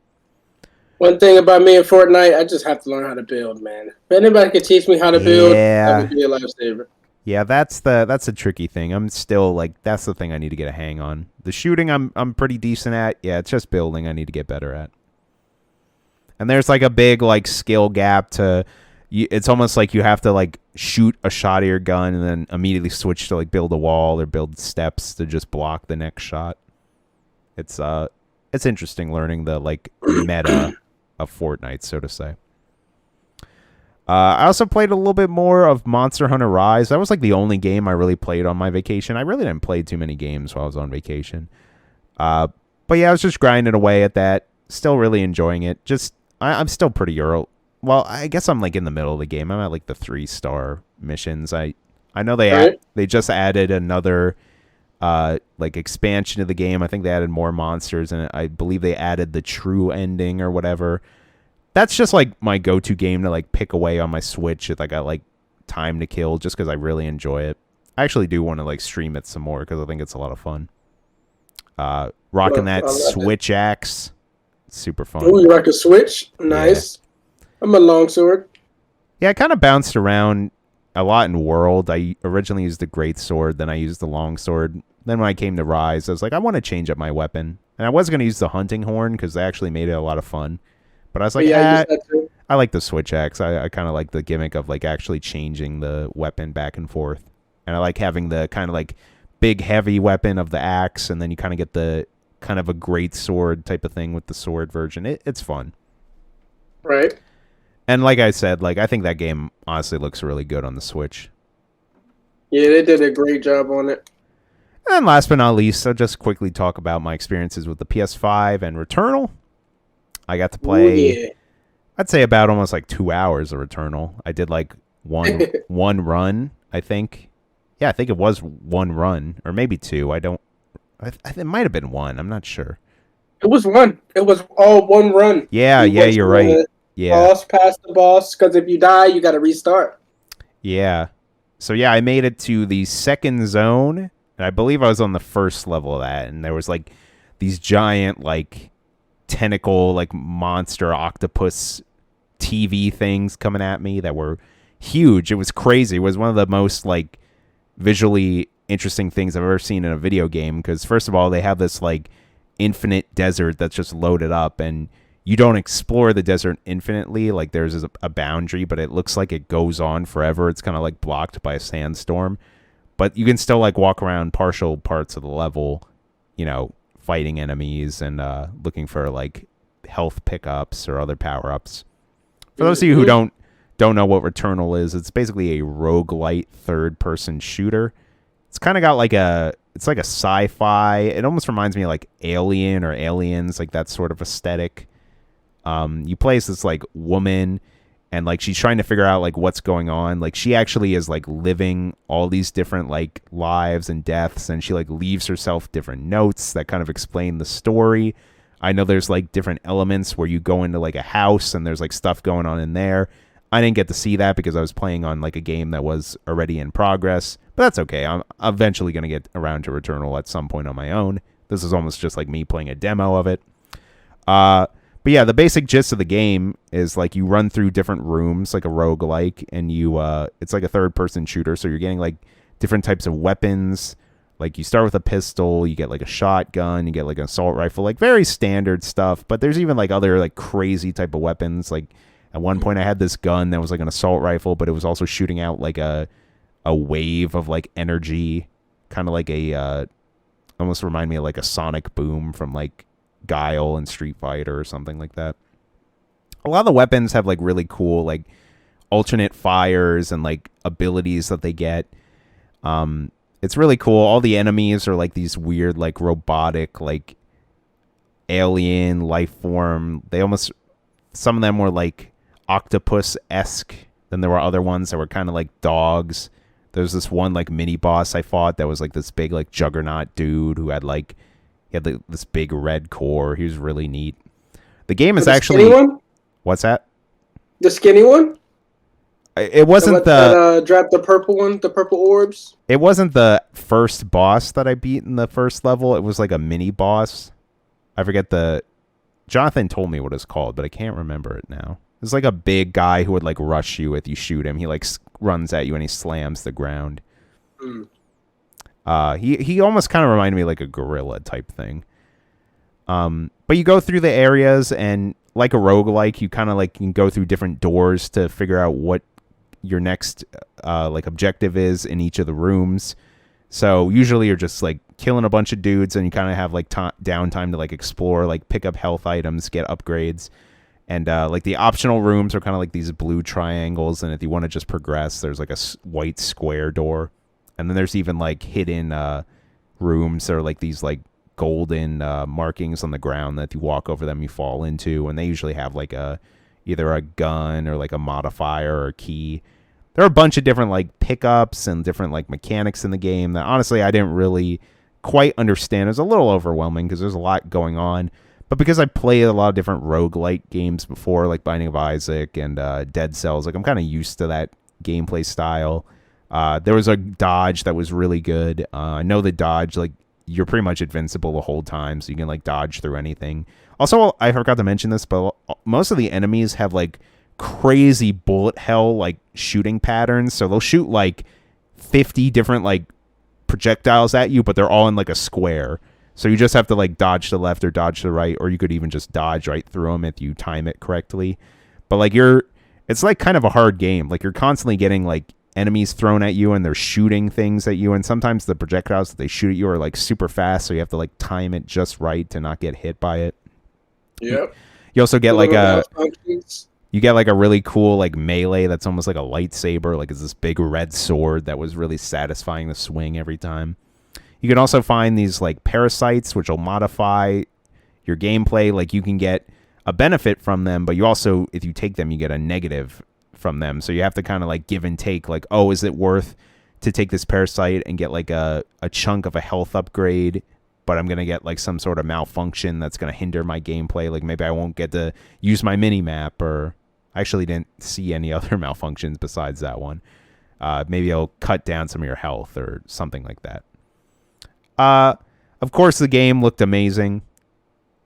One thing about me in Fortnite, I just have to learn how to build, man. If anybody could teach me how to build, that would be a lifesaver. Yeah, that's a tricky thing. I'm still like, that's the thing I need to get a hang on. The shooting I'm pretty decent at. Yeah, it's just building I need to get better at. And there's like a big like skill gap to it's almost like you have to like shoot a shot of your gun and then immediately switch to like build a wall or build steps to just block the next shot. It's interesting learning the like meta of Fortnite, so to say. I also played a little bit more of Monster Hunter Rise. That was like the only game I really played on my vacation. I really didn't play too many games while I was on vacation. But yeah, I was just grinding away at that. Still really enjoying it. I'm still pretty early. Well, I guess I'm like in the middle of the game. I'm at like the 3-star missions. I know they just added another like expansion to the game. I think they added more monsters, and I believe they added the true ending or whatever. That's just like my go-to game to like pick away on my Switch if I got like time to kill, just because I really enjoy it. I actually do want to like stream it some more because I think it's a lot of fun. Rocking that Switch axe, super fun. Oh, you rock a Switch? Nice. Yeah. I'm a longsword. Yeah, I kind of bounced around a lot in World. I originally used the great sword, then I used the longsword. Then when I came to Rise, I was like, I want to change up my weapon, and I was going to use the hunting horn because they actually made it a lot of fun. But I was like, I like the switch axe. I kind of like the gimmick of like actually changing the weapon back and forth. And I like having the kind of like big heavy weapon of the axe, and then you kind of get the kind of a great sword type of thing with the sword version. It's fun. Right. And like I said, like I think that game honestly looks really good on the Switch. Yeah, they did a great job on it. And last but not least, I'll just quickly talk about my experiences with the PS5 and Returnal. I got to play, I'd say about almost like 2 hours of Returnal. I did like one run, I think. Yeah, I think it was one run, or maybe two. It might have been one. I'm not sure. It was one. It was all one run. Yeah, you're right. Yeah. Boss past the boss, because if you die, you got to restart. Yeah. So yeah, I made it to the second zone, and I believe I was on the first level of that, and there was like these giant like tentacle like monster octopus TV things coming at me that were huge. It was crazy. It was one of the most like visually interesting things I've ever seen in a video game, because first of all, they have this like infinite desert that's just loaded up, and you don't explore the desert infinitely. Like there's a boundary, but it looks like it goes on forever. It's kind of like blocked by a sandstorm, but you can still like walk around partial parts of the level, fighting enemies and looking for like health pickups or other power-ups. For those of you who don't know what Returnal is, it's basically a roguelite third-person shooter. It's kind of got like it's like a sci-fi. It almost reminds me of like Alien or Aliens, like that sort of aesthetic. You play as this like woman, and like she's trying to figure out like what's going on. Like she actually is like living all these different like lives and deaths, and she like leaves herself different notes that kind of explain the story. I know there's like different elements where you go into like a house and there's like stuff going on in there. I didn't get to see that because I was playing on like a game that was already in progress, but that's okay. I'm eventually going to get around to Returnal at some point on my own. This is almost just like me playing a demo of it. But yeah, the basic gist of the game is like you run through different rooms like a roguelike, and it's like a third-person shooter, so you're getting like different types of weapons. Like you start with a pistol, you get like a shotgun, you get like an assault rifle, like very standard stuff, but there's even like other like crazy type of weapons. Like at one point I had this gun that was like an assault rifle, but it was also shooting out like a wave of like energy, kind of like almost remind me of like a sonic boom from like Guile and Street Fighter or something like that. A lot of the weapons have like really cool like alternate fires and like abilities that they get. It's really cool. All the enemies are like these weird like robotic like alien life form. Some of them were like octopus-esque. Then there were other ones that were kind of like dogs. There's this one like mini boss I fought that was like this big like juggernaut dude who had this big red core. He was really neat. The game is actually... Skinny one? What's that? The skinny one? It wasn't dropped the purple one, the purple orbs? It wasn't the first boss that I beat in the first level. It was like a mini boss. I forget Jonathan told me what it's called, but I can't remember it now. It's like a big guy who would like rush you if you shoot him. He like runs at you and he slams the ground. He almost kind of reminded me like a gorilla type thing. But you go through the areas, and like a roguelike, you kind of like can go through different doors to figure out what your next like objective is in each of the rooms. So usually you're just like killing a bunch of dudes, and you kind of have like downtime to like explore, like pick up health items, get upgrades. And like the optional rooms are kind of like these blue triangles, and if you want to just progress, there's like a white square door. And then there's even like hidden rooms that are like these like golden markings on the ground that if you walk over them, you fall into. And they usually have like either a gun or like a modifier or a key. There are a bunch of different like pickups and different like mechanics in the game that honestly I didn't really quite understand. It was a little overwhelming because there's a lot going on. But because I played a lot of different roguelike games before, like Binding of Isaac and Dead Cells, like I'm kind of used to that gameplay style. There was a dodge that was really good. I know the dodge, like you're pretty much invincible the whole time, so you can like dodge through anything. Also, I forgot to mention this, but most of the enemies have like crazy bullet hell like shooting patterns. So they'll shoot like 50 different like projectiles at you, but they're all in like a square. So you just have to like dodge to the left or dodge to the right, or you could even just dodge right through them if you time it correctly. But like it's like kind of a hard game. Like you're constantly getting like enemies thrown at you, and they're shooting things at you, and sometimes the projectiles that they shoot at you are like super fast, so you have to like time it just right to not get hit by it. Yep. You also get like a really cool like melee that's almost like a lightsaber. Like it's this big red sword that was really satisfying to swing every time. You can also find these like parasites, which will modify your gameplay. Like you can get a benefit from them, but you also, if you take them, you get a negative from them. So you have to kind of like give and take. Like, oh, is it worth to take this parasite and get like a chunk of a health upgrade, but I'm going to get like some sort of malfunction that's going to hinder my gameplay. Like maybe I won't get to use my mini map, or I actually didn't see any other malfunctions besides that one. Maybe I'll cut down some of your health or something like that. Of course, the game looked amazing.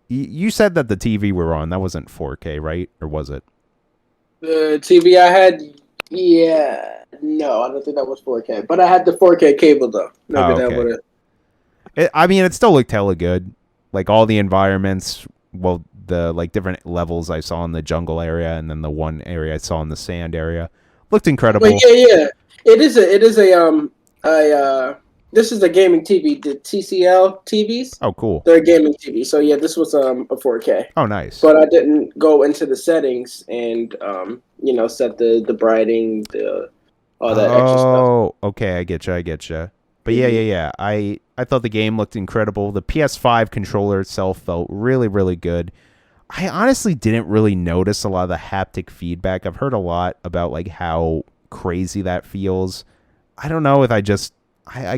You said that the TV we were on, that wasn't 4K, right? Or was it? The TV I had, yeah. No, I don't think that was 4K. But I had the 4K cable, though. Maybe that would have... I mean, it still looked hella good. like all the environments, well, the like different levels I saw in the jungle area, and then the one area I saw in the sand area, looked incredible. But yeah. It is this is the gaming TV, the TCL TVs. Oh, cool. They're a gaming TV. So yeah, this was a 4K. Oh, nice. But I didn't go into the settings and set the brighting, all that extra stuff. Oh, okay, I get you. But yeah. I thought the game looked incredible. The PS5 controller itself felt really, really good. I honestly didn't really notice a lot of the haptic feedback. I've heard a lot about like how crazy that feels. I don't know if I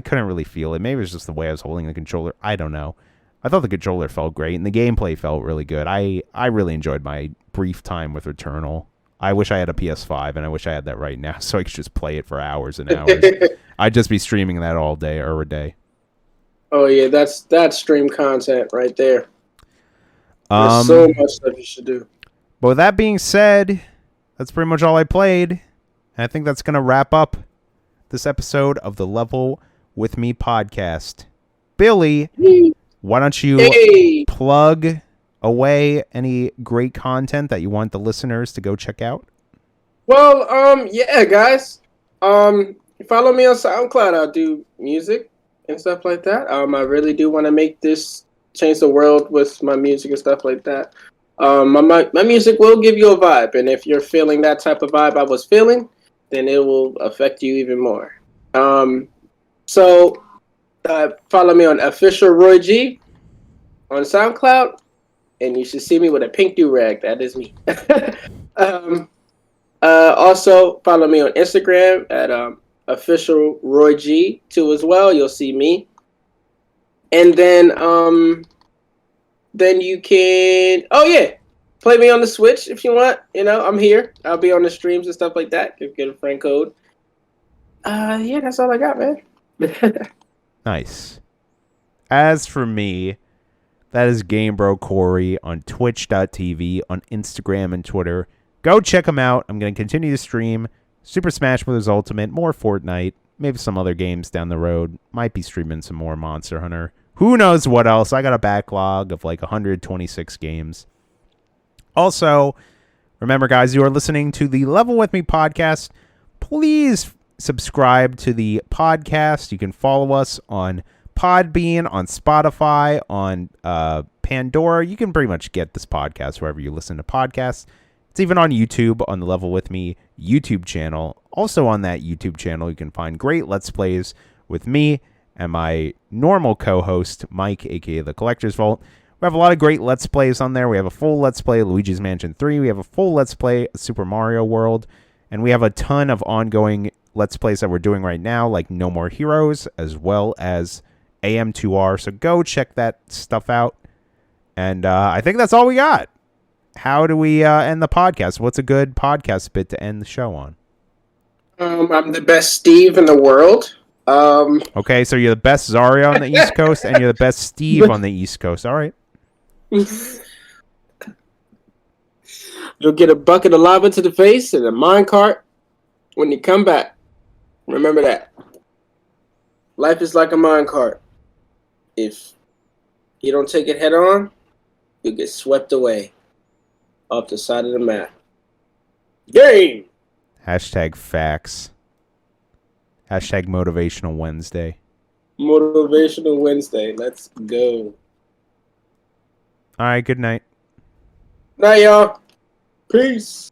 couldn't really feel it. Maybe it was just the way I was holding the controller. I don't know. I thought the controller felt great, and the gameplay felt really good. I really enjoyed my brief time with Returnal. I wish I had a PS5, and I wish I had that right now, so I could just play it for hours and hours. I'd just be streaming that all day, every day. Oh yeah, that's stream content right there. There's so much stuff you should do. But with that being said, that's pretty much all I played. And I think that's going to wrap up this episode of the Level With Me podcast. Billy, why don't you plug away any great content that you want the listeners to go check out? Well, yeah, guys. Follow me on SoundCloud. I do music and stuff like that. I really do want to change the world with my music and stuff like that. My music will give you a vibe, and if you're feeling that type of vibe I was feeling, then it will affect you even more. So follow me on Official Roy G on SoundCloud, and you should see me with a pink do-rag. That is me. Also, follow me on Instagram at Official Roy G too as well. You'll see me. And then you can, play me on the Switch if you want. I'm here. I'll be on the streams and stuff like that. Get a friend code. Yeah, that's all I got, man. Nice. As for me, that is Game Bro Corey on Twitch.tv, on Instagram and Twitter. Go check him out. I'm going to continue to stream Super Smash Bros. Ultimate, more Fortnite, maybe some other games down the road. Might be streaming some more Monster Hunter. Who knows what else? I got a backlog of like 126 games. Also, remember, guys, you are listening to the Level With Me podcast. Please subscribe to the podcast. You can follow us on Podbean, on Spotify, on Pandora. You can pretty much get this podcast wherever you listen to podcasts. It's even on YouTube, on the Level With Me YouTube channel. Also on that YouTube channel, you can find great Let's Plays with me and my normal co-host, Mike, a.k.a. The Collector's Vault. We have a lot of great Let's Plays on there. We have a full Let's Play Luigi's Mansion 3. We have a full Let's Play Super Mario World. And we have a ton of ongoing Let's Plays that we're doing right now, like No More Heroes, as well as AM2R. So go check that stuff out. And I think that's all we got. How do we end the podcast? What's a good podcast bit to end the show on? I'm the best Steve in the world. Okay, so you're the best Zarya on the East Coast, and you're the best Steve on the East Coast. All right. You'll get a bucket of lava to the face and a minecart when you come back. Remember that. Life is like a minecart. If you don't take it head on, you'll get swept away off the side of the map. Game! Hashtag facts. Hashtag Motivational Wednesday. Motivational Wednesday. Let's go. All right, good night. Night, y'all. Peace.